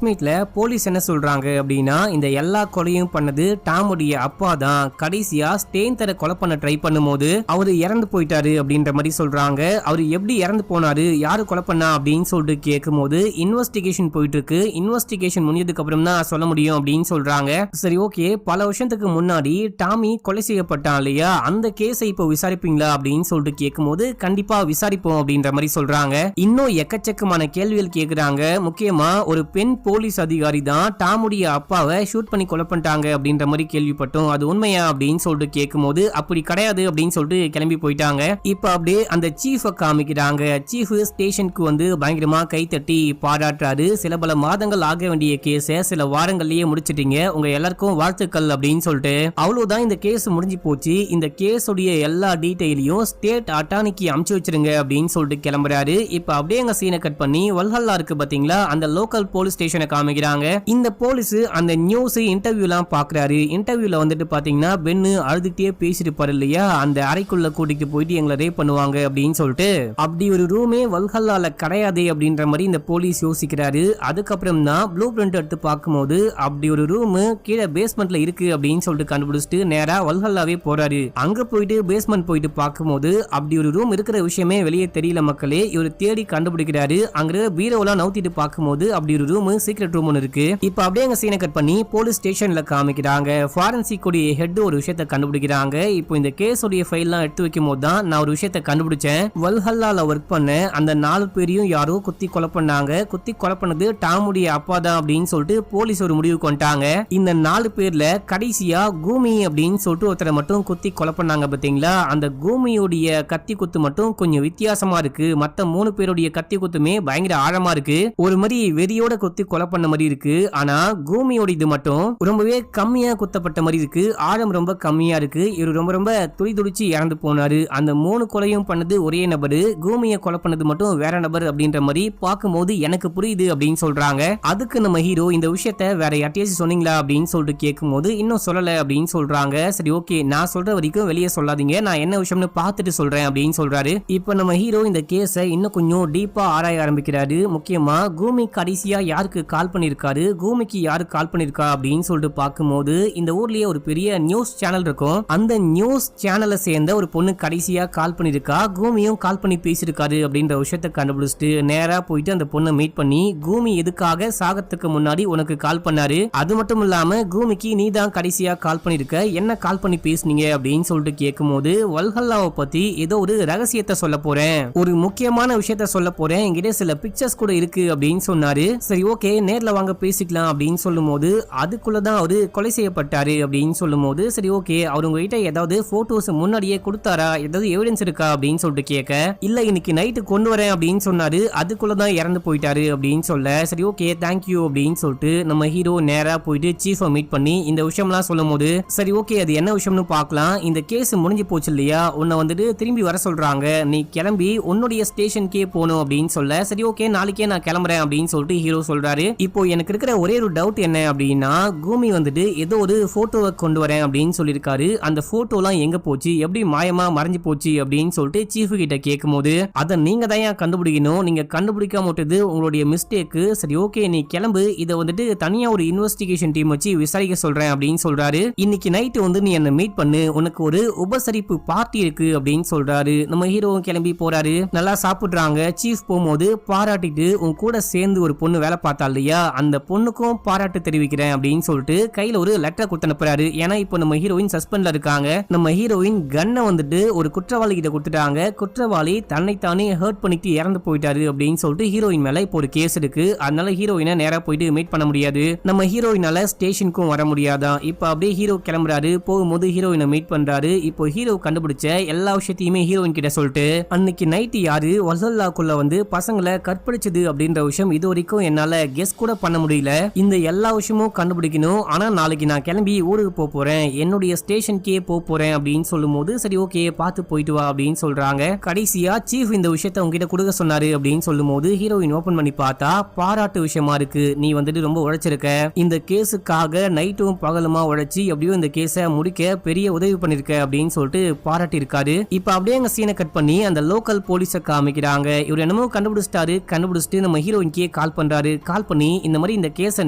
மீட்ல போலீஸ் என்ன சொல்றாங்க அப்படின்னா, இந்த எல்லா கொலையும் பண்ணது டாமுடைய அப்பா தான். கடைசியா ஸ்டெயின் தர கொலை பண்ண ட்ரை பண்ணும்போது அவரு இறந்து போயிட்டாரு அப்படின்ற மாதிரி சொல்றாங்க. அவரு எப்படி இறந்து போனாரு, யாரு கொலை பண்ணா அப்படின்னு சொல்லிட்டு கேட்கும்போது இன்வெஸ்டிகேஷன் போயிட்டு இருக்கு, இன்வெஸ்டிகேஷன் முடிஞ்சதுக்கு அப்புறம் தான் சொல்ல முடியும் அப்படின்னு சொல்றாங்க. சரி ஓகே, பல வருஷத்துக்கு முன்னாடி டாமி கொலை செய்யப்பட்டான் இல்லையா, அந்த கேஸை இப்போ விசாரிப்பீங்களா அப்படின்னு சொல்லிட்டு கேட்கும்போது கண்டிப்பா விசாரிப்போம் அப்படின்ற மாதிரி சொல்றாங்க. இன்னும் எக்கச்சக்கமான கேள்விகள் கேக்குறாங்க. முக்கியமா ஒரு பெண் போலீஸ் அதிகாரி தான் டாமுடைய அப்பாவை ஷூட் பண்ணி கொலை பண்ணிட்டாங்க அப்படின்ற மாதிரி கேள்விப்பட்டோம், அது உண்மையா அப்படின்னு சொல்லிட்டு கேட்கும்போது அப்படி கிடையாது அப்படின்னு சொல்லிட்டு கிளம்பி போயிட்டாங்க. இப்ப அப்படியே அந்த சீஃபை காமிக்கிறாங்க. சீஃப் ஸ்டேஷனுக்கு வந்து பயங்கரமா கை தட்டி பாராட்டுறாரு. சில பல மாதங்கள் ஆக வேண்டிய கேஸை சில வாரங்கள்லயே முடிச்சிட்டீங்க, உங்க எல்லாருக்கும் வாழ்த்துக்கள் அப்படின்னு சொல்லிட்டு. அவ்வளவுதான், இந்த கேஸ் முடிஞ்சு போச்சு. இந்த கேஸ் உடைய எல்லா டீடைலையும் ஸ்டேட் அட்டார்னிக்கு அனுப்பிச்சு வச்சிருங்க அப்படின்னு சொல்லிட்டு கிளம்புறாரு. இப்ப அப்படியே எங்க சீனை கட் பண்ணி வல்ஹல்லா இருக்கு பாத்தீங்களா, அந்த லோக்கல் போலீஸ் ஸ்டேஷனை காமிக்கிறாங்க. இந்த போலீஸ் அந்த நியூஸ் இன்டர்வியூ எல்லாம் பாக்குறாரு. இன்டர்வியூல வந்துட்டு பாத்தீங்கன்னா பென்னு அழுதுட்டே பேசிருப்பாரு இல்லையா, அந்த அறைக்குள்ள கூட்டிட்டு போயிட்டு எங்களை ரேப் பண்ணுவாங்க அப்படின்னு சொல்லிட்டு. அப்படி ஒரு ரூமே வல்ஹல்லால கிடையாது அப்படின்ற மாதிரி இந்த போலீஸ் யோசிக்கிறாரு. அதுக்கப்புறம் தான் ப்ளூ பிரிண்ட் எடுத்து பார்க்கும்போது அப்படி ஒரு ரூம் கீழே பேஸ்மெண்ட்ல இருக்கு அப்படின்னு சொல்லிட்டு கண்டுபிடிச்சிட்டு நேரா வல்ஹல்லாவே போறாரு. அங்க போயிட்டு பேஸ்மெண்ட் போயிட்டு பார்க்கும்போது அப்படி ஒரு ரூம் இருக்கிற விஷயமே வெளியே தெரியல மக்களே. இவர் தேடி கண்டுபிடிக்கிறாரு. அங்க பீரோலாம் நவுத்திட்டு பார்க்கும்போது அப்படி ஒரு ரூம், சீக்ரெட் ரூம் ஒன்று இருக்கு. இப்ப அப்படியே எங்க சீனை கட் பண்ணி போலீஸ் ஸ்டேஷன்ல காமிக்கிறாங்க. ஃபாரன்சிக் உடைய ஹெட் ஒரு விஷயத்தை கண்டுபிடிக்கிறாங்க. இப்போ இந்த கேஸ் உடைய ஃபைல்லாம் எடுத்து வைக்கும் போது தான் நான் ஒரு விஷயத்தை கண்டுபிடிச்சேன். வல்ஹல்லால ஒர்க் பண்ண அந்த 4 பேரையும் யாரோ குத்தி கொலை பண்ணாங்க. குத்தி கொலை பண்ணது டாமுடைய அப்பா தான் அப்படின்னு சொல்லிட்டு போலீஸ் ஒரு முடிவு கொண்டாங்க. இந்த 4 பேர்ல கடைசியா கூமி அப்படின்னு சொல்லிட்டு ஒருத்தரை மட்டும் குத்தி கொலை பண்ணாங்க பாத்தீங்களா, அந்த கூமியுடைய கத்தி குத்து மட்டும் கொஞ்சம் வித்தியாசமா இருக்கு. மத்த 3 பேருடைய கத்தி குத்துமே பயங்கர ஆழமா இருக்கு, ஒரு மாதிரி வெறியோட குத்தி கொலை பண்ண மாதிரி இருக்கு. ஆனா கூமியோட இது மட்டும் ரொம்பவே கம்மியா குத்தப்பட்ட மாதிரி இருக்கு, ஆழம் ரொம்ப கம்மியா இருக்கு. இவர் ரொம்ப ரொம்ப துடிச்சு இறந்து போனாரு. அந்த 3 கொலையும் பண்ணது ஒரே நபரு, கூமியை கொலை பண்ணது மட்டும் வேற நபர் அப்படின்ற மாதிரி பார்க்கும்போது எனக்கு புரியுது அப்படின்னு சொல்றாங்க. அதுக்கு நம்ம ஹீரோ இந்த விஷயத்த வேற யார்ட்டையாச்சும் சொன்னீங்களா அப்படின்னு சொல்லிட்டு கேட்கும்போது இன்னும் சொல்லல அப்படின்னு சொல்றாங்க. சரி ஓகே, நான் சொல்ற வரைக்கும் வெளியே சொல்லாதீங்க, நான் என்ன விஷயம்னு பார்த்துட்டு சொல்றேன் அப்படின்னு சொல்றாரு. இப்ப நம்ம ஹீரோ இந்த கேஸை இன்னும் கொஞ்சம் டீப்பா ஆராய ஆரம்பிக்கிறாரு. முக்கியமா கூமி கடைசியா யாருக்கு கால் பண்ணிருக்காரு, கூமிக்கு யாரு கால் பண்ணிருக்கா அப்படின்னு சொல்லிட்டு பார்க்கும்போது இந்த ஊர்லயே ஒரு பெரிய நியூஸ் சேனல் இருக்கும். அந்த நியூஸ் சேனலை சேர்ந்த ஒரு பொண்ணு கடைசியா கால் பண்ணிருக்கா, கூமியும் கால் பண்ணி பேசிருக்காரு அப்படின்ற விஷயத்த கண்டுபிடிச்சிட்டு நேரா போயிட்டு அந்த பொண்ணை மீட் பண்ணி கூமி எதுக்காக சாகத்துக்கு முன்னாடி உனக்கு கால் பண்ணாரு, அது மட்டும் இல்லாம கூமிக்கு நீ தான் கடைசியா கால் பண்ணிருக்க, என்ன கால் பண்ணி பேசுனீங்க அப்படின்னு சொல்லிட்டு கேட்கும்போது வல்ஹல்லாவை பத்தி ஏதோ ஒரு ரகசியத்தை சொல்ல போறேன், ஒரு முக்கியமான விஷயத்த சொல்ல போறேன், என்கிட்ட சில பிக்சர்ஸ் கூட இருக்கு அப்படின்னு சொன்னாரு. சரி ஓகே, நேர்ல வாங்க பேசிக்கலாம் அப்படின்னு சொல்லும் போது அதுக்குள்ளதான் அவரு கொலை செய்யப்பட்டாரு அப்படின்னு சொல்லும் போது சரி ஓகே, அவர் உங்ககிட்ட ஏதாவது போட்டோஸ் முன்னாடியே கொடுத்தாரா, ஏதாவது எவிடன்ஸ் இருக்கா அப்படின்னு சொல்லிட்டு கேட்க, இல்ல இன்னைக்கு நைட்டு கொண்டு வரேன் அப்படின்னு சொன்னாரு, அதுக்குள்ளதான் இறந்து போயிட்டாரு அப்படின்னு சொல்ல, சரி ஓகே தேங்க்யூ அப்படின்னு சொல்லிட்டு நம்ம ஹீரோ நேரா போயிட்டு சீஃபை மீட் பண்ணி இந்த விஷயம்லாம் சொல்லும் போது சரி ஓகே அது என்ன விஷயம்னு பார்க்கலாம், இந்த கேஸ் முடிஞ்சு போச்சு இல்லையா, உன்னை வந்துட்டு திரும்பி வர சொல்றாங்க, நீ கிளம்பி உன்னுடைய ஸ்டேஷனுக்கே போகணும் அப்படின்னு சொல்ல, சரி ஓகே நாளைக்கே நான் கிளம்புறேன் அப்படின்னு சொல்லிட்டு ஹீரோ சொல்றாரு. இப்போ எனக்கு இருக்கிற ஒரே ஒரு டவுட் என்ன அப்படின்னா, கூமி வந்துட்டு ஏதோ ஒரு போட்டோவை கொண்டு வரேன் அப்படின்னு சொல்லியிருக்காரு, அந்த போட்டோலாம் எங்க போச்சு, எப்படி மாயமா மறைஞ்சு போச்சு அப்படின்னு சொல்லிட்டு சீஃப் கிட்ட கேட்கும் போது அதை நீங்க தான் கண்டுபிடிக்கணும், நீங்க கண்டுபிடிக்காம விட்டது உங்களுடைய மிஸ்டேக்கு, சரி ஓகே நீ கிளம்பு, இதை வந்துட்டு தனியா ஒரு இன்வெஸ்டிகேஷன் டீம் வச்சு விசாரிக்க சொல்றேன் அப்படின்னு சொல்றாரு. இன்னைக்கு நைட்டு வந்து நீ என்ன மீட் பண்ணு, உனக்கு ஒரு உபசரிப்பு பார்ட்டி இருக்கு அப்படின்னு சொல்றாரு. நம்ம ஹீரோவும் கிளம்பி போறாரு. நல்லா சாப்பிடுறாங்க. சீஃப் போகும்போது பாராட்டிட்டு உன் கூட சேர்ந்து ஒரு பொண்ணு வேலை பார்த்தா இல்லையா, அந்த பொண்ணுக்கும் பாராட்டு தெரிவிக்கிறேன் அப்படின்னு சொல்லிட்டு கையில ஒரு லெட்டர் கொடுத்து அனுப்புறாரு. ஏன்னா இப்போ நம்ம ஹீரோயின் சஸ்பெண்ட்ல இருக்காங்க. நம்ம ஹீரோயின் கன்னை வந்துட்டு ஒரு குற்றவாளி கிட்ட கொடுத்துட்டாங்க. குற்றவாளி தன்னைத்தானே ஹர்ட் பண்ணிட்டு இறந்து போயிட்டாரு அப்படின்னு சொல்லிட்டு ஹீரோயின் மேல இப்போ ஒரு கேஸ் இருக்கு. அதனால ஹீரோயினை நேரா போயிட்டு மீட் பண்ண முடியாது. நம்ம ஹீரோயினால ஸ்டேஷனுக்கும் வர முடியாதான். இப்போ அப்படியே ஹீரோ கிளம்புறாரு. போகும்போது ஹீரோயினை மீட் பண்றாரு. இப்போ ஹீரோ கண்டுபிடிச்ச எல்லா விஷயத்தையுமே ஹீரோயின் கிட்ட சொல்லிட்டு அன்னைக்கு நைட் யாரு வல்ஹல்லாக்குள்ள வந்து பசங்களை கற்பழிச்சது அப்படின்ற விஷயம் இது வரைக்கும் என்னால கெஸ் கூட பண்ண முடியல. இந்த எல்லா விஷயமும் கண்டுபிடிக்கணும். ஆனா நாளைக்கு நான் கிளம்பி ஊருக்கு போறேன், என்னுடைய ஸ்டேஷனுக்கே போறேன் அப்படின்னு சொல்லும் போது சரி ஓகே பார்த்து போயிட்டு வா அப்படின்னு சொல்றாங்க. கடைசியா சீஃப் இந்த விஷயத்த உங்ககிட்ட கொடுக்க சொன்னாரு அப்படின்னு சொல்லும் போது ஹீரோயின் ஓபன் பண்ணி பார்த்தா பாராட்டு விஷயமா இருக்கு. நீ வந்துட்டு ரொம்ப உழைச்சிருக்க, இந்த கேஸுக்காக நைட்டும் பகலுமா உழைச்சி எப்படியோ இந்த கேஸை முடிக்க பெரிய உதவி பண்ணிருக்க அப்படின்னு சொல்லிட்டு பாராட்டி இருக்காரு. இப்ப அப்படியே அங்க சீனை கட் பண்ணி அந்த லோக்கல் போலீஸை காமிக்கிறாங்க. இவர் என்னமோ கண்டுபிடிச்சிட்டாரு. கண்டுபிடிச்சிட்டு நம்ம ஹீரோயின்கே கால் பண்றாரு. கால் பண்ணி இந்த மாதிரி இந்த கேஸை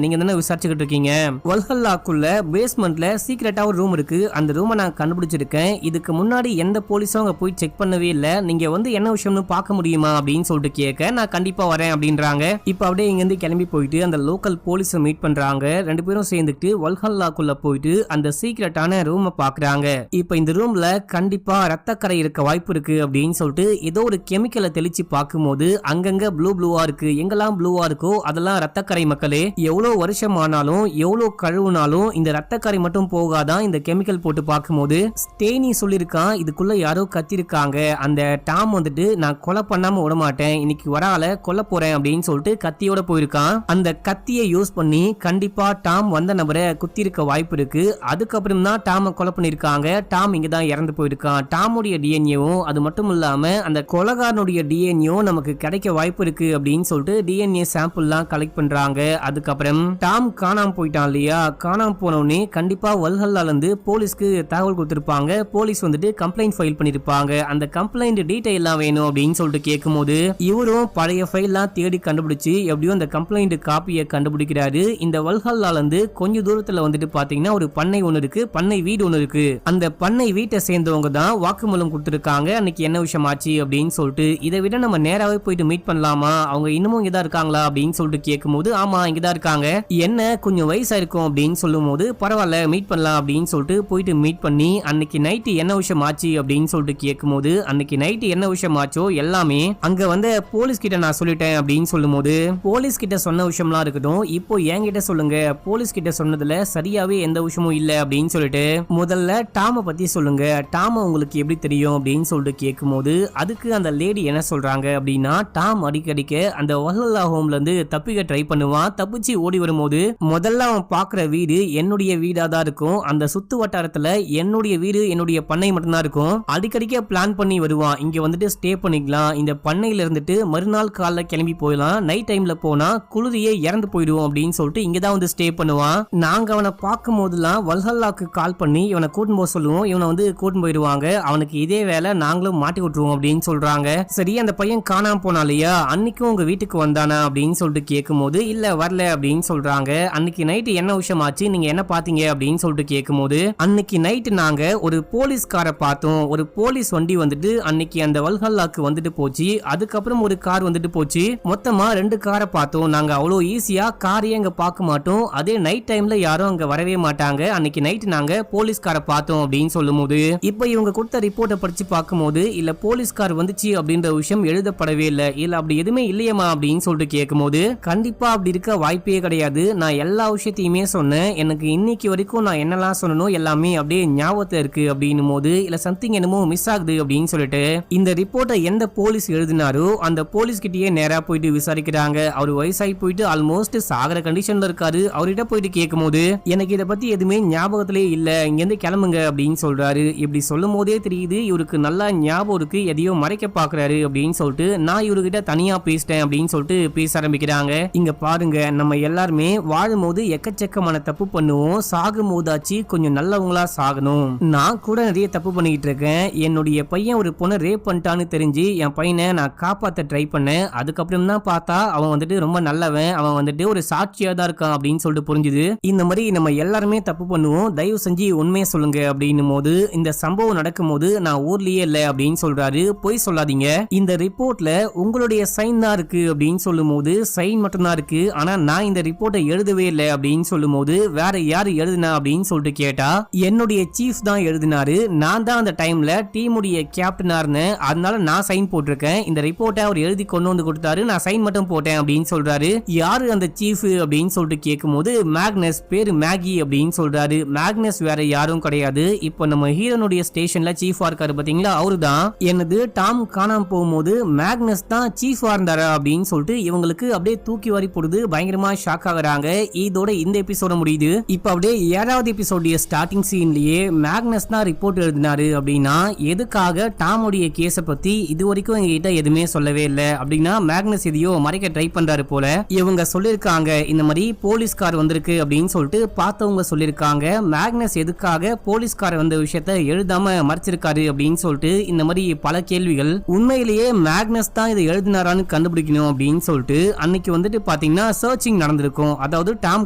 நீங்க தானே விசாரிச்சுக்கிட்டு இருக்கீங்க, வல்ஹல்லாக்குள்ள பேஸ்மெண்ட்ல சீக்ரெட்டா ஒரு ரூம் இருக்கு, அந்த ரூமை நான் கண்டுபிடிச்சிருக்கேன். இதுக்கு முன்னாடி எந்த போலீஸும் அங்க போய் செக் பண்ணவே இல்ல, நீங்க வந்து என்ன விஷயம்னு பார்க்க முடியுமா அப்படின்னு சொல்லிட்டு கேட்க நான் கண்டிப்பா வரேன் அப்படின்றாங்க. இப்ப அப்படியே இங்க இருந்து கிளம்பி போயிட்டு அந்த லோக்கல் போலீஸை மீட் பண்றாங்க. ரெண்டு பேரும் சேர்ந்துட்டு வல்ஹல்லாக்குள்ள போயிட்டு அந்த சீக்ரெட்டான ரூமை பாக்குறாங்க. இப்ப இந்த ரூம்ல கண்டிப்பா ரத்தக்கரை இருக்க வாய்ப்பு இருக்கு அப்படின்னு சொல்லிட்டு ஏதோ ஒரு கெமிக்கலை தெளிச்சு பார்க்கும்போது அங்கங்க ப்ளூவா இருக்கு. எங்கெல்லாம் ப்ளூவா இருக்கோ அதெல்லாம் ரத்தக்கரை. மக்களே, எவ்வளவு வருஷம் ஆனாலும் எவ்வளவு கழுவுனாலும் இந்த ரத்தக்கரை மட்டும் போகாதான். இந்த கெமிக்கல் போட்டு பார்க்கும்போது ஸ்டேனி சொல்லிருக்கான் இதுக்குள்ள யாரோ கத்திருக்காங்க, அந்த டாம் வந்துட்டு நான் கொலை பண்ணாம விட மாட்டேன், இன்னைக்கு வரால கொல்ல போறேன் அப்படின்னு சொல்லிட்டு கத்தியோட போயிருக்கான். அந்த கத்தியை யூஸ் பண்ணி கண்டிப்பா டாம் வந்த நபரை குத்தி இருக்க வாய்ப்பு இருக்கு. அதுக்கப்புறம் தான் டாம கொலை பண்ணிருக்காங்க. டாம் இங்கதான் இறந்து போயிருக்கான். டாமுடைய டிஎன்ஏவும் அது மட்டும் இல்லாம அந்த கொலகாரனுடைய டிஎன்ஏவும் நமக்கு கிடைக்க வாய்ப்பு இருக்கு அப்படின்னு சொல்லிட்டு டிஎன்ஏ சாம்பிள்லாம் கலெக்ட் பண்றாங்க. அதுக்கப்புறம் டாம் காணாம போயிட்டான் இல்லையா, காணாம போனோடனே கண்டிப்பா வல்ஹல்லால இருந்து போலீஸ்க்கு தகவல் கொடுத்திருப்பாங்க. போலீஸ் வந்துட்டு கம்ப்ளைண்ட் ஃபைல் பண்ணிருப்பாங்க. அந்த கம்ப்ளைண்ட் டீடைல் எல்லாம் வேணும் அப்படின்னு சொல்லிட்டு கேட்கும்போது இவரும் பழைய ஃபைல்லாம் தேடி கண்டுபிடிச்சு எப்படியோ அந்த கம்ப்ளைண்ட் காப்பியை கண்டுபிடிக்கிறாரு. இந்த வல்ஹல்லால இருந்து கொஞ்ச தூரத்துல வந்துட்டு பாத்தீங்கன்னா ஒரு பண்ணை ஒண்ணு இருக்கு, பண்ணை வீடு ஒண்ணு இருக்கு. அந்த பண்ணை வீட்டை சேர்ந்தவங்க தான் வாக்குமூலம் கொடுத்திருக்காங்க அன்னைக்கு என்ன விஷயம் ஆச்சு அப்படின்னு சொல்லிட்டு. இதை விட நம்ம நேராவே போயிட்டு மீட் பண்ணலாமா, அவங்க இன்னமும் இங்கதான் இருக்காங்களா அப்படின்னு சொல்லிட்டு கேட்கும்போது ஆமா இங்கதான் இருக்காங்க, என்ன கொஞ்சம் வயசா இருக்கும் அப்படின்னு சொல்லும் போது பரவாயில்ல மீட் பண்ணலாம் அப்படின்னு சொல்லிட்டு போயிட்டு மீட் பண்ணி அன்னைக்கு நைட்டு என்ன விஷயம் ஆச்சு அப்படின்னு சொல்லிட்டு கேட்கும்போது அன்னைக்கு நைட்டு என்ன விஷயம் ஆச்சோ எல்லாமே அங்க வந்து போலீஸ் கிட்ட நான் சொல்லிட்டேன் அப்படின்னு சொல்லும் போது போலீஸ் கிட்ட சொன்ன விஷயம்லாம் இருக்கட்டும், இப்போ என்கிட்ட சொல்லுங்க, போலீஸ் கிட்ட சொன்னதுல சரியாவே எந்த விஷயமும் இல்ல அப்படின்னு சொல்லிட்டு முதல்ல டாம பத்தி சொல்லுங்க, டாம உங்களுக்கு எப்படி தெரியும் அப்படின்னு சொல்லிட்டு கேட்கும்போது அதுக்கு அந்த லேடி என்ன சொல்றாங்க அப்படின்னா டாம் அடிக்கடிக்க அந்த வல்ஹல்லா ஹோம்ல இருந்து தப்பிக்க ட்ரை பண்ணுவான். தப்பிச்சு ஓடி வரும்போது முதல்ல அவன் பாக்குற வீடு என்னுடைய வீடா தான் இருக்கும். அந்த சுத்து வட்டாரத்துல என்னுடைய வீடு என்னுடைய பண்ணை மட்டும்தான் இருக்கும். அடிக்கடிக்க பிளான் பண்ணி வருவான், இங்க வந்துட்டு ஸ்டே பண்ணிக்கலாம், இந்த பண்ணையில இருந்துட்டு மறுநாள் காலைல கிளம்பி போயிடலாம், நைட் டைம்ல போனா குளிரியே இறந்து போயிடுவோம் அப்படின்னு சொல்லிட்டு இங்கதான் வந்து ஸ்டே பண்ணுவான். நாங்க அவனை பார்க்கும் போதெல்லாம் வல்ஹல்லாக்கு கால் பண்ணி இவனை கூட்டின்னு போக சொல்லுவோம், இவனை வந்து கூட்டின்னு போயிடுவாங்க, அவனுக்கு இதே வேலை நாங்களும் மாட்டி விட்டுருவோம் அப்படின்னு சொல்றாங்க. சரி அந்த பையன் காணாம போனா இல்லையா, அன்னைக்கும் உங்க வீட்டுக்கு வந்தானா அப்படின்னு சொல்லிட்டு கேட்கும்போது இல்ல வரல அப்படின்னு சொல்றாங்க. அன்னைக்கு நைட்டு என்ன விஷயம் ஆச்சு, நீங்க என்ன பாத்தீங்க அப்படின்னு சொல்லிட்டு கேட்கும்போது அன்னைக்கு நைட்டு நாங்க ஒரு போலீஸ்காரை பார்த்தோம், ஒரு போலீஸ் வண்டி வந்துட்டு அன்னைக்கு அந்த வல்ஹல்லாக்கு வந்துட்டு போச்சு, அதுக்கப்புறம் ஒரு கார் வந்துட்டு போச்சு, மொத்தமா 2 காரை பார்த்தோம். நாங்க அவ்வளோ ஈஸியா காரையே அங்க பார்க்க மாட்டோம், அதே நைட் டைம்ல யாரும் அங்க வரவே மாட்டாங்க, அன்னைக்கு நைட்டு நாங்க போலீஸ்காரை பார்த்தோம் அப்படின்னு சொல்லும் போது இப்ப இவங்க கொடுத்த ரிப்போர்ட்டை படிச்சு பார்க்கும்போது இல்ல போலீஸ்கார் வந்துச்சு அப்படின்ற விஷயம் எழுதப்படவே இல்லை, இல்ல அப்படி எதுவுமே இல்லையமா அப்படின்னு சொல்லிட்டு கேட்கும்போது கண்டிப்பா அப்படி இருக்க வாய்ப்பே கிடையாது, நான் எல்லா விஷயத்தையுமே சொன்னேன், எனக்கு இன்னைக்கு வரைக்கும் நான் என்னெல்லாம் சொன்னனோ எல்லாமே அப்படியே ஞாபகத்துல இருக்கு அப்படின்னும் போது இல்ல சம்திங் என்னமோ மிஸ் ஆகுது அப்படின்னு சொல்லிட்டு இந்த ரிப்போர்ட்டை எந்த போலீஸ் எழுதினாரோ அந்த போலீஸ் கிட்டயே நேரா போயிட்டு விசாரிக்கிறாங்க. அவர் வயசாகி போயிட்டு ஆல்மோஸ்ட் சாகர கண்டிஷன்ல இருக்காரு. அவர்கிட்ட போயிட்டு கேட்கும்போது எனக்கு இதை பத்தி எதுவுமே ஞாபகத்திலே இல்ல, இங்க இருந்து கிளம்புங்க அப்படின்னு சொல்றாரு. இப்படி சொல்லும் போதே தெரியுது இவருக்கு நல்லா ஞாபகம் இருக்கு, எதையோ மறைக்க பாக்குறாரு அப்படின்னு சொல்லிட்டு நான் இவர்கிட்ட தனியா பேசிட்டேன் அப்படின்னு சொல்லிட்டு பேச ஆரம்பிக்கிறாங்க. இங்க பாருங்க, நம்ம எல்லாருமே வாழும் போது எக்கச்சக்கமான தப்பு பண்ணுவோம், சாகும் போதாச்சு கொஞ்சம் நல்லவங்களா சாகணும். நான் கூட நிறைய தப்பு பண்ணிக்கிட்டு இருக்கேன், என்னுடைய பையன் ஒரு பொண்ணை ரேப் பண்ணிட்டான்னு தெரிஞ்சு என் பையனை நான் காப்பாத்த ட்ரை பண்ணேன், அதுக்கப்புறம் தான் பார்த்தா அவன் வந்துட்டு ரொம்ப நல்லவன், அவன் வந்துட்டு ஒரு சாட்சியா தான் இருக்கான் அப்படின்னு சொல்லிட்டு புரிஞ்சுது. இந்த மாதிரி நம்ம எல்லாருமே தப்பு பண்ணுவோம், தயவு செஞ்சு உண்மையை சொல்லுங்க அப்படின்னும் போது இந்த சம்பவம் சம்பவம் நடக்கும்போது நான் ஊர்லயே இல்ல அப்படின்னு சொல்றாரு. போய் சொல்லாதீங்க, இந்த ரிப்போர்ட்ல உங்களுடைய சைன் தான் இருக்கு அப்படின்னு சொல்லும்போது சைன் மட்டும் தான் இருக்கு, ஆனா நான் இந்த ரிப்போர்ட்டை எழுதவே இல்லை அப்படின்னு சொல்லும்போது வேற யாரு எழுதுனா அப்படின்னு சொல்லிட்டு கேட்டா என்னுடைய சீஃப் தான் எழுதினாரு, நான் தான் அந்த டைம்ல டீமுடைய கேப்டனா இருந்தேன், அதனால நான் சைன் போட்டிருக்கேன், இந்த ரிப்போர்ட்டை அவர் எழுதி கொண்டு வந்து கொடுத்தாரு, நான் சைன் மட்டும் போட்டேன் அப்படின்னு சொல்றாரு. யாரு அந்த சீஃப் அப்படின்னு சொல்லிட்டு கேட்கும்போது மேக்னஸ், பேரு மேகி அப்படின்னு சொல்றாரு. மேக்னஸ் வேற யாரும் கிடையாது, இப்போ நம்ம ஹீரோனுடைய ஸ்டேஷன்ல சீஃபா இருக்காரு பாத்தீங்களா, அவருதான். என்னது டாம் காணாம போகும்போது மேக்னஸ் தான் சீஃபா இருந்தாரா அப்படின்னு சொல்லிட்டு இவங்களுக்கு அப்படியே தூக்கி வாரி போடுது. பயங்கரமா ஷாக் ஆகுறாங்க. இதோட இந்த எபிசோட முடியுது. இப்போ அப்படியே 7வது எபிசோடைய ஸ்டார்டிங் சீன்லயே மேக்னஸ் தான் ரிப்போர்ட் எழுதினாரு அப்படின்னா எதுக்காக டாமுடைய கேஸ பத்தி இது வரைக்கும் எங்ககிட்ட எதுவுமே சொல்லவே இல்லை அப்படின்னா மேக்னஸ் எதையோ மறைக்க ட்ரை பண்றாரு போல. இவங்க சொல்லிருக்காங்க இந்த மாதிரி போலீஸ்கார் வந்திருக்கு அப்படின்னு சொல்லிட்டு பார்த்தவங்க சொல்லிருக்காங்க. மேக்னஸ் எதுக்காக போலீஸ்கார் வந்த விஷயத்த எழுதாம மறைச்சிருக்காரு அப்படின்னு சொல்லிட்டு இந்த மாதிரி பல கேள்விகள். உண்மையிலேயே மேக்னஸ் தான் இதை எழுதினாரான்னு கண்டுபிடிக்கணும் அப்படின்னு சொல்லிட்டு அன்னைக்கு வந்துட்டு பாத்தீங்கன்னா சர்ச்சிங் நடந்திருக்கும். அதாவது டாம்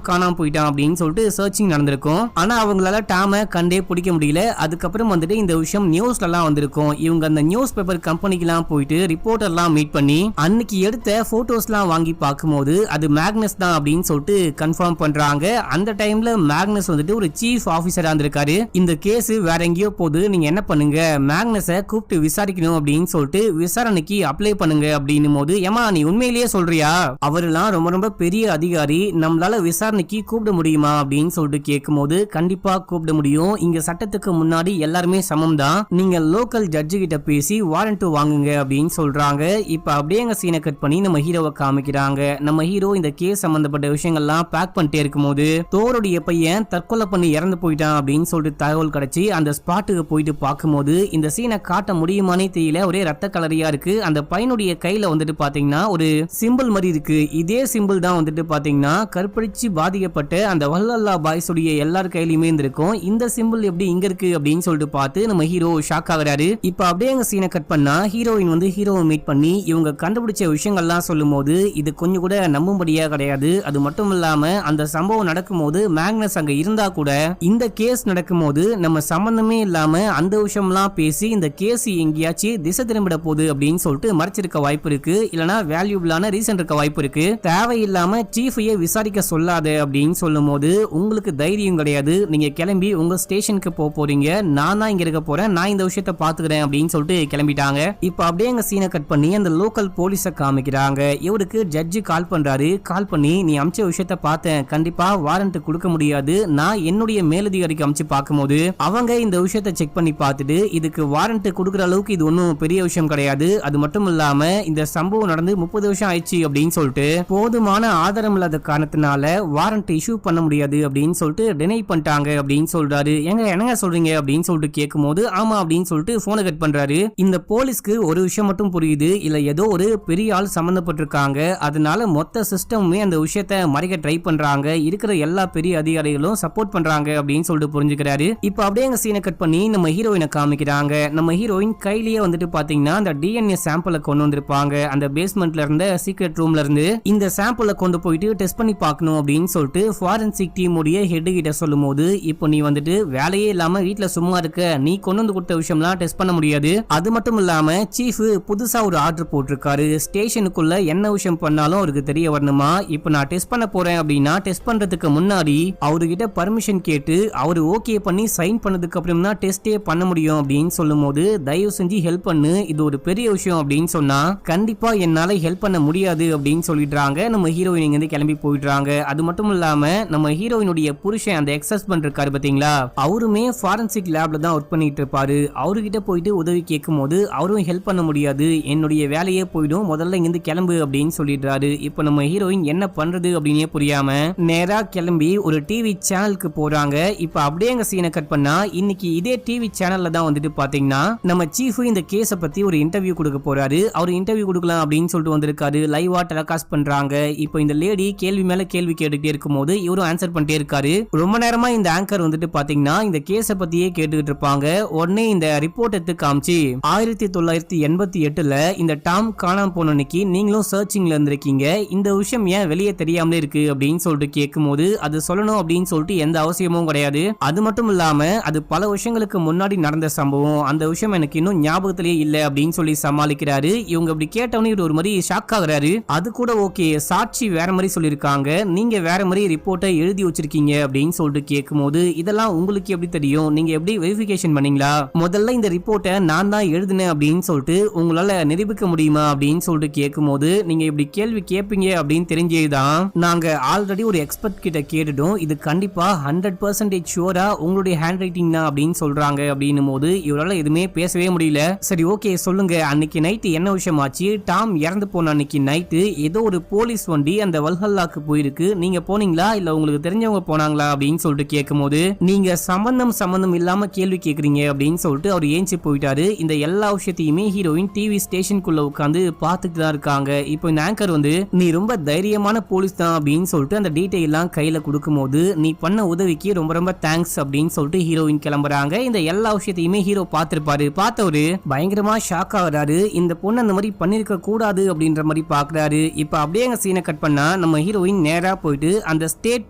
காணாம போயிட்டான் அப்படின்னு சொல்லிட்டு சர்ச்சிங் நடந்திருக்கும். ஆனா அவங்களால டாம கண்டே பிடிக்க முடியல. அதுக்கப்புறம் வந்துட்டு இந்த விஷயம் நியூஸ்ல எல்லாம் வந்திருக்கும். இவங்க அந்த நியூஸ் பேப்பர் கம்பெனிக்கு எல்லாம் போயிட்டு ரிப்போர்ட்டர் எல்லாம் மீட் பண்ணி அன்னைக்கு எடுத்த போட்டோஸ் எல்லாம் வாங்கி பார்க்கும்போது அது மேக்னஸ் தான் அப்படின்னு சொல்லிட்டு கன்ஃபார்ம் பண்றாங்க. அந்த டைம்ல மேக்னஸ் வந்துட்டு ஒரு சீஃப் ஆபீசரா இருந்திருக்காரு. இந்த கேஸ் வேற எங்கேயோ போகுது, நீங்க என்ன பண்ணுங்க மேக்னஸை கூப்பிட்டு விசாரிக்கணும் அப்படின்னு சொல்லிட்டு விசாரணைக்கு அப்ளை பண்ணுங்க அப்படின்னும் போது ஏமா நீ உண்மையிலேயே சொல்றியா, அவரெல்லாம் ரொம்ப ரொம்ப பெரிய அதிகாரி, நம்மளால விசாரணைக்கு கூப்பிட முடியுமா அப்படின்னு சொல்லிட்டு கேட்கும்போது கண்டிப்பா கூப்பிட முடியும், இங்க சட்டத்துக்கு முன்னாடி எல்லாருமே சமம் தான், நீங்க லோக்கல் ஜட்ஜு கிட்ட பேசி வாரண்ட் வாங்குங்க அப்படின்னு சொல்றாங்க. இப்ப அப்படியே எங்க சீனை கட் பண்ணி நம்ம ஹீரோவை காமிக்கிறாங்க. நம்ம ஹீரோ இந்த கேஸ் சம்பந்தப்பட்ட விஷயங்கள்லாம் பேக் பண்ணிட்டே இருக்கும்போது தோருடைய பையன் தற்கொலை பண்ணி இறந்து போயிட்டான் அப்படின்னு சொல்லிட்டு தகவல் கிடைச்சி அந்த ஸ்பாட்டுக்கு போயிட்டு பார்க்கும்போது இந்த சீனை காட்ட முடியுமானே தெரியல, ஒரே ரத்த கலரியா இருக்கு. அந்த பையனுடைய கையில வந்துட்டு பாத்தீங்கன்னா ஒரு சிம்பிள் மாதிரி இருக்கு. இதே சிம்பிள் தான் வந்துட்டு பாத்தீங்கன்னா கற்பழிச்சு பாதிக்கப்பட்ட அந்த வல்லல்லா பாய்ஸ் உடைய எல்லார் கையிலுமே இருந்திருக்கும். இந்த சிம்பிள் எப்படி இங்க இருக்கு அப்படின்னு சொல்லிட்டு பார்த்து நம்ம ஹீரோ ஷாக் ஆகுறாரு. இப்ப அப்படியே எங்க சீனை கட் பண்ணா ஹீரோயின் வந்து ஹீரோவை மீட் பண்ணி இவங்க கண்டுபிடிச்ச விஷயங்கள்லாம் சொல்லும் போது இது கொஞ்சம் கூட நம்பும்படியா கிடையாது. அது மட்டும் இல்லாம அந்த சம்பவம் நடக்கும்போது மேக்னஸ் அங்க இருந்தா கூட இந்த கேஸ் நடக்கும்போது நம்ம சம்பந்தமே இல்லாம அந்த விஷயம்லாம் பேசி இந்த கேஸ் எங்கேயாச்சும் திசை திரும்பிட போகுது அப்படின்னு சொல்லிட்டு மறைச்சிருக்க வாய்ப்பு இருக்கு, இல்லனா வேல்யூபிளான ரீசன் இருக்க வாய்ப்பு இருக்கு. தேவையில்லாம சீஃபையே விசாரிக்க சொல்லாத அப்படின்னு சொல்லும் போது உங்களுக்கு தைரியம் கிடையாது, நீங்க கிளம்பி உங்க ஸ்டேஷனுக்கு போறீங்க, நான் தான் இங்க இருக்க போறேன், நான் இந்த விஷயத்த பாத்துக்கிறேன் அப்படின்னு சொல்லிட்டு கிளம்பிட்டாங்க. இப்ப அப்படியே எங்க சீனை கட் பண்ணி அந்த லோக்கல் போலீஸ காமிக்கிறாங்க. இவருக்கு ஜட்ஜி கால் பண்றாரு. கால் பண்ணி நீ அமிச்ச விஷயத்த பார்த்தேன், கண்டிப்பா வாரண்ட் கொடுக்க முடியாது, நான் என்னுடைய மேலதிகாரிக்கு அமிச்சு பார்க்கும்போது அவங்க இந்த விஷயத்த செக் பண்ணி பார்த்துட்டு இதுக்கு வாரண்ட் கொடுக்குற அளவுக்கு இது ஒன்றும் பெரிய விஷயம் கிடையாது, அது மட்டும் இல்லாம இந்த சம்பவம் நடந்து 30 வருஷம் ஆயிடுச்சு அப்படின்னு சொல்லிட்டு போதுமான ஆதாரம் இல்லாத காரணத்தினால வாரண்ட் இஷ்யூ பண்ண முடியாது அப்படின்னு சொல்லிட்டு டினை பண்ணிட்டாங்க அப்படின்னு சொல்றாரு. எங்க என்னங்க சொல்றீங்க அப்படின்னு சொல்லிட்டு கேட்கும்போது ஆமா அப்படின்னு சொல்லிட்டு போனை கட் பண்றாரு. இந்த போலீஸ்க்கு ஒரு விஷயம் மட்டும் புரியுது, இல்ல ஏதோ ஒரு பெரிய ஆள் சம்பந்தப்பட்டிருக்காங்க, அதனால மொத்த சிஸ்டமுமே அந்த விஷயத்த மறைக்க ட்ரை பண்றாங்க, இருக்கிற எல்லா பெரிய அதிகாரிகளும் சப்போர்ட் பண்றாங்க அப்படின்னு சொல்லிட்டு புரிஞ்சுக்கிறாரு. இப்ப அப்படியே எங்க சீனை கட் பண்ணி நம்ம ஹீரோயினை காமிக்கிறாங்க. நம்ம ஹீரோயின் கையிலேயே வந்துட்டு பாத்தீங்கன்னா அந்த டிஎன்ஏ சாம்பிளை கொண்டு வந்திருப்பாங்க. அந்த பேஸ்மெண்ட்ல இருந்த சீக்ரெட் ரூம்ல இருந்து இந்த சாம்பிளை கொண்டு போயிட்டு டெஸ்ட் பண்ணி பார்க்கணும் அப்படின்னு சொல்லிட்டு ஃபாரன்சிக் டீம் உடைய ஹெட் கிட்ட சொல்லும் போது இப்போ நீ வந்துட்டு வேலையே இல்லாம வீட்டுல சும்மா இருக்க, நீ கொண்டு வந்து கொடுத்த விஷயம்லாம் டெஸ்ட் பண்ண முடியாது, அது மட்டும் இல்லாம சீஃப் புதுசா ஒரு ஆர்டர் போட்டிருக்காரு, ஸ்டேஷனுக்குள்ள என்ன விஷயம் பண்ணாலும் அவருக்கு தெரிய வரணுமா, இப்போ நான் டெஸ்ட் பண்ண போறேன் அப்படின்னா டெஸ்ட் பண்றதுக்கு முன்னாடி அவர்கிட்ட பர்மிஷன் கேட்டு அவரு ஓகே பண்ணி சைன் பண்ணதுக்கு அப்புறம் தான் டெஸ்டே பண்ண முடியும் அப்படின்னு சொல்லும் போது தயவு செஞ்சு ஹெல்ப் பண்ணு, இது ஒரு பெரிய விஷயம் அப்படின்னு சொன்னா கண்டிப்பா என்னால ஹெல்ப் பண்ண முடியாது அப்படின்னு சொல்லிடுறாங்க. நம்ம ஹீரோயின் இங்க இருந்து கிளம்பி போயிடுறாங்க. அது மட்டும் இல்லாம நம்ம ஹீரோயினுடைய புருஷன் அந்த எக்ஸஸ்பெண்ட் இருக்காரு பாத்தீங்களா, அவருமே ஃபாரன்சிக் லேப்ல தான் ஒர்க் பண்ணிட்டு இருப்பாரு. அவர்கிட்ட போயிட்டு உதவி கேட்கும் போது அவரும் ஹெல்ப் பண்ண முடியாது, என்னுடைய வேலையே போயிடும், முதல்ல இங்கிருந்து கிளம்பு அப்படின்னு சொல்லிடுறாரு. இப்போ நம்ம ஹீரோயின் என்ன பண்றது அப்படின்னே புரியாம நேரா கிளம்பி ஒரு டிவி சேனலுக்கு போறாங்க. இப்ப அப்படியே எங்க சீனை கட் பண்ணா இன்னைக்கு இதே டிவி சேனல்ல தான் வந்துட்டு பாத்தீங்கன்னா நம்ம சீஃப் இந்த கேஸ பத்தி ஒரு இன்டர்வியூ கொடுக்க போறாரு. அவர் இன்டர்வியூ கொடுக்கலாம் அப்படின்னு சொல்லிட்டு வந்திருக்காரு. லைவா டெலிகாஸ்ட் பண்றாங்க. இப்போ இந்த லேடி கேள்வி மேல கேள்வி கேட்டுட்டே இருக்கும்போது இவரும் ஆன்சர் பண்ணிட்டே இருக்காரு. ரொம்ப நேரமா இந்த ஆங்கர் வந்துட்டு பாத்தீங்கன்னா இந்த கேஸ பத்தியே கேட்டுக்கிட்டு இருப்பாங்க. உடனே இந்த ரிப்போர்ட் எடுத்து காமிச்சு 1988ல இந்த டாம் காணாம போன அன்னைக்கு நீங்களும் சர்ச்சிங்ல இருந்திருக்கீங்க, இந்த விஷயம் ஏன் வெளியே தெரியாமலே இருக்கு அப்படின்னு சொல்லிட்டு கேட்கும்போது அது சொல்லணும் அப்படின்னு சொல்லிட்டு எந்த அவசியமும் கிடையாது, அது மட்டும் இல்லாம அது பல வருஷங்களுக்கு முன்னாடி நடந்த சம்பவம், அந்த விஷயம் எனக்கு இன்னும் ஞாபகத்திலேயே இல்ல அப்படின்னு சொல்லி சமாளிக்கிறாரு. இவங்க அப்படி கேட்டவனே இவர் ஒரு மாதிரி ஷாக் ஆகுறாரு. அது கூட ஓகே, சாட்சி வேற மாதிரி சொல்லிருக்காங்க, நீங்க வேற மாதிரி ரிப்போர்ட்டை எழுதி வச்சிருக்கீங்க அப்படின்னு சொல்லிட்டு கேட்கும்போது, இதெல்லாம் உங்களுக்கு எப்படி தெரியும், நீங்க எப்படி வெரிஃபிகேஷன் பண்ணீங்களா, முதல்ல இந்த ரிப்போர்ட்டை நான் தான் எழுதினேன் அப்படின்னு சொல்லிட்டு உங்களால நிரூபிக்க முடியுமா அப்படின்னு சொல்லிட்டு கேட்கும்போது, நீங்க இப்படி கேள்வி கேட்பீங்க அப்படின்னு தெரிஞ்சேதான் நாங்க ஆல்ரெடி ஒரு எக்ஸ்பர்ட் கிட்ட கேட்டுட்டோம், இது கண்டிப்பா 100% ஷூரா உங்களுடைய ஹேண்ட் ரைட்டிங் தான் அப்படின்னு சொல்றாங்க. அப்படின்னும் போது இவரால எதுவுமே பேசவே முடியல. சரி ஓகே சொல்லுங்க, அன்னைக்கு நைட்டு என்ன விஷயம் ஆச்சு, டாம் இறந்து போன அன்னைக்கு நைட்டு ஏதோ ஒரு போலீஸ் வண்டி அந்த வல்ஹல்லாக்கு போயிருக்கு, நீங்க போனீங்களா இல்ல உங்களுக்கு தெரிஞ்சவங்க போனாங்களா அப்படின்னு சொல்லிட்டு கேட்கும்போது, நீங்க சம்பந்தம் இல்லாம கேள்வி கேக்குறீங்க அப்படின்னு சொல்லிட்டு அவர் ஏஞ்சி போயிட்டாரு. இந்த எல்லா விஷயத்தையுமே ஹீரோயின் டிவி ஸ்டேஷனுக்குள்ள உட்காந்து பார்த்துட்டு தான் இருக்காங்க. இப்போ இந்த ஆங்கர் வந்து நீ ரொம்ப தைரியமான போலீஸ் தான் அப்படின்னு சொல்லிட்டு அந்த டீடைல் எல்லாம் கையில கொடுக்கும்போது, நீ பண்ண உதவிக்கு ரொம்ப ரொம்ப தேங்க்ஸ் அப்படின்னு சொல்லிட்டு ஹீரோயின் கிளம்புறாங்க. இந்த எல்லா விஷயத்தையுமே ஹீரோ பார்த்திருப்பாரு. பார்த்தவரு பயங்கரமா ஷாக் ஆகுறாரு. இந்த பொண்ணு அந்த மாதிரி பண்ணிருக்க கூடாது அப்படின்ற மாதிரி பாக்குறாரு. இப்ப அப்படியே எங்க சீனை கட் பண்ணா நம்ம ஹீரோயின் நேரா போயிட்டு அந்த ஸ்டேட்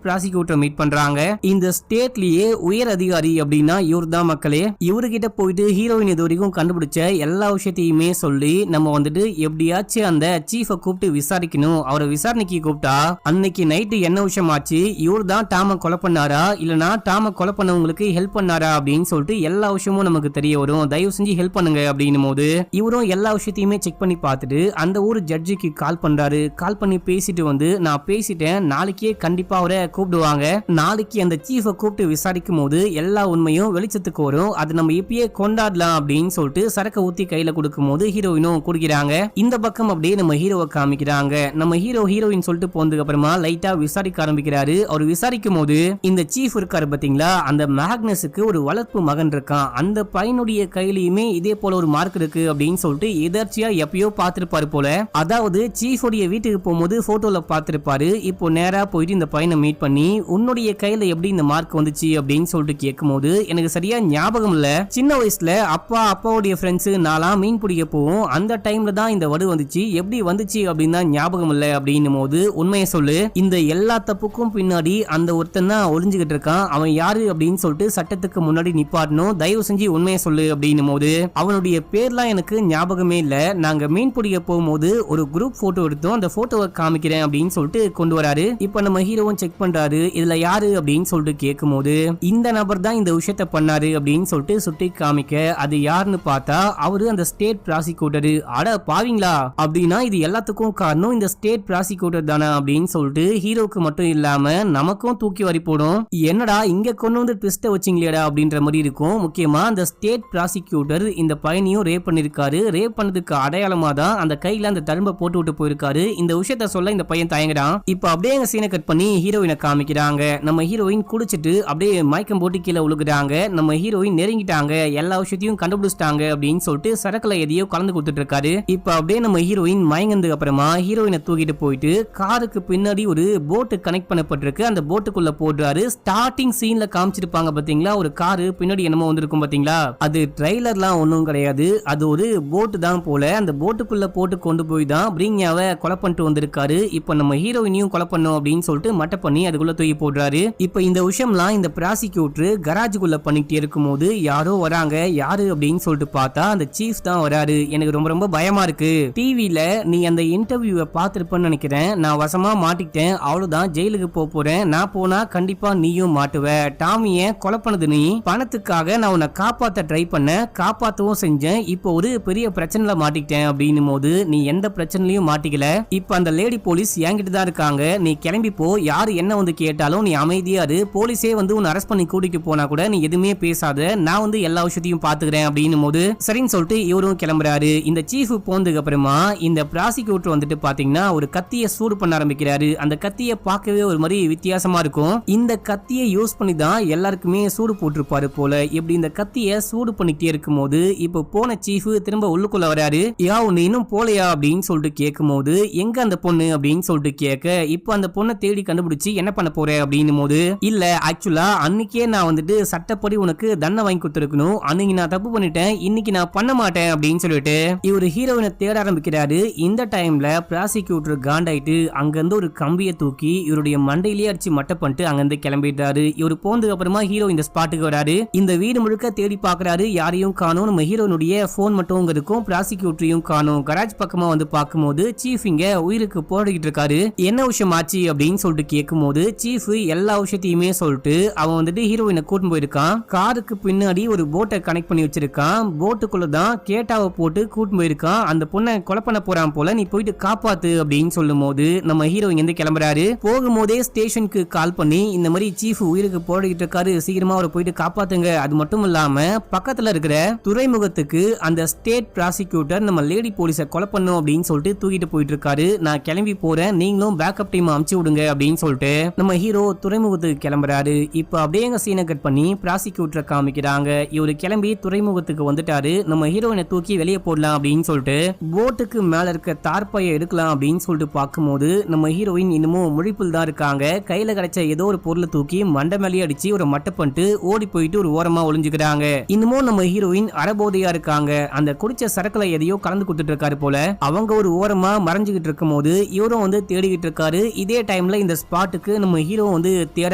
ப்ராசிக்யூட்டர் மீட் பண்றாங்க. இந்த ஸ்டேட்லயே உயர் அதிகாரி அப்படின்னா இவர் தான் மக்களே. இவர்கிட்ட போயிட்டு ஹீரோயின் இது வரைக்கும் கண்டுபிடிச்ச எல்லா விஷயத்தையுமே சொல்லி, நம்ம வந்துட்டு எப்படியாச்சும் அந்த சீஃபை கூப்பிட்டு விசாரிக்கணும், அவரை விசாரணைக்கு கூப்பிட்டா அன்னைக்கு நைட்டு என்ன விஷயம் ஆச்சு, இவர் தான் டாம கொலை பண்ணாரா இல்லனா டாம கொலை பண்ணவங்களுக்கு ஹெல்ப் பண்ணாரா அப்படின்னு சொல்லிட்டு எல்லா விஷயமும் நமக்கு தெரிய வரும், தயவு செஞ்சு ஹெல்ப் பண்ணுங்க அப்படின்னும் போது இவரும் எல்லா விஷயத்தையுமே செக் பண்ணி பார்த்துட்டு அந்த ஊர் ஜட்ஜுக்கு கால் பண்றாரு. கால் பண்ணி பேசிட்டு வந்து, நான் பேசிட்டேன், நாளைக்கே கண்டிப்பா அவரை கூப்பிடுவாங்க, நாளைக்கு அந்த சீஃபை கூப்பிட்டு விசாரிக்கும் போது எல்லா உண்மையும் வெளிச்சத்துக்கு வரும், அது நம்ம இப்பயே கொண்டாடலாம் அப்படின்னு சொல்லிட்டு சரக்கு ஊத்தி கையில கொடுக்கும் போது ஹீரோயினும் குடிக்கிறாங்க. இந்த பக்கம் அப்படியே நம்ம ஹீரோவை காமிக்கிறாங்க. நம்ம ஹீரோயின் சொல்லிட்டு போனதுக்கு அப்புறமா லைட்டா விசாரிக்க ஆரம்பிக்கிறாரு. அவர் விசாரிக்கும் போது இந்த சீஃப் இருக்காரு பாத்தீங்களா, அந்த மேக்னஸுக்கு ஒரு வளர்ப்பு மகன் இருக்கான், அந்த பையனுடைய கையிலயுமே இதே போல ஒரு மார்க் இருக்கு அப்படின்னு சொல்லிட்டு எதர்ச்சியா எப்பயோ பார்த்திருப்பாரு போல. அதாவது சீஃப் உடைய வீட்டுக்கு போகும்போது போட்டோல பார்த்திருப்பாரு. இப்போ நேரா போயிட்டு இந்த பையனை மீட் பண்ணி, உன்னுடைய கையில எப்படி இந்த மார்க் வந்துச்சு அப்படின்னு சொல்லிட்டு கேட்கும்போது, எனக்கு சரியா ஞாபகம் இல்ல, சின்ன வயசுல அப்பாவுடைய ஃப்ரெண்ட்ஸ் நாலாம் மீன் பிடிக்க போவோம், அந்த டைம்ல தான் இந்த வடு வந்துச்சு, எப்படி வந்துச்சு அப்படின்னு தான் ஞாபகம் இல்ல அப்படின்னும் போது, உண்மையை சொல்லு, இந்த எல்லா தப்புக்கும் பின்னாடி அந்த ஒருத்தன் தான் ஒளிஞ்சுகிட்டு இருக்கான், அவன் யாரு அப்படின்னு சொல்லிட்டு சட்டத்துக்கு முன்னாடி நிப்பாட்டணும், தயவு செஞ்சு உண்மையை சொல்லு அப்படின்னும் போது, அவனுடைய பேர்லாம் எனக்கு ஞாபகமே இல்ல, நாங்க மீன் பிடிக்க போகும்போது ஒரு குரூப் போட்டோ எடுத்தோம், அந்த போட்டோவை காமிக்கிறேன் அப்படின்னு சொல்லிட்டு கொண்டு வராரு. இப்ப நம்ம ஹீரோவும் செக் பண்றாரு, இதுல யாரு அப்படின்னு சொல்லிட்டு கேட்கும் போது, இந்த நபர் தான் இந்த விஷயத்த பண்ணாரு அப்படின்னு சொல்லிட்டு சுட்டி காமிக்க, அது யாருன்னு பார்த்தா அவரு அந்த ஸ்டேட் ப்ராசிக்யூட்டர். அட பாவீங்களா, அப்படின்னா இது எல்லாத்துக்கும் காரணம் இந்த ஸ்டேட் ப்ராசிக்யூட்டர் தானே அப்படின்னு சொல்லிட்டு ஹீரோக்கு மட்டும் இல்லாம நமக்கும் தூக்கி வரி போடும். என்னடா இங்க கொண்டு வந்து ட்விஸ்ட வச்சிங்களேடா அப்படின்ற மாதிரி இருக்கும். முக்கியமா அந்த ஸ்டேட் ப்ராசிக்யூட்டர் இந்த பையனையும் ரேப் பண்ணிருக்காரு. ரேப் பண்ணதுக்கு அடையாளமா தான் அந்த கையில அந்த தழும்ப போட்டு விட்டு போயிருக்காரு. இந்த விஷயத்த சொல்ல இந்த பையன் தயங்குறான். இப்ப அப்படியே எங்க சீனை கட் பண்ணி ஹீரோயினை காமிக்கிறாங்க. நம்ம ஹீரோயின் குடிச்சிட்டு அப்படியே மயக்கம் போட்டு கீழே விழுகுறாங்க. நம்ம ஹீரோயின் நெருங்கிட்டாங்க, எல்லா விஷயத்தையும் கண்டுபிடிச்சிட்டாங்க அப்படின்னு சொல்லிட்டு சரக்குல எதையோ கலந்து கொடுத்துட்டு இருக்காரு. இப்ப அப்படியே நம்ம ஹீரோயின் மயங்கந்ததுக்கு அப்புறமா ஹீரோயினை தூக்கிட்டு போயிட்டு காருக்கு பின்னாடி ஒரு போட்டு கனெக்ட் பண்ணப்பட்டிருக்கு, அந்த போட்டுக்குள்ள போடுறாரு. ஸ்டார்டிங் சீன்ல காமிச்சிருப்பாங்க பாத்தீங்களா, ஒரு காரு பின்னாடி என்னமோ வந்திருக்கும் பாத்தீங்களா, அது ட்ரெய்லர்லாம் ஒன்றும் கிடையாது, அது ஒரு போட்டு தான் போல. அந்த போட்டுக்குள்ள போட்டு கொண்டு போய் தான் பிரிங்யாவை கொலை பண்ணிட்டு வந்திருக்காரு. இப்ப நம்ம ஹீரோயினையும் கொலை பண்ணும் அப்படின்னு சொல்லிட்டு மட்டை பண்ணி அதுக்குள்ள தூக்கி போடுறாரு. இப்ப இந்த விஷயம்லாம் இந்த ப்ராசிக்யூட்டர் கராஜுக்குள்ள பண்ணிட்டு இருக்கும்போது யாரோ வராங்க. யாரு அப்படின்னு சொல்லிட்டு பார்த்தா அந்த சீஃப் தான் வராரு. எனக்கு ரொம்ப ரொம்ப பயமா இருக்கு, டிவில நீ அந்த இன்டர்வியூவை பார்த்திருப்பன்னு நினைக்கிறேன், நான் வசமா மாட்டிக்கிட்டேன், அவ்வளவுதான், ஜெயிலுக்கு போறேன், நான் போனா கண்டிப்பா நீயும் மாட்டுவ, டாமிய கொலை பண்ணது நீ, பணத்துக்காக நான் உன்னை காப்பாத்த ட்ரை பண்ண, காப்பாத்தவும் செஞ்சேன், இப்போ ஒரு பெரிய பிரச்சனைல மாட்டிக்கிட்டேன் அப்படின்னும் போது, நீ எந்த பிரச்சனையும் மாட்டிக்கல, இப்ப அந்த லேடி போலீஸ் என்கிட்ட தான் இருக்காங்க, நீ கிளம்பி போ, யாரு என்ன வந்து கேட்டாலும் நீ அமைதியா இரு, போலீஸே வந்து உன்னை அரெஸ்ட் பண்ணி கூட்டிட்டு போனா கூட நீ எதுவுமே பேசாத, நான் வந்து எல்லா விஷயத்தையும் பாத்துக்கிறேன் அப்படின்னும் போது சரின்னு சொல்லிட்டு இவரும் கிளம்புறாரு. இந்த சீஃப் போனதுக்கு அப்புறமா இந்த ப்ராசிக்யூட்டர் வந்துட்டு பாத்தீங்கன்னா ஒரு கத்திய சூடு பண்ண ஆரம்பிக்கிறாரு. அந்த கத்திய பார்க்கவே ஒரு மாதிரி வித்தியாசமா இருக்கும். இந்த கத்தியை யூஸ் பண்ணி தான் எல்லாருக்குமே சூடு போட்டிருப்பாரு போல. இப்படி இந்த கத்திய சூடு பண்ணிட்டே இருக்கும் போது இப்ப போன சீஃப் திரும்ப உள்ளுக்குள்ள வராரு. யா உன்னை இன்னும் போலையா அப்படின்னு சொல்லிட்டு கேட்கும் போது, எங்க அந்த பொண்ணு அப்படின்னு சொல்லிட்டு கேட்க, இப்ப அந்த பொண்ணை தேடி கண்டுபிடிச்சு என்ன பண்ண போற அப்படின்னும் போது, இல்ல ஆக்சுவலா அன்னைக்கே நான் வந்துட்டு சட்டப்படி உனக்கு தண்டனை வாங்கி கொடுத்துருக்கணும், அன்னைக்கு நான் தப்பு பண்ணிட்டேன், இன்னைக்கு நான் பண்ண மாட்டேன் அப்படின்னு சொல்லிட்டு இவரு ஹீரோயினை தேட ஆரம்பிக்கிறாரு. இந்த டைம்ல ப்ராசிக்யூட்டர் காண்டாயிட்டு அங்கிருந்து ஒரு கம்பியை தூக்கி இவருடைய மண்டையிலேயே அடிச்சு மட்டை பண்ணிட்டு அங்கிருந்து கிளம்பிட்டாரு. இவரு போனதுக்கு அப்புறமா ஹீரோ இந்த ஸ்பாட்டுக்கு வராரு. இந்த வீடு முழுக்க தேடி பாக்குறாரு, யாரையும் காணோம். நம்ம ஹீரோனுடைய போன் மட்டும் அங்க இருக்கும், ப்ராசிக்யூட்டரையும் காணோம். கராஜ் பக்கமா வந்து பாக்கும்போது சீஃப் இங்க உயிருக்கு போராடிட்டு இருக்காரு. என்ன விஷயம் ஆச்சு அப்படின்னு சொல்லிட்டு கேட்கும்போது சீஃப் எல்லா விஷயத்தையுமே சொல்லிட்டு அவன் வந்துட்டு ஹீரோயினை கூட்டிட்டு போயிருக்கான். காருக்கு பின்னாடி ஒரு போட்டை கனெக்ட் பண்ணி வச்சிருக்கான். போட்டுக்குள்ளதான் கேட்டாவை போட்டு கூட்டிட்டு போயிருக்கான். அந்த பொண்ணை கொலை பண்ண போறான் போல, நீ போயிட்டு காப்பாத்து அப்படின்னு சொல்லும் போது நம்ம ஹீரோ இங்க கிளம்புறாரு. போகும்போதே ஸ்டேஷனுக்கு கால் பண்ணி இந்த மாதிரி சீஃப் உயிருக்கு போராடிட்டு இருக்காரு, சீக்கிரமா அவரை போயிட்டு காப்பாத்துங்க. அது மட்டும் இல்லாம பக்கத்துல இருக்கிற துறைமுகத்துக்கு அந்த ஸ்டேட் ப்ராசிக்யூட்டர் நம்ம லேடி போலீஸை கொலை பண்ணும் அப்படின்னு சொல்லிட்டு தூக்கிட்டு போயிட்டு இருக்காரு. நான் கிளம்பி போறேன், நீங்களும் பேக்கப் டீம் அமுச்சு விடுங்க அப்படின்னு சொல்லிட்டு நம்ம ஹீரோ துறைமுகத்துக்கு கிளம்புறாரு. இப்ப அப்படியே எங்க சீனை கட் பண்ணி ப்ராசிக்யூட்டரை காமிக்கிறாங்க. இவரு கிளம்பி துறைமுகத்துக்கு வந்துட்டாரு. நம்ம ஹீரோயினை தூக்கி வெளியே போடலாம் அப்படின்னு சொல்லிட்டு போட்டுக்கு மேல இருக்க தார்பாயை எடுக்கலாம் அப்படின்னு சொல்லிட்டு பார்க்கும்போது நம்ம ஹீரோயின் இன்னமும் முழிப்பில் தான் இருக்காங்க. கையில கிடைச்ச ஏதோ ஒரு பொருளை தூக்கி மண்டை மேலேயே அடிச்சு ஒரு மட்டை பண்ணிட்டு ஓடி போயிட்டு ஒரு ஓரமா ஒளிஞ்சுக்கிறாங்க. இன்னமும் நம்ம ஹீரோயின் அறபோதையா இருக்காங்க. அந்த குடிச்ச சரக்குல எதையோ கலந்து கொடுத்துட்டு இருக்காரு போல. அவங்க ஒரு ஓரமா மறைஞ்சுகிட்டு இருக்கும் போது இவரும் வந்து தேடிக்கிட்டு இருக்காரு. இதே டைம்ல இந்த ஸ்பாட்டுக்கு நம்ம ஹீரோ வந்து தேட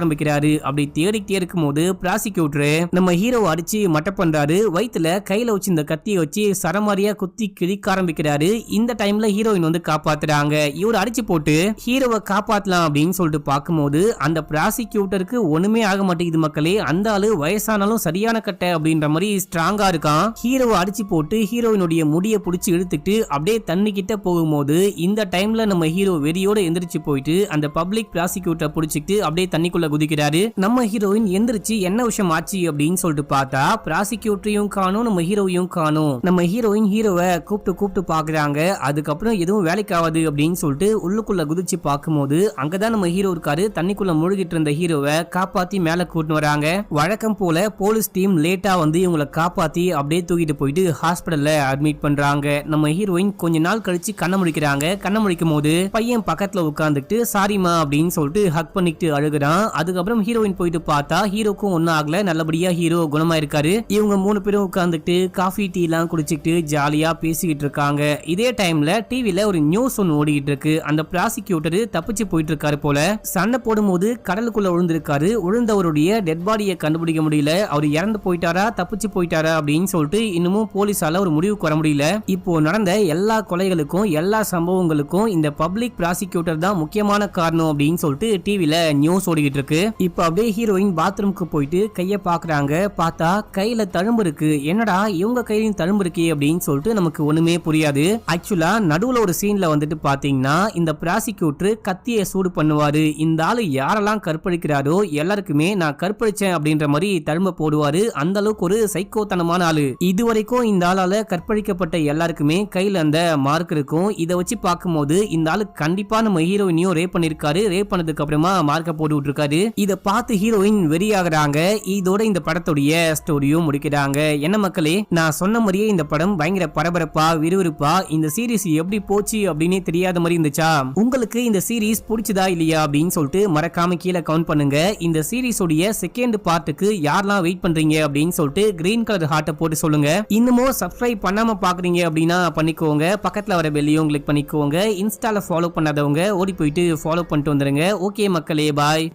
ஆரம்பிக்கிறாரு. அப்படி தேடிக்கிட்டே இருக்கும் போது ப்ராசிக்யூட்டர் நம்ம ஹீரோ அடிச்சு மட்டை பண்றாரு. வயித்துல கையில வச்சு இந்த கத்தியை வச்சு சரமாரியா குத்தி கிழிக்க ஆரம்பிக்கிறாரு. இந்த டைம்ல ஹீரோயின் வந்து காப்பாத்துறாங்க. இவர் அடிச்சு போட்டு ஹீரோவை காப்பாத்தலாம் அப்படின்னு சொல்லிட்டு பார்க்கும்போது அந்த ப்ராசிக்யூட்டருக்கு ஒண்ணுமே ஆக மாட்டேங்குது மக்களே. அந்த ஆளு வயசானாலும் சரியான கட்டை அப்படின்ற மாதிரி ஸ்ட்ராங்கா இருக்கான். ஹீரோவை அடிச்சு போட்டு ஹீரோயினுடைய முடிய புடிச்சு இழுத்துட்டு அப்படியே தண்ணி கிட்ட போகும்போது இந்த டைம்ல நம்ம ஹீரோ வெறியோட எந்திரிச்சு போயிட்டு அந்த பப்ளிக் ப்ராசிக்யூட்டர் புடிச்சிட்டு அப்படியே தண்ணிக்குள்ள குதிக்கிறாரு. நம்ம ஹீரோயின் எந்திரிச்சு என்ன விஷயம் ஆச்சு அப்படின்னு சொல்லிட்டு பார்த்தா ப்ராசிக்யூட்டரையும் காணும், நம்ம ஹீரோவையும் காணும். நம்ம ஹீரோயின் ஹீரோவை கூப்பிட்டு பாக்குறாங்க. அதுக்கப்புறம் எதுவும் வேலைக்கு ஆகாது அப்படின்னு சொல்லிட்டு உள்ளுக்குள்ள குதிச்சு பார்க்கும்போது அங்கதான் நம்ம ஹீரோ இருக்காரு. தண்ணிக்குள்ள முழுகிட்டு இருந்த ஹீரோவை காப்பாத்தி மேல கூட்டிட்டு வராங்க. வழக்கம் போல போலீஸ் டீம் லேட்டா வந்து இவங்களை காப்பாத்தி அப்படியே தூக்கிட்டு போயிட்டு ஹாஸ்பிடல்ல அட்மிட் பண்றாங்க. நம்ம ஹீரோயின் கொஞ்ச நாள் கழிச்சு கண்ண முடிக்கிறாங்க. கண்ண முடிக்கும் போது பையன் பக்கத்துல உட்கார்ந்துட்டு சாரிமா அப்படின்னு சொல்லிட்டு ஹக் பண்ணிட்டு அழுகுறான். அதுக்கப்புறம் ஹீரோயின் போயிட்டு பார்த்தா ஹீரோக்கும் ஒன்னும் ஆகல, நல்லபடியா ஹீரோ குணமா இருக்காரு. இவங்க 3 பேரும் உட்கார்ந்துட்டு காஃபி டீ எல்லாம் குடிச்சிட்டு ஜாலியா பேசிக்கிட்டு இருக்காங்க. இதே டைம்ல டிவில ஒரு நியூஸ் ஒன்னு ஓடிக்கிட்டு இருக்கு. அந்த ப்ராசிக்யூட்டர் தப்பிச்சு போயிட்டு இருக்காரு போல. சண்டை போடும்போது கடலுக்குள்ள விழுந்திருக்காரு. விழுந்தவருடைய டெட் பாடியை கண்டுபிடிக்க முடியல. அவர் இறந்து போயிட்டாரா தப்பிச்சு போயிட்டாரா அப்படின்னு சொல்லிட்டு இன்னமும் போலீஸால ஒரு முடிவுக்கு வர முடியல. இப்போ நடந்த எல்லா கொலைகளுக்கும் எல்லா சம்பவங்களுக்கும் இந்த பப்ளிக் ப்ராசிக்யூட்டர் தான் முக்கியமான காரணம் அப்படின்னு சொல்லிட்டு டிவில நியூஸ் ஓடிக்கிட்டு இருக்கு. இப்போ அப்படியே ஹீரோயின் பாத்ரூம்க்கு போயிட்டு கைய பாக்குறாங்க. பார்த்தா கையில தழும்பு இருக்கு. என்னடா இவங்க கையிலும் தழும்பு இருக்கே அப்படின்னு சொல்லிட்டு நமக்கு ஒண்ணுமே புரியாது. ஆக்சுவலா நடுவுல ஒரு சீன்ல வந்துட்டு பாத்தீங்கன்னா இந்த ப்ராசிக்யூட்டர் கத்தியை சூடு பண்ணுவாரு. இந்த ஆளு யாரெல்லாம் கற்பழிக்கிறாரோ எல்லாருக்குமே நான் கற்பழிச்சேன் அப்படின்ற மாதிரி தழும்ப போடுவாரு. அந்த அளவுக்கு ஒரு சைக்கோத்தனமான ஆளு. இதுவரைக்கும் இந்த ஆளால கற்பழிக்கப்பட்ட எல்லாருக்குமே கையில அந்த மார்க் இருக்கும். இதை வச்சு பார்க்கும்போது இந்த ஆளு கண்டிப்பா நம்ம ஹீரோயினையும் ரேப் பண்ணிருக்காரு. ரேப் பண்ணதுக்கு அப்புறமா மார்க்க போட்டு விட்டுருக்காரு. இதை பார்த்து ஹீரோயின் வெறியாகிறாங்க. இதோட இந்த படத்துடைய ஸ்டோரியும் முடிக்கிறாங்க. என்ன மக்களே, நான் சொன்ன மாதிரியே இந்த படம் பயங்கர பரபரப்பா விறுவிறுப்பா இந்த சீரிஸ் எப்படி போச்சு அப்படின்னே தெரியாத மாதிரி இருந்துச்சா? உங்களுக்கு இந்த சீரிஸ் பிடிச்சதா இல்லையா அப்படின்னு சொல்லிட்டு மறக்காம கீழே கவுண்ட் பண்ணுங்க. இந்த சீரிஸோடைய செகண்ட் பார்ட்டுக்கு யாரெல்லாம் வெயிட் பண்றீங்க அப்படின்னு சொல்லிட்டு கிரீன் கலர் ஹார்ட்டை போட்டு சொல்லுங்க. இன்னமும் சப்ஸ்கிரைப் பண்ணாம பாக்குறீங்க அப்படின்னா பண்ணிக்கோங்க. பக்கத்துல வர பெல்லையும் கிளிக் பண்ணிக்கோங்க. இன்ஸ்டால ஃபாலோ பண்ணாதவங்க ஓடி போயிட்டு ஃபாலோ பண்ணிட்டு வந்துருங்க. ஓகே மக்களே, பாய்.